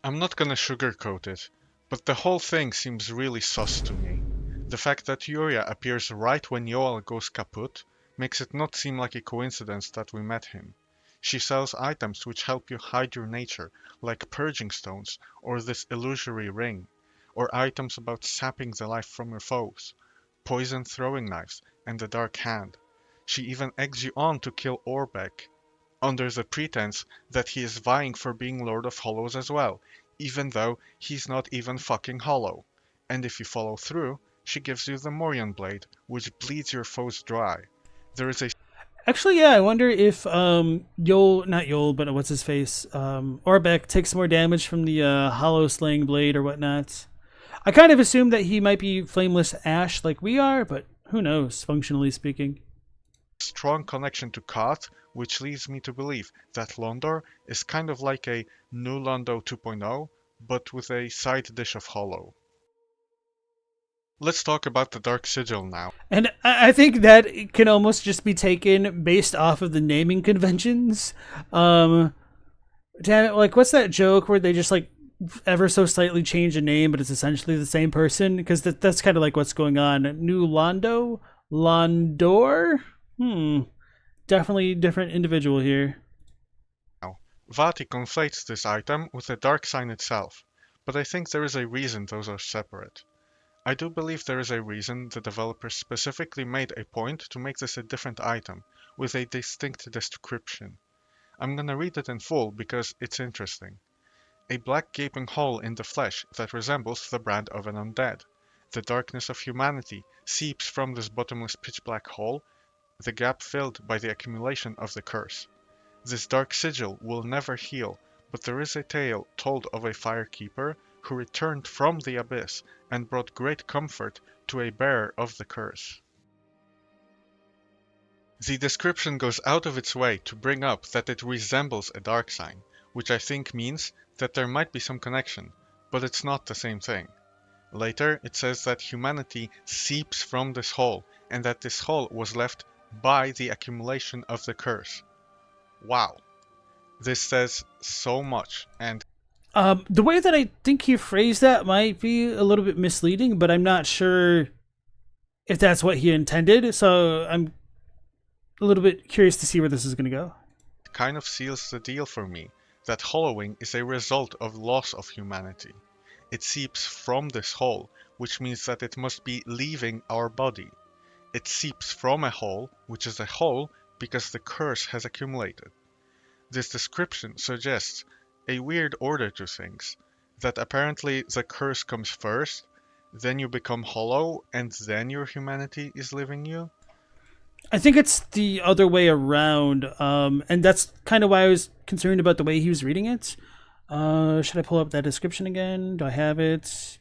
I'm not gonna sugarcoat it, but the whole thing seems really sus to me. The fact that Yuria appears right when Yoel goes kaput makes it not seem like a coincidence that we met him. She sells items which help you hide your nature, like purging stones or this illusory ring, or items about sapping the life from your foes, poison throwing knives, and the Dark Hand. She even eggs you on to kill Orbeck, under the pretense that he is vying for being Lord of Hollows as well, even though he's not even fucking hollow. And if you follow through, she gives you the Morion Blade, which bleeds your foes dry. There is a... Actually, yeah, I wonder if not Yol, but what's his face? Orbeck takes more damage from the Hollow Slaying Blade or whatnot. I kind of assumed that he might be flameless ash like we are, but who knows, functionally speaking. Strong connection to Koth, which leads me to believe that Londor is kind of like a new Londo 2.0, but with a side dish of Hollow. Let's talk about the Dark Sigil now. And I think that it can almost just be taken based off of the naming conventions. Damn it, like, what's that joke where they just, like, ever so slightly change a name, but it's essentially the same person? Because that's kind of like what's going on. New Londo? Londor? Definitely different individual here. Now, Vati conflates this item with the dark sign itself, but I think there is a reason those are separate. I do believe there is a reason the developers specifically made a point to make this a different item, with a distinct description. I'm gonna read it in full because it's interesting. A black gaping hole in the flesh that resembles the brand of an undead. The darkness of humanity seeps from this bottomless pitch black hole, the gap filled by the accumulation of the curse. This dark sigil will never heal, but there is a tale told of a firekeeper who returned from the abyss and brought great comfort to a bearer of the curse. The description goes out of its way to bring up that it resembles a dark sign, which I think means that there might be some connection, but it's not the same thing. Later, it says that humanity seeps from this hole, and that this hole was left by the accumulation of the curse. Wow. This says so much, and the way that I think he phrased that might be a little bit misleading, but I'm not sure if that's what he intended, so I'm a little bit curious to see where this is going to go. it kind of seals the deal for me, that hollowing is a result of loss of humanity. It seeps from this hole, which means that it must be leaving our body. It seeps from a hole, which is a hole because the curse has accumulated. This description suggests a weird order to things, that apparently the curse comes first, then you become hollow, and then your humanity is leaving you. I think it's the other way around, and that's kind of why I was concerned about the way he was reading it. Should I pull up that description again? Do I have it?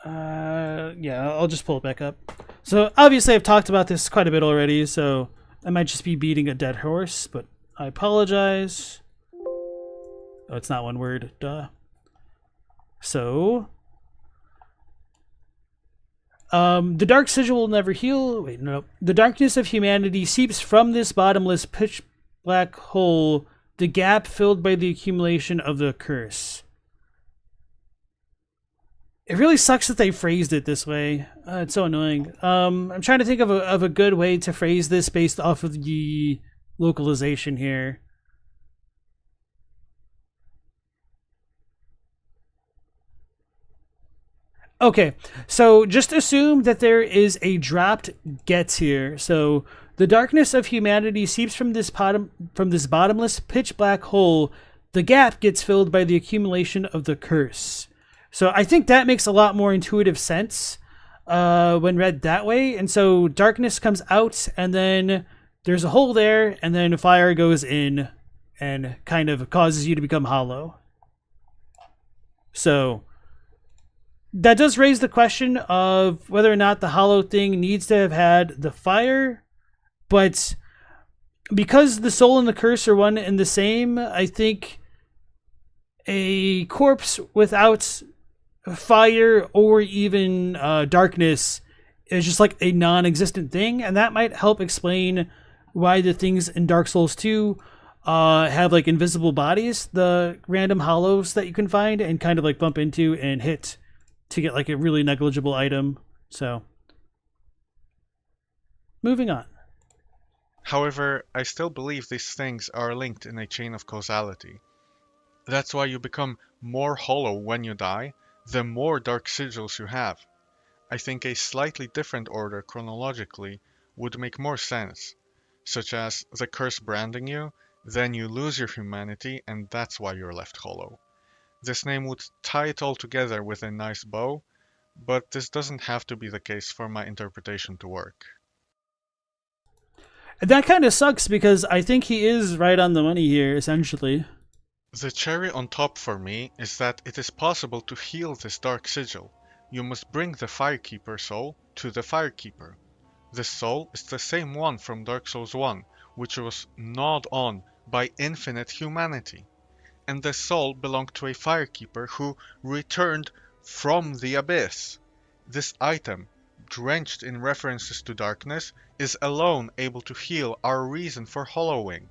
Yeah, I'll just pull it back up. So obviously I've talked about this quite a bit already, so I might just be beating a dead horse, but I apologize. Oh, it's not one word. Duh. So, the dark sigil will never heal. Wait, no. The darkness of humanity seeps from this bottomless pitch black hole, the gap filled by the accumulation of the curse. It really sucks that they phrased it this way. It's so annoying. I'm trying to think of a good way to phrase this based off of the localization here. Okay, so just assume that there is a dropped gets here. So the darkness of humanity seeps from this bottomless pitch black hole. The gap gets filled by the accumulation of the curse. So I think that makes a lot more intuitive sense when read that way. And so darkness comes out, and then there's a hole there, and then fire goes in and kind of causes you to become hollow. So that does raise the question of whether or not the hollow thing needs to have had the fire, but because the soul and the curse are one and the same, I think a corpse without fire or even darkness is just like a non-existent thing, and that might help explain why the things in Dark Souls 2 have like invisible bodies, the random hollows that you can find and kind of like bump into and hit to get like a really negligible item. So, moving on. However, I still believe these things are linked in a chain of causality. That's why you become more hollow when you die, the more dark sigils you have. I think a slightly different order chronologically would make more sense, such as the curse branding you, then you lose your humanity, and that's why you're left hollow. This name would tie it all together with a nice bow, but this doesn't have to be the case for my interpretation to work. And that kind of sucks because I think he is right on the money here, essentially. The cherry on top for me is that it is possible to heal this dark sigil. You must bring the Firekeeper soul to the Firekeeper. This soul is the same one from Dark Souls 1, which was gnawed on by infinite humanity. And this soul belonged to a Firekeeper who returned from the abyss. This item, drenched in references to darkness, is alone able to heal our reason for hollowing.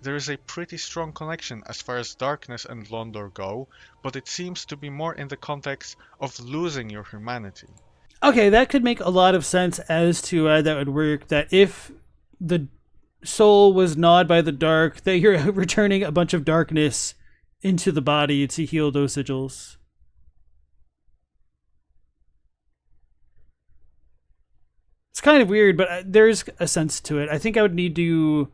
There is a pretty strong connection as far as darkness and Londor go, but it seems to be more in the context of losing your humanity. Okay, that could make a lot of sense as to that would work. That if the soul was gnawed by the dark, that you're returning a bunch of darkness into the body to heal those sigils. It's kind of weird, but there's a sense to it. I think I would need to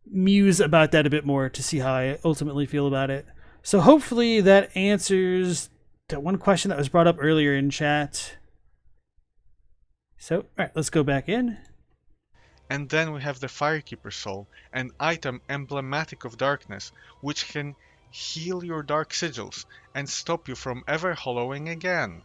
muse about that a bit more to see how I ultimately feel about it. So hopefully that answers that one question that was brought up earlier in chat. So, all right, let's go back in. And then we have the Firekeeper soul, an item emblematic of darkness, which can heal your dark sigils and stop you from ever hollowing again.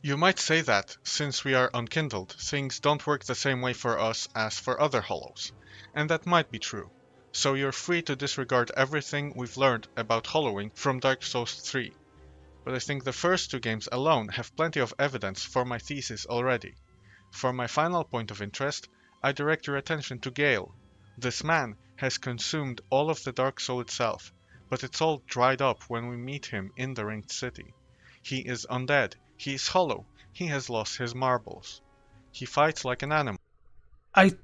You might say that, since we are unkindled, things don't work the same way for us as for other hollows, and that might be true. So you're free to disregard everything we've learned about hollowing from Dark Souls 3. But I think the first two games alone have plenty of evidence for my thesis already. For my final point of interest, I direct your attention to Gale. This man has consumed all of the Dark Soul itself, but it's all dried up when we meet him in the Ringed City. He is undead, he is hollow, he has lost his marbles. He fights like an animal. I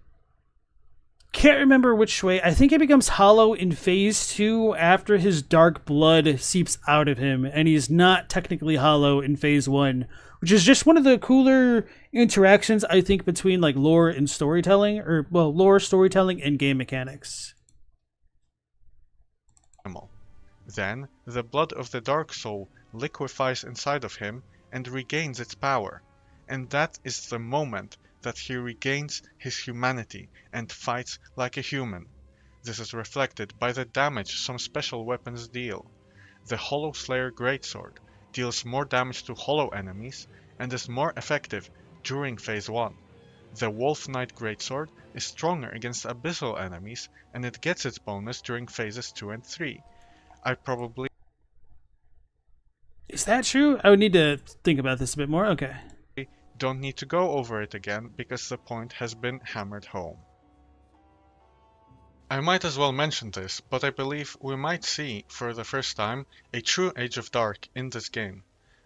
can't remember which way. I think he becomes hollow in phase 2 after his dark blood seeps out of him, and he's not technically hollow in phase 1, which is just one of the cooler interactions, I think, between like lore and storytelling, or well, lore, storytelling, and game mechanics. Then, the blood of the Dark Soul liquefies inside of him and regains its power, and that is the moment that he regains his humanity and fights like a human. This is reflected by the damage some special weapons deal. The Hollow Slayer Greatsword deals more damage to hollow enemies and is more effective during phase 1. The Wolf Knight Greatsword is stronger against abyssal enemies, and it gets its bonus during phases 2 and 3. I probably Is that true? I would need to think about this a bit more. Okay. don't need to go over it again because the point has been hammered home. I might as well mention this, but I believe we might see, for the first time, a true Age of Dark in this game.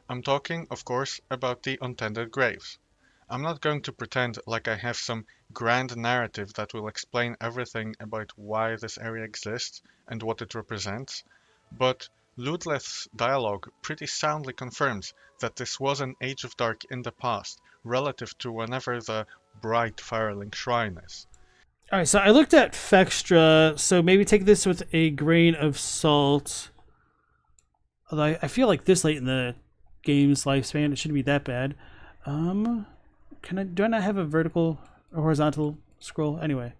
I'm talking, of course, about the Untended Graves. I'm not going to pretend like I have some grand narrative that will explain everything about why this area exists and what it represents, but Ludleth's dialogue pretty soundly confirms that this was an Age of Dark in the past, relative to whenever the bright Firelink Shrine is. Alright, so I looked at Fextra, so maybe take this with a grain of salt. Although I feel like this late in the game's lifespan, it shouldn't be that bad. Do I not have a vertical or horizontal scroll? Anyway.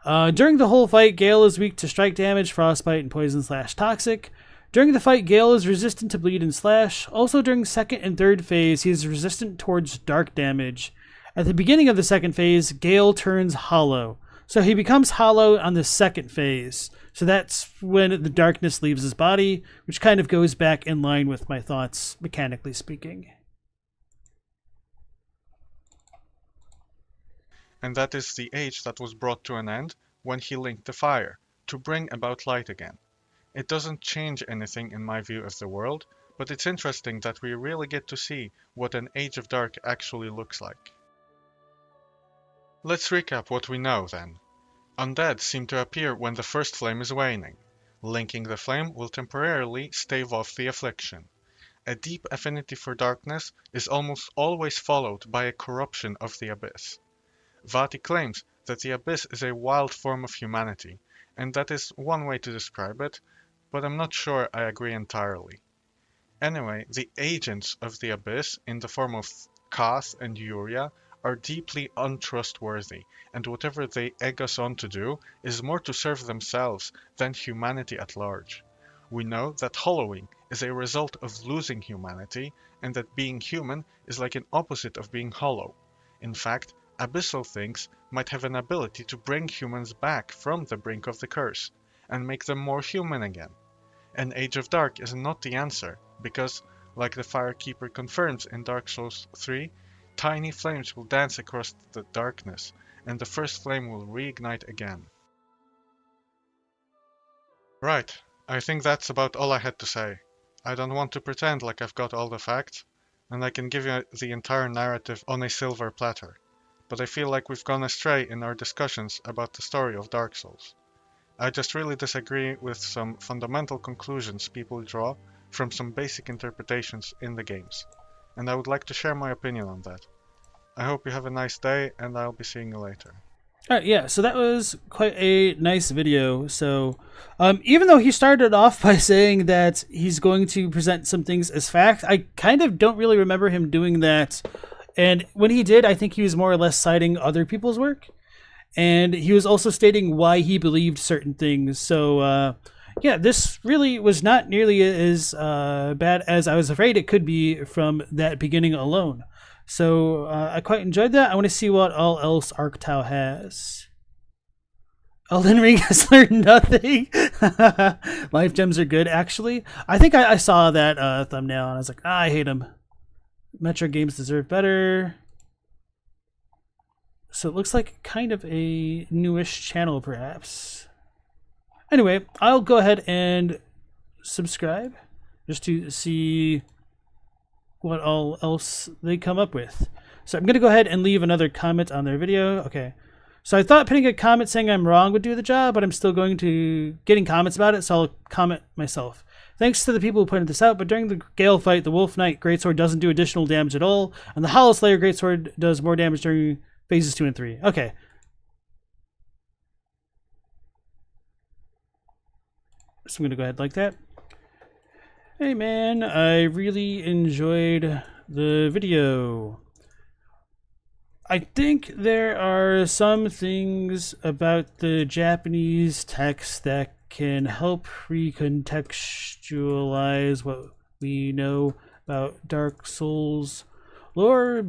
During the whole fight, Gale is weak to strike damage, frostbite, and poison/toxic. During the fight, Gale is resistant to bleed and slash. Also during second and third phase, he is resistant towards dark damage. At the beginning of the second phase, Gale turns hollow. So he becomes hollow on the second phase. So that's when the darkness leaves his body, which kind of goes back in line with my thoughts, mechanically speaking. And that is the age that was brought to an end when he linked the fire, to bring about light again. It doesn't change anything in my view of the world, but it's interesting that we really get to see what an Age of Dark actually looks like. Let's recap what we know then. Undead seem to appear when the first flame is waning. Linking the flame will temporarily stave off the affliction. A deep affinity for darkness is almost always followed by a corruption of the abyss. Vati claims that the abyss is a wild form of humanity, and that is one way to describe it, but I'm not sure I agree entirely. Anyway, the agents of the abyss, in the form of Kath and Yuria, are deeply untrustworthy, and whatever they egg us on to do is more to serve themselves than humanity at large. We know that hollowing is a result of losing humanity, and that being human is like an opposite of being hollow. In fact, abyssal things might have an ability to bring humans back from the brink of the curse, and make them more human again. An Age of Dark is not the answer, because, like the Firekeeper confirms in Dark Souls 3, tiny flames will dance across the darkness, and the first flame will reignite again. Right, I think that's about all I had to say. I don't want to pretend like I've got all the facts, and I can give you the entire narrative on a silver platter, but I feel like we've gone astray in our discussions about the story of Dark Souls. I just really disagree with some fundamental conclusions people draw from some basic interpretations in the games, and I would like to share my opinion on that. I hope you have a nice day, and I'll be seeing you later. Alright, yeah, so that was quite a nice video. So, even though he started off by saying that he's going to present some things as fact, I kind of don't really remember him doing that. And when he did, I think he was more or less citing other people's work. And he was also stating why he believed certain things. So, yeah, this really was not nearly as bad as I was afraid it could be from that beginning alone. So, I quite enjoyed that. I want to see what all else Arctow has. Elden Ring has learned nothing. Life gems are good, actually. I think I saw that thumbnail and I was like, I hate them. Metro games deserve better. So it looks like kind of a newish channel, perhaps. Anyway, I'll go ahead and subscribe just to see what all else they come up with. So I'm going to go ahead and leave another comment on their video. Okay. So I thought putting a comment saying I'm wrong would do the job, but I'm still getting comments about it, so I'll comment myself. Thanks to the people who pointed this out, but during the Gale fight, the Wolf Knight Greatsword doesn't do additional damage at all, and the Hollow Slayer Greatsword does more damage during phases 2 and 3. Okay. So I'm going to go ahead like that. Hey man, I really enjoyed the video. I think there are some things about the Japanese text that can help recontextualize what we know about Dark Souls lore,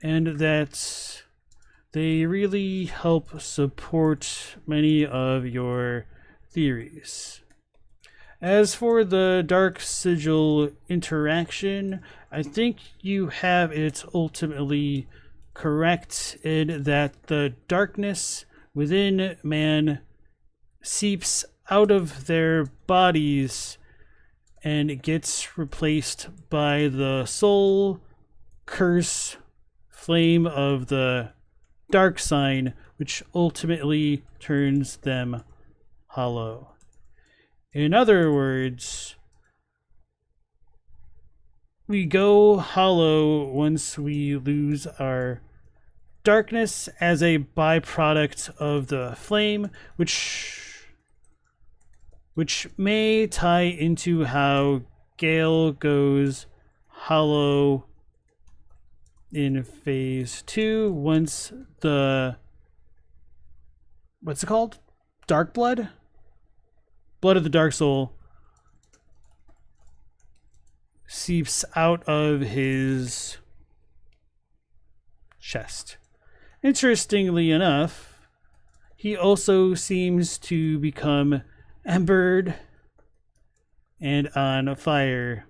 and that they really help support many of your theories. As for the Dark Sigil interaction, I think you have it ultimately correct in that the darkness within man seeps out of their bodies and gets replaced by the soul curse flame of the dark sign, which ultimately turns them hollow. In other words, we go hollow once we lose our darkness as a byproduct of the flame, which may tie into how Gale goes hollow in phase 2 once the, what's it called? Dark Blood? Blood of the Dark Soul seeps out of his chest. Interestingly enough, he also seems to become embered and on fire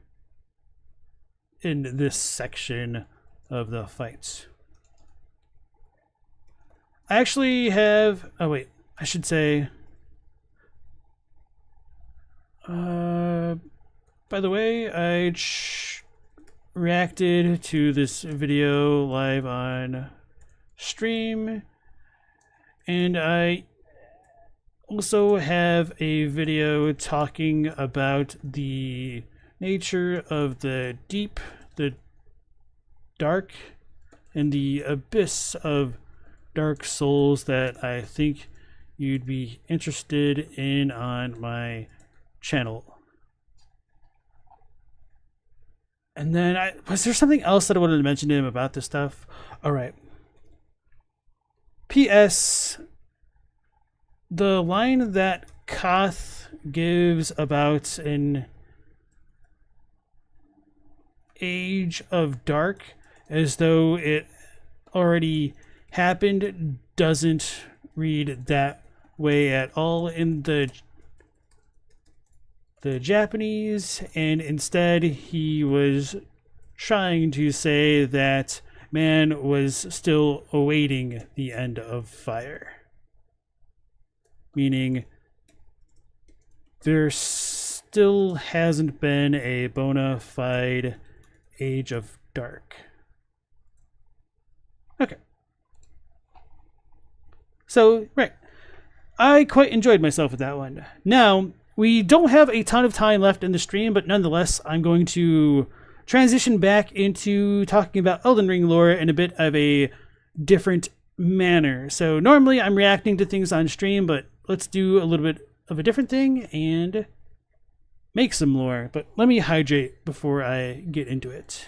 in this section of the fights. I actually have, oh wait, I should say, by the way, I reacted to this video live on stream, and I also have a video talking about the nature of the deep, the dark, and the abyss of Dark Souls that I think you'd be interested in on my channel. And then was there something else that I wanted to mention to him about this stuff? All right. P.S. The line that Koth gives about an age of dark as though it already happened doesn't read that way at all in the Japanese, and instead he was trying to say that man was still awaiting the end of fire, meaning there still hasn't been a bona fide age of dark. Okay. So, right. I quite enjoyed myself with that one. Now, we don't have a ton of time left in the stream, but nonetheless, I'm going to transition back into talking about Elden Ring lore in a bit of a different manner. So normally I'm reacting to things on stream, but let's do a little bit of a different thing and make some lore. But let me hydrate before I get into it.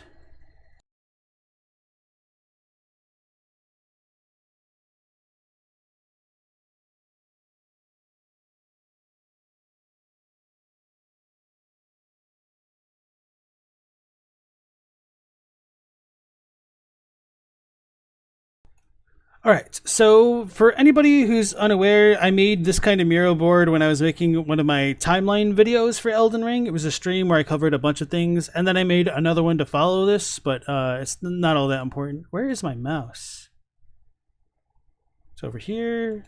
All right, so for anybody who's unaware, I made this kind of mural board when I was making one of my timeline videos for Elden Ring. It was a stream where I covered a bunch of things, and then I made another one to follow this, but it's not all that important. Where is my mouse? It's over here.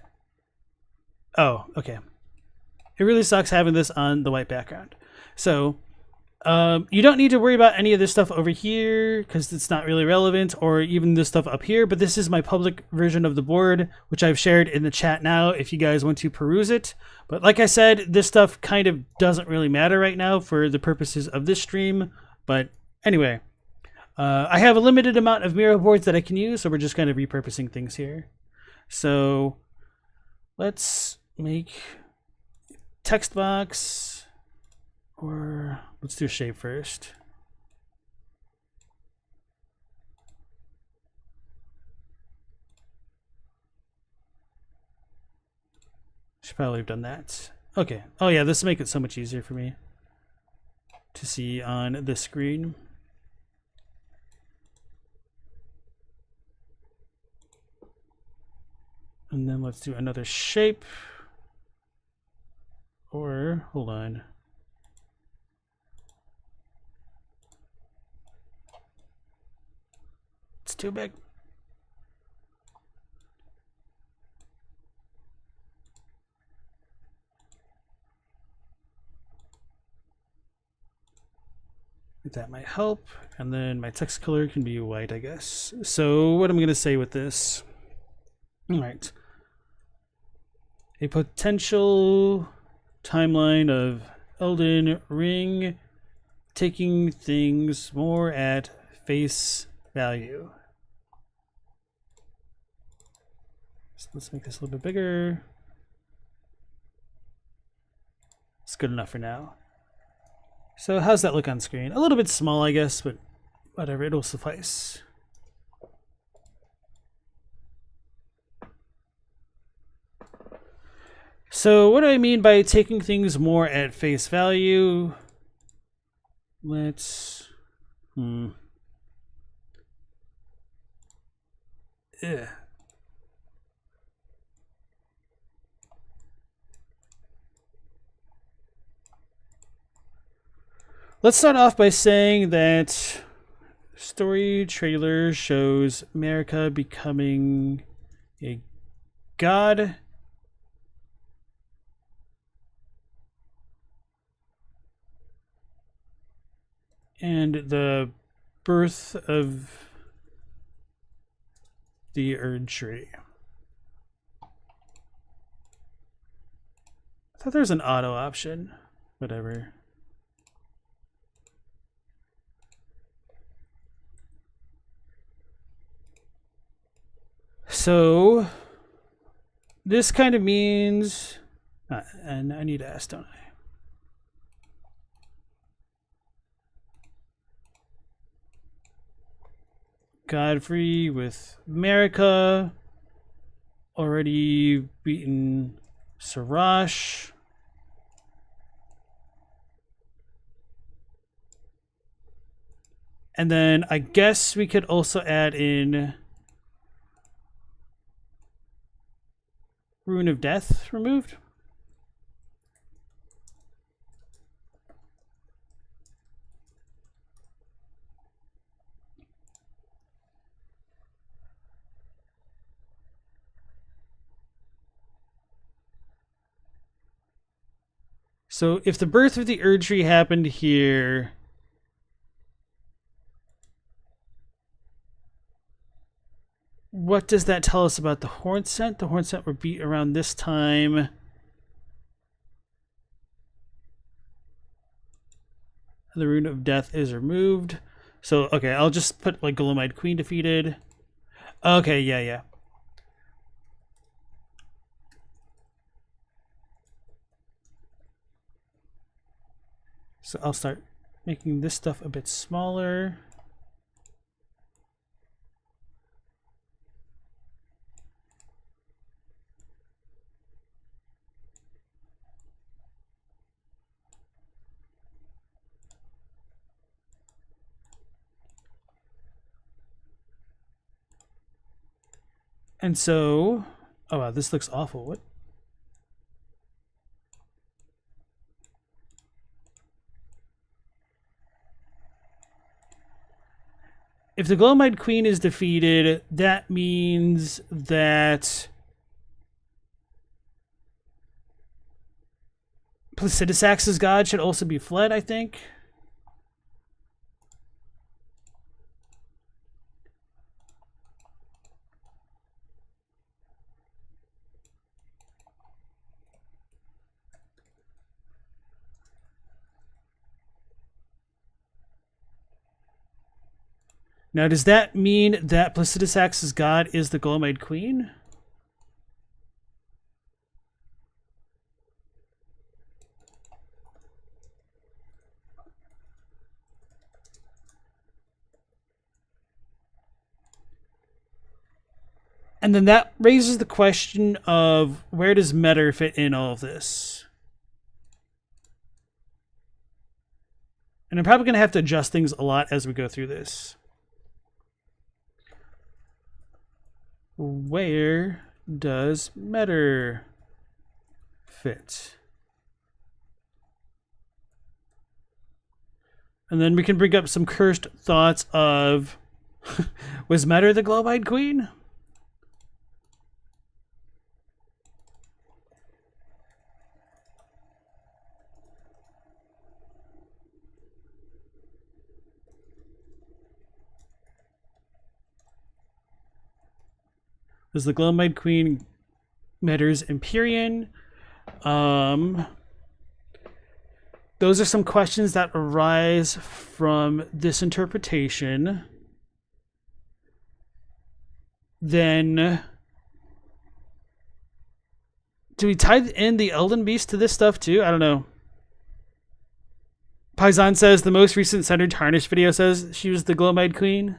Oh, okay. It really sucks having this on the white background. So you don't need to worry about any of this stuff over here because it's not really relevant, or even this stuff up here, but this is my public version of the board, which I've shared in the chat now if you guys want to peruse it. But like I said, this stuff kind of doesn't really matter right now for the purposes of this stream. But anyway, I have a limited amount of mural boards that I can use, so we're just kind of repurposing things here. So let's make text box, or let's do shape first. Should probably have done that. Okay. Oh yeah, this will make it so much easier for me to see on the screen. And then let's do another shape. Or, hold on. It's too big. That might help. And then my text color can be white, I guess. So what I'm going to say with this. All right. A potential timeline of Elden Ring taking things more at face value. So let's make this a little bit bigger. It's good enough for now. So how's that look on screen? A little bit small, I guess, but whatever, it'll suffice. So what do I mean by taking things more at face value? Let's... Yeah. Let's start off by saying that story trailer shows America becoming a god. And the birth of the Erdtree. I thought there was an auto option. Whatever. So this kind of means, and I need to ask, don't I? Godfrey with America. Already beaten Sarash. And then I guess we could also add in Rune of Death removed. So if the birth of the Erdtree happened here, what does that tell us about the Horn Scent? The Horn Scent were beat around this time. The Rune of Death is removed. So, okay, I'll just put like Gloam-Eyed Queen defeated. Okay, yeah. So I'll start making this stuff a bit smaller. And so, oh wow, this looks awful. What? If the Gloam-Eyed Queen is defeated, that means that Placidusax's god should also be fled, I think. Now, does that mean that Placidusax's god is the Gloam-Eyed Queen? And then that raises the question of where does meta fit in all of this? And I'm probably going to have to adjust things a lot as we go through this. Where does meta fit? And then we can bring up some cursed thoughts of was meta the Gloam-Eyed Queen? Was the Gloam-Eyed Queen Meta's Empyrean? Those are some questions that arise from this interpretation. Then, do we tie in the Elden Beast to this stuff too? I don't know. Paisan says the most recent Centered Tarnish video says she was the Gloam-Eyed Queen.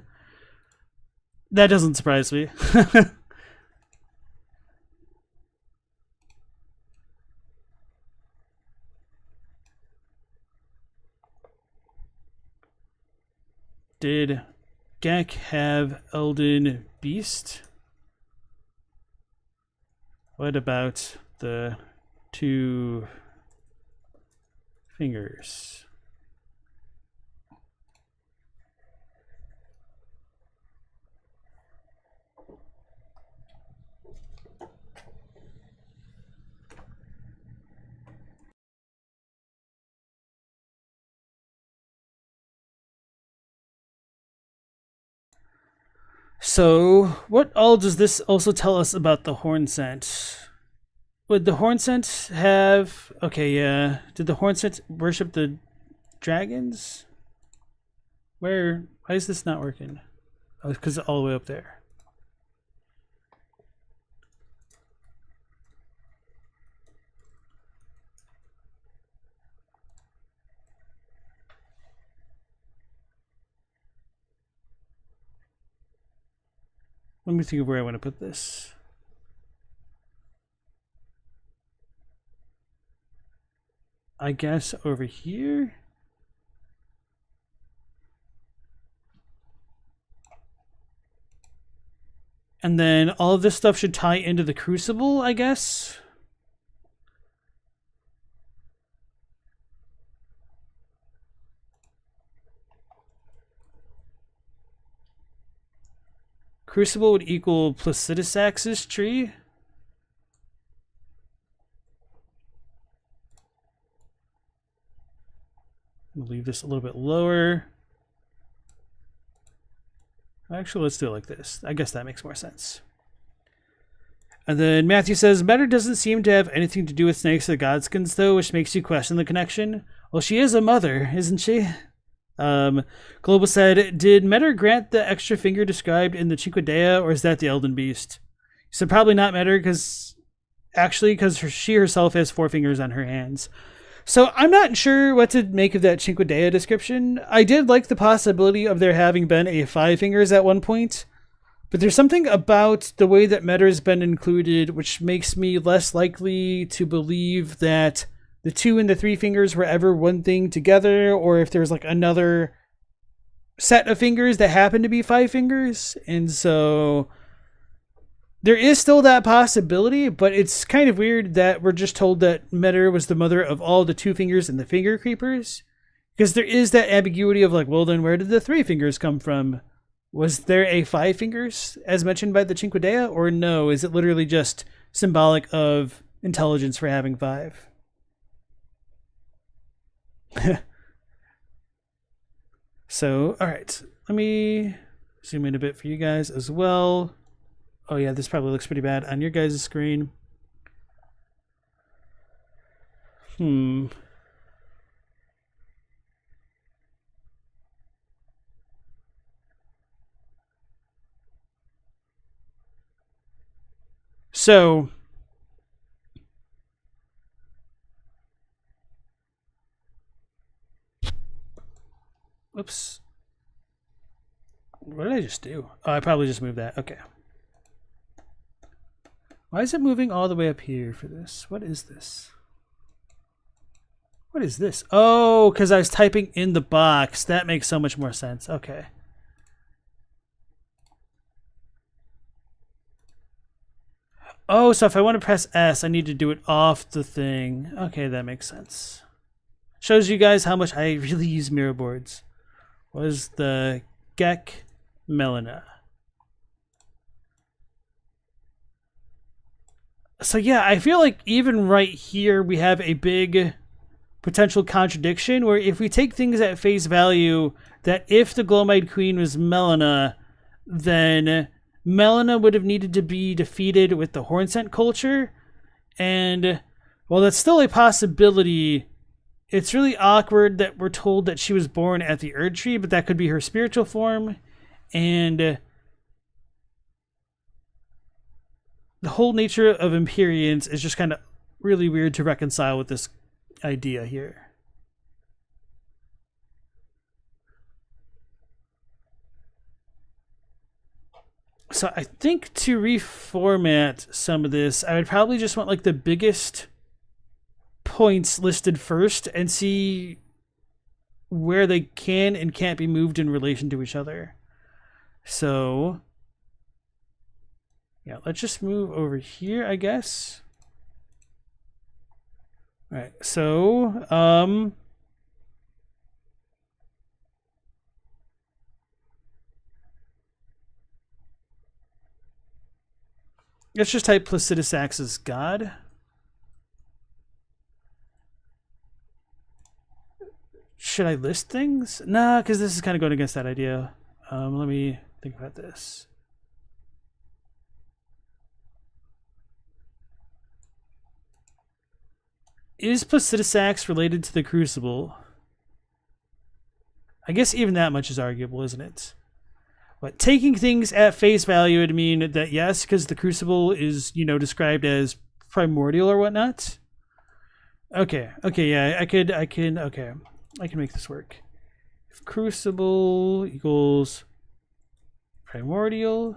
That doesn't surprise me. Did Gek have Elden Beast? What about the two fingers? So, what all does this also tell us about the Horn Scent? Would the Horn Scent have... Okay, yeah. Did the Horn Scent worship the dragons? Where... Why is this not working? Oh, it's because it's all the way up there. Let me think of where I want to put this. I guess over here. And then all of this stuff should tie into the crucible, I guess. Crucible would equal Placidusax's tree. We'll leave this a little bit lower. Actually, let's do it like this. I guess that makes more sense. And then Matthew says, Matter doesn't seem to have anything to do with snakes or godskins, though, which makes you question the connection. Well, she is a mother, isn't she? Global said, did Metter grant the extra finger described in the Cinque Dea, or is that the Elden Beast? He said probably not Metter, because she herself has 4 fingers on her hands. So I'm not sure what to make of that Cinque Dea description. I did like the possibility of there having been a 5 fingers at one point, but there's something about the way that Metter has been included which makes me less likely to believe that the 2 and the 3 fingers were ever one thing together, or if there's like another set of fingers that happen to be 5 fingers. And so there is still that possibility, but it's kind of weird that we're just told that Metter was the mother of all the 2 fingers and the finger creepers, because there is that ambiguity of like, well, then where did the 3 fingers come from? Was there a 5 fingers as mentioned by the Cinque Dea, or no? Is it literally just symbolic of intelligence for having 5? So, all right, let me zoom in a bit for you guys as well. Oh yeah, this probably looks pretty bad on your guys' screen. So, whoops. What did I just do? Oh, I probably just moved that. Okay. Why is it moving all the way up here for this? What is this? What is this? Oh, because I was typing in the box. That makes so much more sense. Okay. Oh, so if I want to press S, I need to do it off the thing. Okay, that makes sense. Shows you guys how much I really use mirror boards. Was the Gek Melina. So yeah, I feel like even right here we have a big potential contradiction where if we take things at face value, that if the Gloam-Eyed Queen was Melina, then Melina would have needed to be defeated with the Hornsent culture. And while that's still a possibility, it's really awkward that we're told that she was born at the Erdtree, but that could be her spiritual form. And the whole nature of Empyreans is just kind of really weird to reconcile with this idea here. So I think to reformat some of this, I would probably just want like the biggest points listed first and see where they can and can't be moved in relation to each other. So yeah, let's just move over here, I guess. All right, so let's just type Placidusax's god. Should I list things? Nah, because this is kind of going against that idea. Let me think about this. Is Placidusax related to the Crucible? I guess even that much is arguable, isn't it? But taking things at face value would mean that yes, because the Crucible is, you know, described as primordial or whatnot. Okay, yeah, I can make this work. If Crucible equals primordial,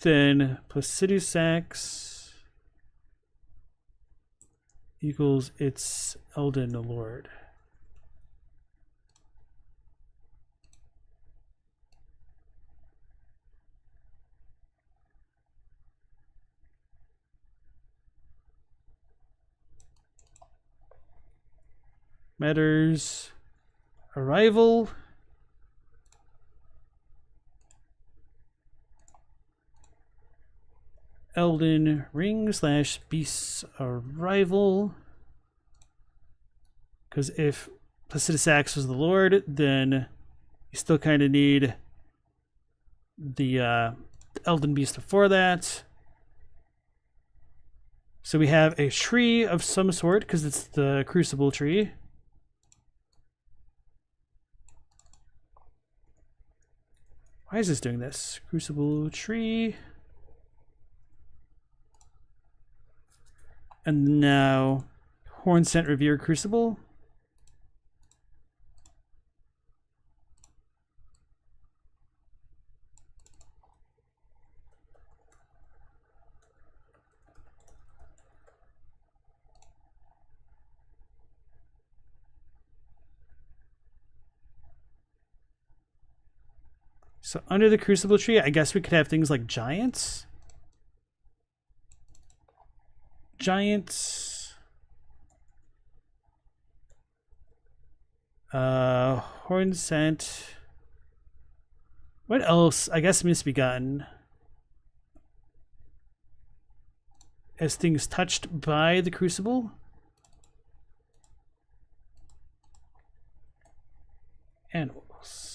then Placidusax equals its Elden Lord. Matter's arrival. Elden Ring / Beast's arrival. Because if Placidusax was the Lord, then you still kind of need the Elden Beast before that. So we have a tree of some sort, because it's the Crucible tree. Why is this doing this? Crucible tree. And now Horn-Sent Revere Crucible. So under the Crucible tree, I guess we could have things like giants. Horn-Sent. What else? I guess Misbegotten. As things touched by the Crucible. Animals.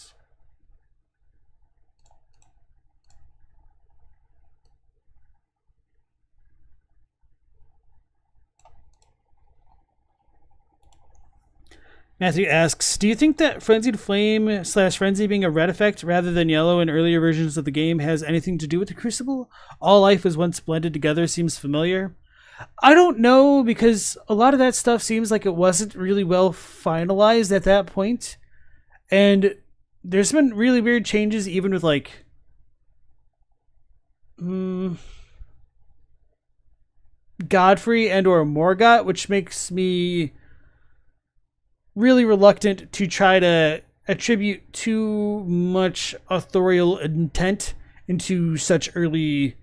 Matthew asks, do you think that Frenzied Flame / Frenzy being a red effect rather than yellow in earlier versions of the game has anything to do with the Crucible? All life was once blended together seems familiar. I don't know, because a lot of that stuff seems like it wasn't really well finalized at that point. And there's been really weird changes even with like... Godfrey and or Morgott, which makes me really reluctant to try to attribute too much authorial intent into such early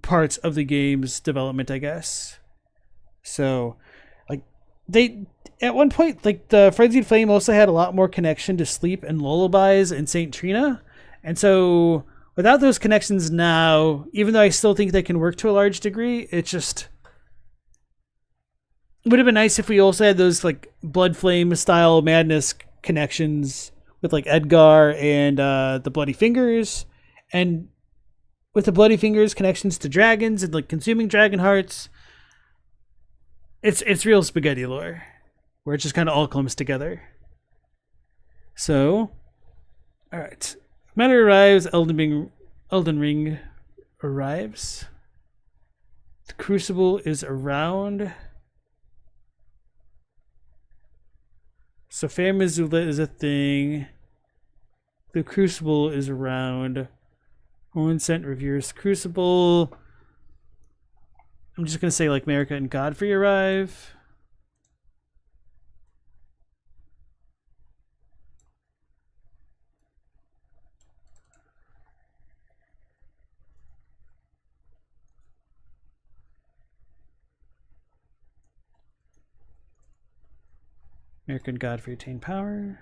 parts of the game's development, I guess. So, like, they at one point, like, the Frenzied Flame also had a lot more connection to sleep and lullabies in Saint Trina, and so without those connections now, even though I still think they can work to a large degree, it just would have been nice if we also had those like Blood Flame style madness connections with like Edgar and the Bloody Fingers, and with the Bloody Fingers connections to dragons and like consuming dragon hearts. It's real spaghetti lore where it just kind of all comes together. So, all right, Matter arrives. Elden Ring arrives. The Crucible is around. So Fair Missoula is a thing. The Crucible is around. Horn-Sent Revere's Crucible. I'm just going to say like Marika and Godfrey arrive. Marika and Godfrey attain power.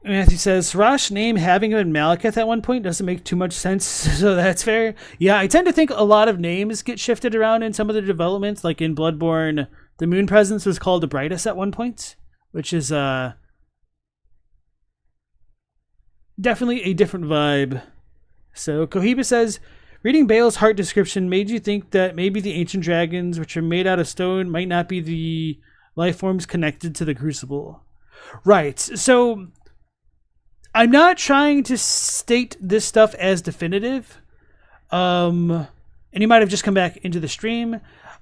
Matthew says, Sirach's name having been Malekith at one point doesn't make too much sense, so that's fair. Yeah, I tend to think a lot of names get shifted around in some of the developments. Like in Bloodborne, the Moon Presence was called the Brightest at one point, which is definitely a different vibe. So Cohiba says, reading Bale's heart description made you think that maybe the ancient dragons, which are made out of stone, might not be the life forms connected to the Crucible. Right, so I'm not trying to state this stuff as definitive. And and you might have just come back into the stream,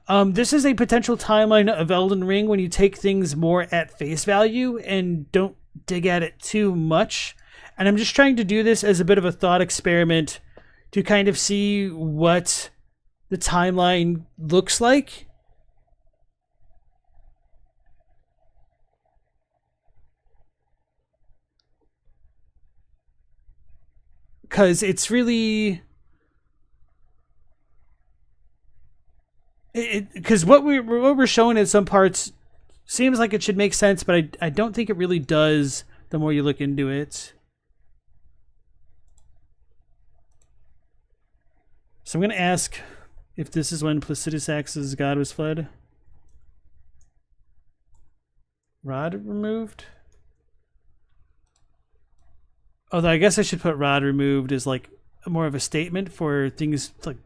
this is a potential timeline of Elden Ring when you take things more at face value and don't dig at it too much. And I'm just trying to do this as a bit of a thought experiment to kind of see what the timeline looks like. Because it's really... Because what we're showing in some parts seems like it should make sense, but I don't think it really does the more you look into it. So I'm going to ask if this is when Placidusax's god was fled. Rod removed? Although I guess I should put rod removed as like more of a statement for things like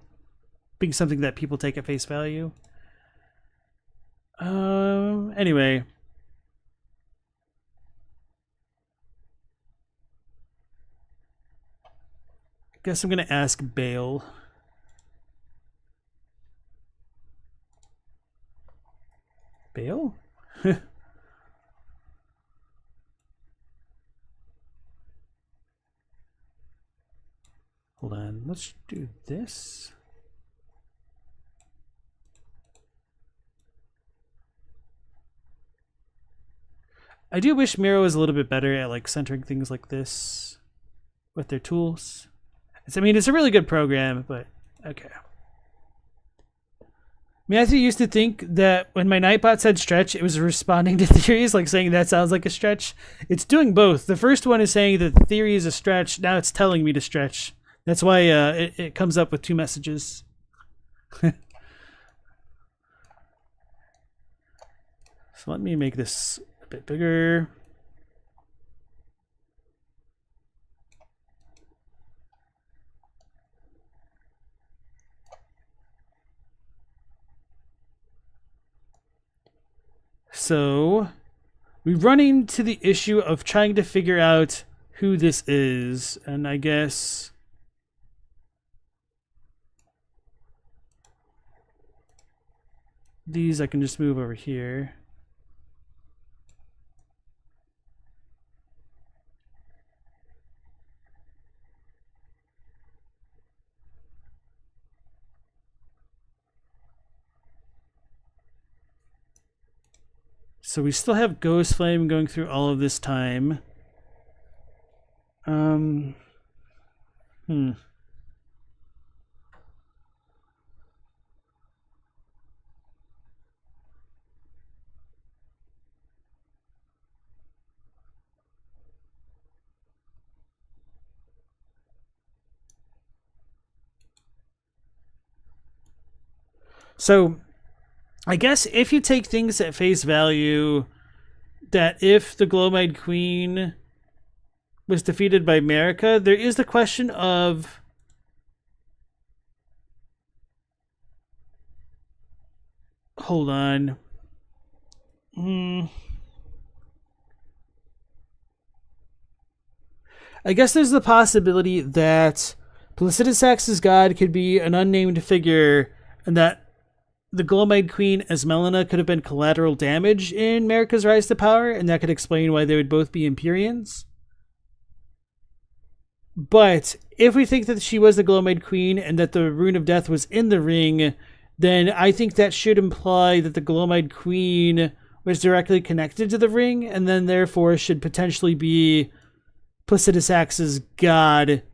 being something that people take at face value. Anyway. I guess I'm going to ask Bale. Bale? Hold on, let's do this. I do wish Miro was a little bit better at like centering things like this with their tools. I mean, it's a really good program, but okay. Matthew used to think that when my Nightbot said stretch, it was responding to theories, like saying that sounds like a stretch. It's doing both. The first one is saying that the theory is a stretch. Now it's telling me to stretch. That's why it comes up with two messages. So let me make this a bit bigger. So we run into the issue of trying to figure out who this is, and I guess these I can just move over here. So we still have Ghost Flame going through all of this time. So I guess if you take things at face value, that if the Gloam-Eyed Queen was defeated by Marika, there is the question of hold on. I guess there's the possibility that Placidusax's god could be an unnamed figure, and that the Gloam-Eyed Queen as Melina could have been collateral damage in Marika's rise to power, and that could explain why they would both be Empyreans. But if we think that she was the Gloam-Eyed Queen and that the Rune of Death was in the ring, then I think that should imply that the Gloam-Eyed Queen was directly connected to the ring, and then therefore should potentially be Placidusax's god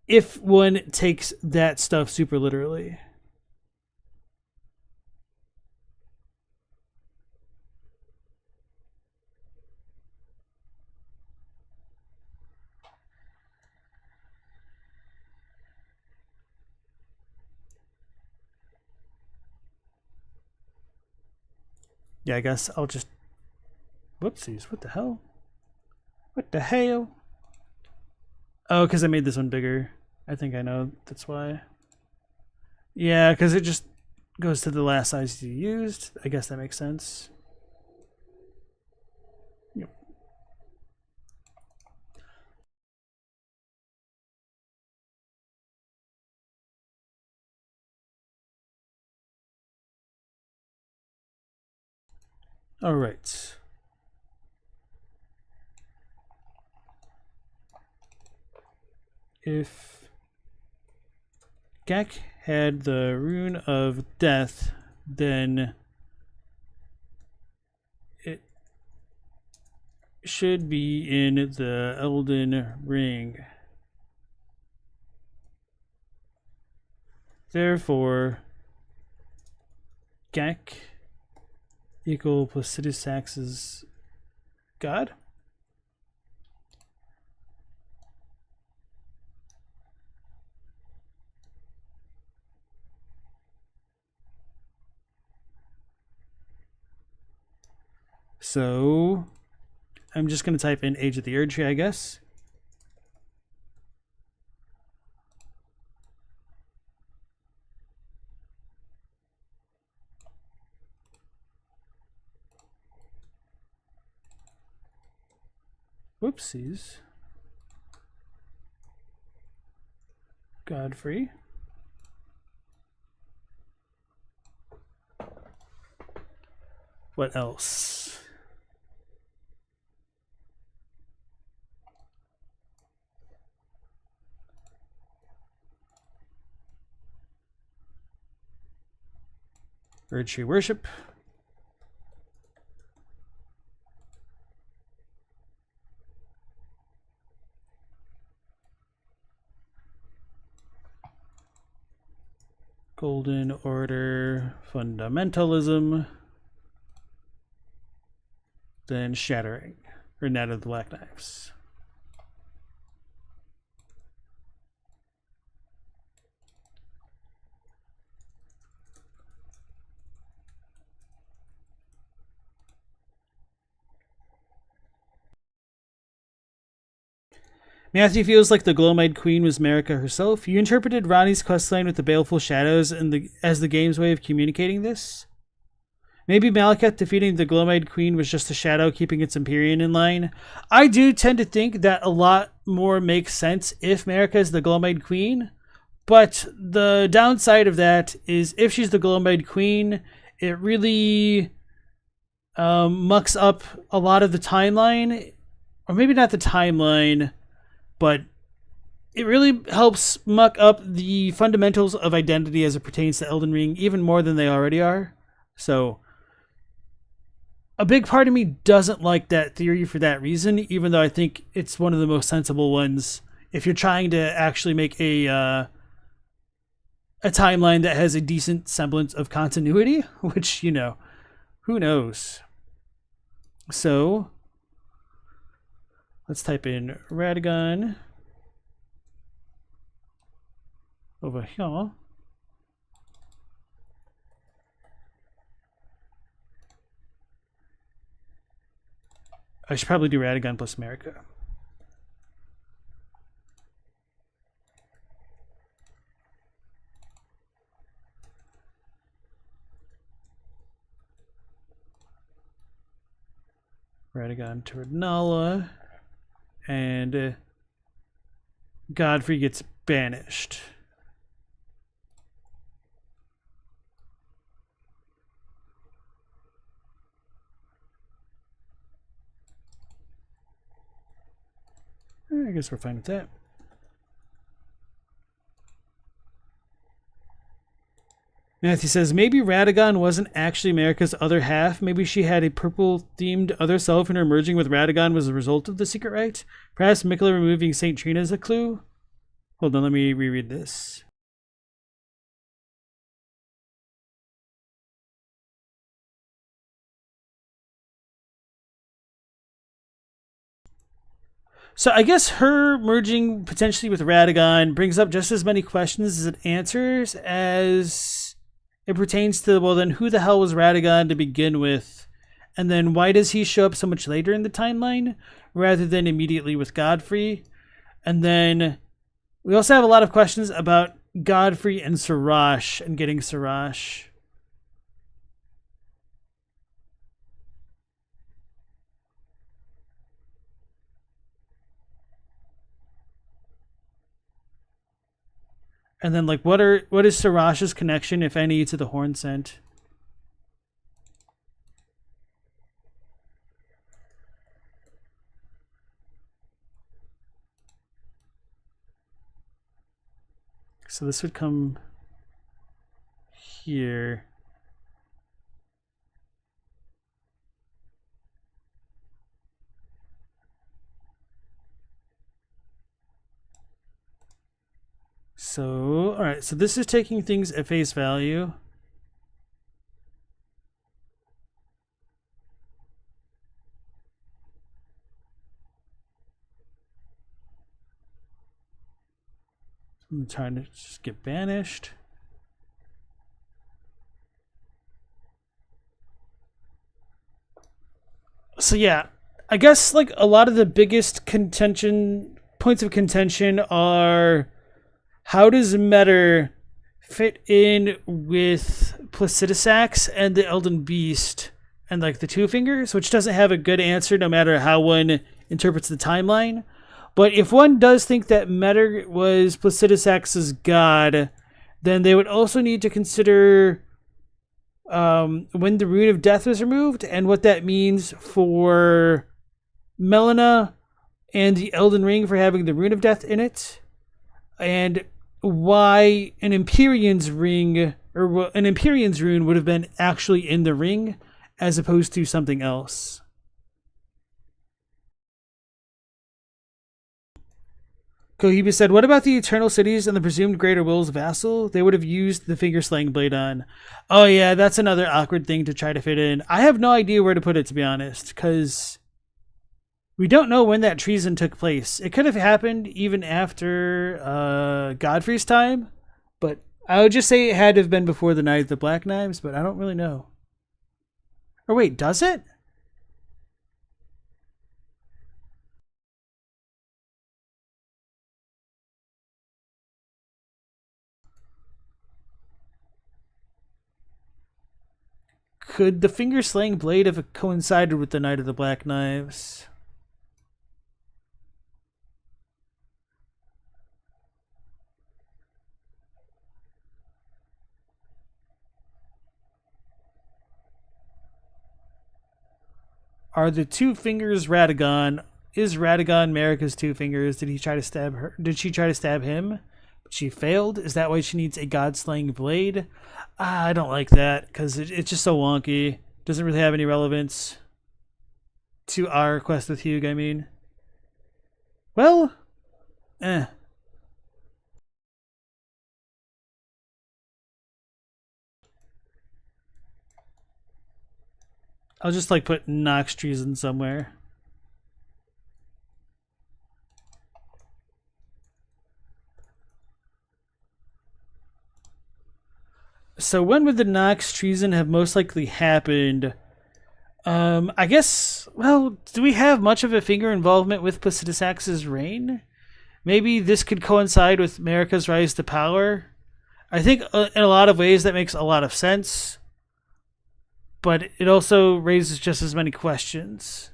if one takes that stuff super literally. Yeah, I guess I'll just... Whoopsies, what the hell? What the hell? Oh, because I made this one bigger. I think I know that's why. Yeah, because it just goes to the last size you used. I guess that makes sense. All right. If Gek had the rune of death, then it should be in the Elden Ring. Therefore, Gek equal Placidus Sax's god? So I'm just going to type in Age of the Erdtree, I guess. Whoopsies. Godfrey. What else? Erdtree Worship. Golden Order Fundamentalism. Then Shattering, or Net of the Black Knives. Matthew feels like the Gloam-Eyed Queen was Marika herself. You interpreted Ronnie's questline with the baleful shadows as the game's way of communicating this? Maybe Malekith defeating the Gloam-Eyed Queen was just a shadow keeping its Empyrean in line. I do tend to think that a lot more makes sense if Marika is the Gloam-Eyed Queen, but the downside of that is if she's the Gloam-Eyed Queen, it really mucks up a lot of the timeline, or maybe not the timeline, but it really helps muck up the fundamentals of identity as it pertains to Elden Ring even more than they already are. So a big part of me doesn't like that theory for that reason, even though I think it's one of the most sensible ones if you're trying to actually make a timeline that has a decent semblance of continuity, which, you know, who knows. So let's type in Radagon over here. I should probably do Radagon plus Marika. Radagon to Renala. And Godfrey gets banished. I guess we're fine with that. Matthew says, maybe Radagon wasn't actually Marika's other half. Maybe she had a purple-themed other self and her merging with Radagon was a result of the secret rite. Perhaps Miquella removing St. Trina is a clue. Hold on, let me reread this. So I guess her merging potentially with Radagon brings up just as many questions as it answers as it pertains to, well, then who the hell was Radagon to begin with? And then why does he show up so much later in the timeline rather than immediately with Godfrey? And then we also have a lot of questions about Godfrey and Siraj and getting Siraj. And then, like, what is Siraj's connection, if any, to the Horn Scent? So this would come here. So, all right, so this is taking things at face value. I'm trying to just get banished. So yeah, I guess like a lot of the biggest points of contention are how does Metter fit in with Placidusax and the Elden Beast and like the Two Fingers, which doesn't have a good answer no matter how one interprets the timeline. But if one does think that Metter was Placidusax's god, then they would also need to consider when the Rune of Death was removed and what that means for Melina and the Elden Ring for having the Rune of Death in it, and why an Empyrean's ring or an Empyrean's rune would have been actually in the ring as opposed to something else. Cohiba said, what about the Eternal Cities and the presumed Greater Will's vassal? They would have used the finger slaying blade on. Oh yeah, that's another awkward thing to try to fit in. I have no idea where to put it, to be honest, because we don't know when that treason took place. It could have happened even after Godfrey's time, but I would just say it had to have been before the Night of the Black Knives, but I don't really know. Or wait, does it? Could the finger slaying blade have coincided with the Night of the Black Knives? Are the Two Fingers Radagon? Is Radagon Marika's Two Fingers? Did he try to stab her? Did she try to stab him? But she failed? Is that why she needs a god-slaying blade? I don't like that, because it's just so wonky. Doesn't really have any relevance to our quest with Hugh, I mean. Well, I'll just like put Nox treason somewhere. So when would the Nox treason have most likely happened? I guess, well, do we have much of a finger involvement with Placidusax's reign? Maybe this could coincide with Marika's rise to power. I think in a lot of ways that makes a lot of sense. But it also raises just as many questions.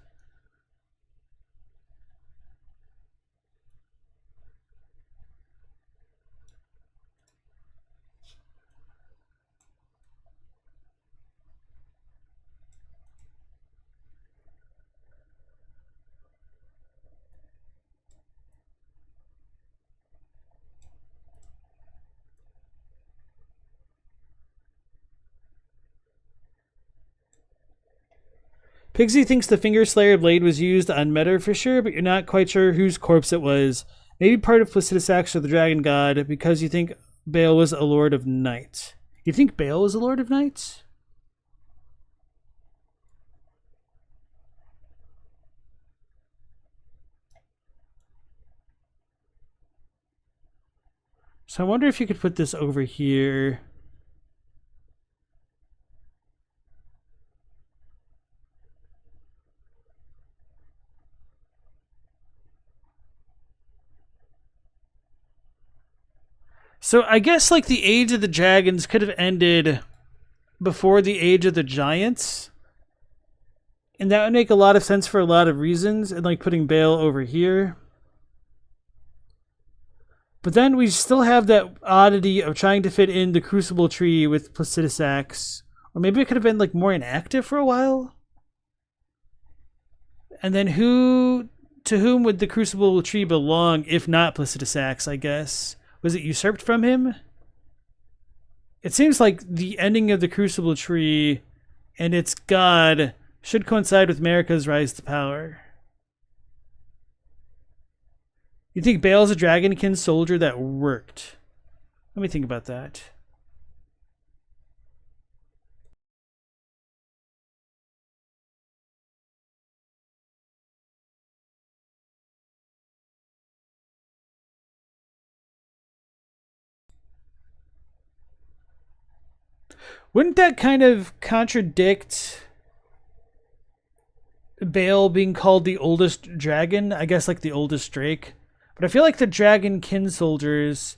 Pigsy thinks the Finger Slayer blade was used on Metter for sure, but you're not quite sure whose corpse it was. Maybe part of Placidusax or the Dragon God, because you think Bale was a Lord of Night. You think Bale was a Lord of Night? So I wonder if you could put this over here. So I guess like the Age of the Dragons could have ended before the Age of the Giants. And that would make a lot of sense for a lot of reasons, and like putting Bale over here. But then we still have that oddity of trying to fit in the Crucible Tree with Placidusax. Or maybe it could have been like more inactive for a while. And then to whom would the Crucible Tree belong if not Placidusax, I guess? was it usurped from him? It seems like the ending of the Crucible Tree and its god should coincide with Marika's rise to power. You think Bale's a dragonkin soldier that worked? Let me think about that. Wouldn't that kind of contradict Bale being called the oldest dragon? I guess like the oldest drake. But I feel like the dragon kin soldiers,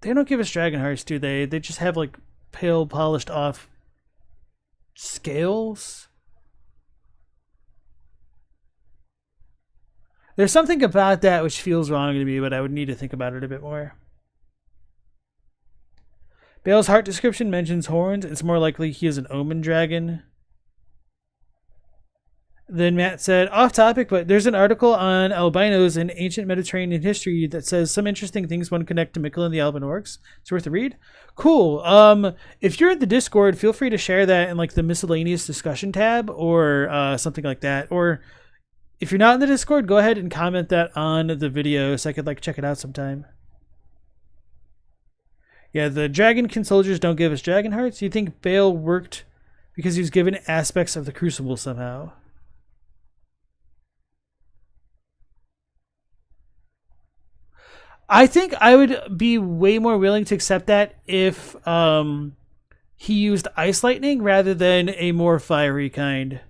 they don't give us dragon hearts, do they? They just have like pale, polished off scales. There's something about that which feels wrong to me, but I would need to think about it a bit more. Bale's heart description mentions horns. It's more likely he is an omen dragon. Then Matt said, off topic, but there's an article on albinos in ancient Mediterranean history that says some interesting things when connect to Mikkel and the Alban orcs. It's worth a read. Cool. If you're in the Discord, feel free to share that in like the miscellaneous discussion tab or something like that. Or if you're not in the Discord, go ahead and comment that on the video so I could like check it out sometime. Yeah, the dragonkin soldiers don't give us dragon hearts. You think Bale worked because he was given aspects of the Crucible somehow? I think I would be way more willing to accept that if he used ice lightning rather than a more fiery kind.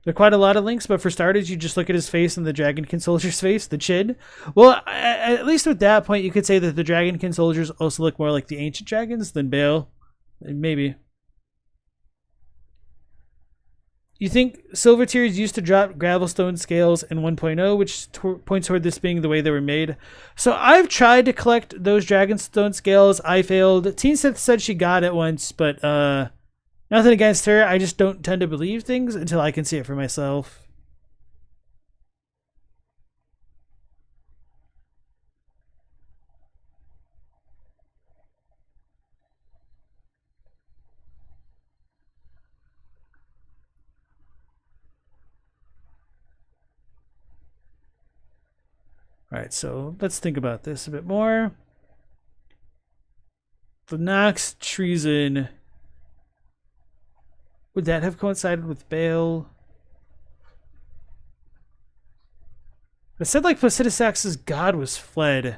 There are quite a lot of links, but for starters, you just look at his face and the dragonkin soldier's face, the chin. Well, at least with that point, you could say that the dragonkin soldiers also look more like the ancient dragons than Bale. Maybe. You think Silver Tears used to drop Gravelstone scales in 1.0, which points toward this being the way they were made. So I've tried to collect those Dragonstone scales. I failed. Teen Sith said she got it once, but nothing against her. I just don't tend to believe things until I can see it for myself. All right, so let's think about this a bit more. The Nox treason. Would that have coincided with Bale? It said like Placidusax's god was fled.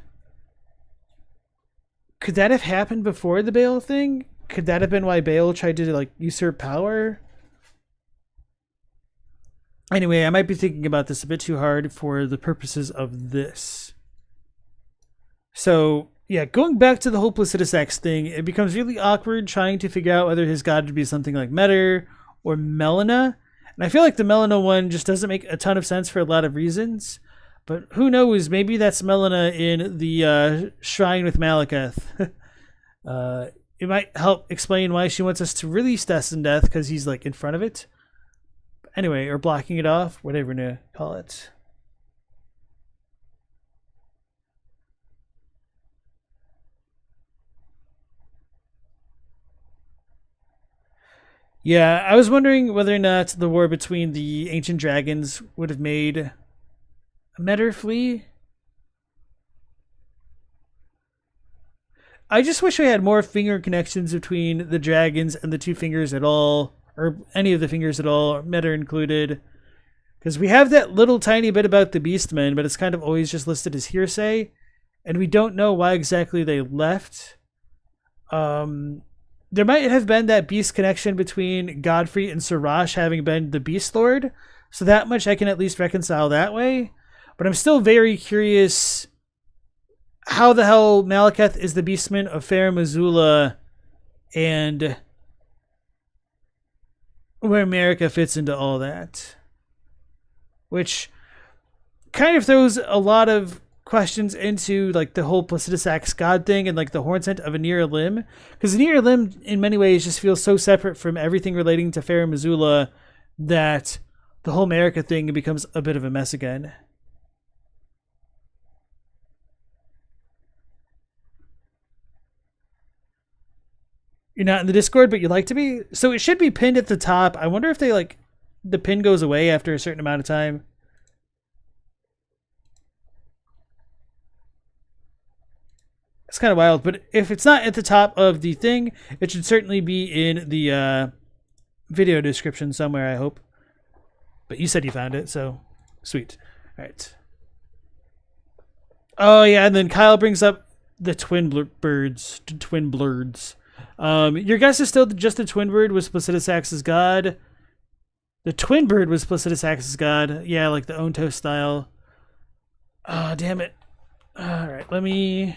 Could that have happened before the Bale thing? Could that have been why Bale tried to like usurp power? Anyway, I might be thinking about this a bit too hard for the purposes of this. So, yeah, going back to the whole Placidusax thing, it becomes really awkward trying to figure out whether his god would be something like Metter or Melina. And I feel like the Melina one just doesn't make a ton of sense for a lot of reasons. But who knows, maybe that's Melina in the shrine with Malekith. It might help explain why she wants us to release Destined Death, because he's like in front of it. Anyway, or blocking it off, whatever you want to call it. Yeah, I was wondering whether or not the war between the ancient dragons would have made Metter flee. I just wish I had more finger connections between the dragons and the two fingers at all. Or any of the fingers at all, Metter included. Because we have that little tiny bit about the Beastmen, but it's kind of always just listed as hearsay. And we don't know why exactly they left. There might have been that beast connection between Godfrey and Siraj having been the Beast Lord. So that much I can at least reconcile that way. But I'm still very curious how the hell Malekith is the Beastman of Fair Missoula and where Marika fits into all that. Which kind of throws a lot of questions into like the whole Placidusax god thing and like the horn scent of Anir Lim. Because Anir Lim in many ways just feels so separate from everything relating to Fair Missoula that the whole Marika thing becomes a bit of a mess again. You're not in the Discord, but you'd like to be? So it should be pinned at the top. I wonder if they like the pin goes away after a certain amount of time. It's kind of wild, but if it's not at the top of the thing, it should certainly be in the video description somewhere, I hope. But you said you found it, so sweet. All right. Oh, yeah, and then Kyle brings up the twin birds. Your guess is still just the twin bird was Placidus Axe's god. The twin bird was Placidus Axe's god. Yeah, like the Onto style. Oh, damn it. All right, let me...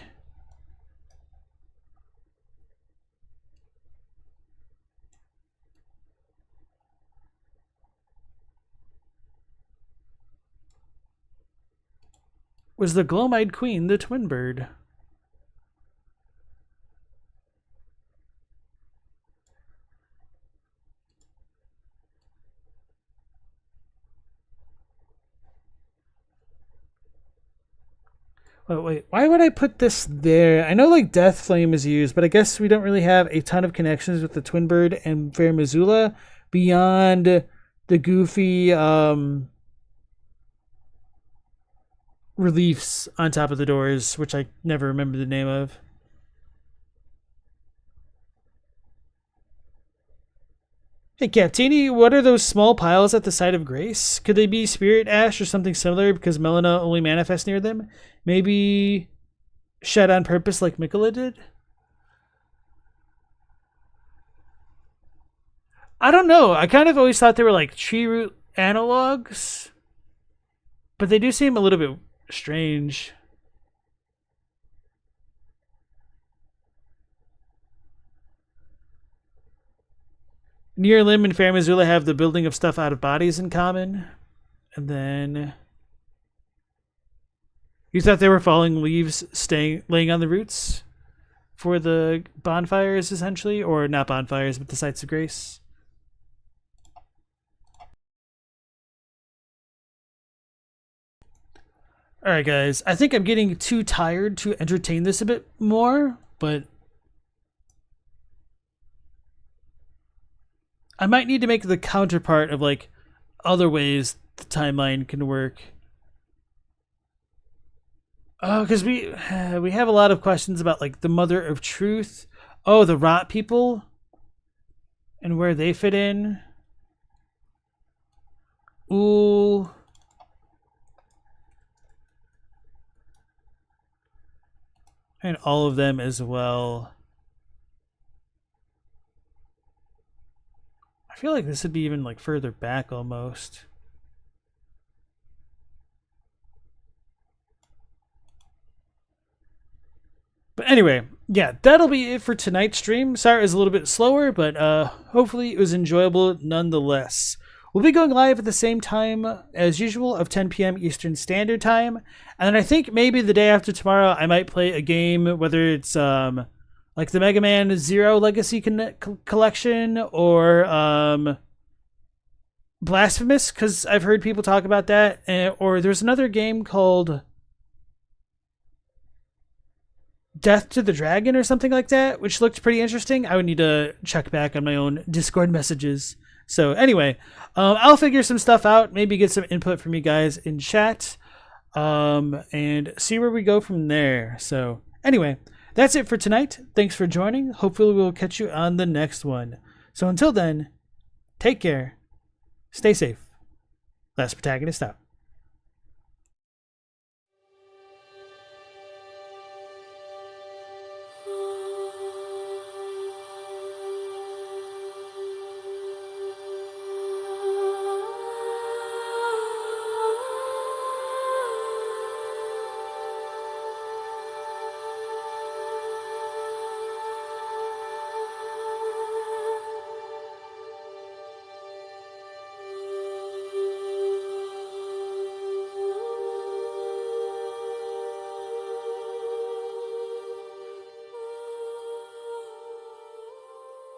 Was the Gloam-Eyed Queen the twin bird? Wait, why would I put this there? I know like Death Flame is used, but I guess we don't really have a ton of connections with the twin bird and Fair Missoula beyond the goofy reliefs on top of the doors, which I never remember the name of. Hey Captini, what are those small piles at the side of Grace? Could they be spirit ash or something similar because Melina only manifests near them? Maybe shed on purpose like Mikola did? I don't know. I kind of always thought they were like tree root analogs, but they do seem a little bit strange. Near Limb and Fair Missoula have the building of stuff out of bodies in common. And then... You thought they were falling leaves laying on the roots for the bonfires, essentially? Or not bonfires, but the sites of grace? Alright guys, I think I'm getting too tired to entertain this a bit more, but I might need to make the counterpart of like other ways the timeline can work. Oh, because we have a lot of questions about like the Mother of Truth. Oh, the Rot people and where they fit in. Ooh. And all of them as well. I feel like this would be even like further back almost. But anyway, yeah, that'll be it for tonight's stream. Sorry it was a little bit slower, but hopefully it was enjoyable nonetheless. We'll be going live at the same time as usual of 10 p.m. Eastern Standard Time. And then I think maybe the day after tomorrow I might play a game, whether it's like the Mega Man Zero Legacy Collection or Blasphemous, because I've heard people talk about that. Or there's another game called Death to the Dragon or something like that, which looked pretty interesting. I would need to check back on my own Discord messages. So anyway, I'll figure some stuff out, maybe get some input from you guys in chat, and see where we go from there. So anyway, that's it for tonight. Thanks for joining. Hopefully we'll catch you on the next one. So until then, take care, stay safe. Last Protagonist out.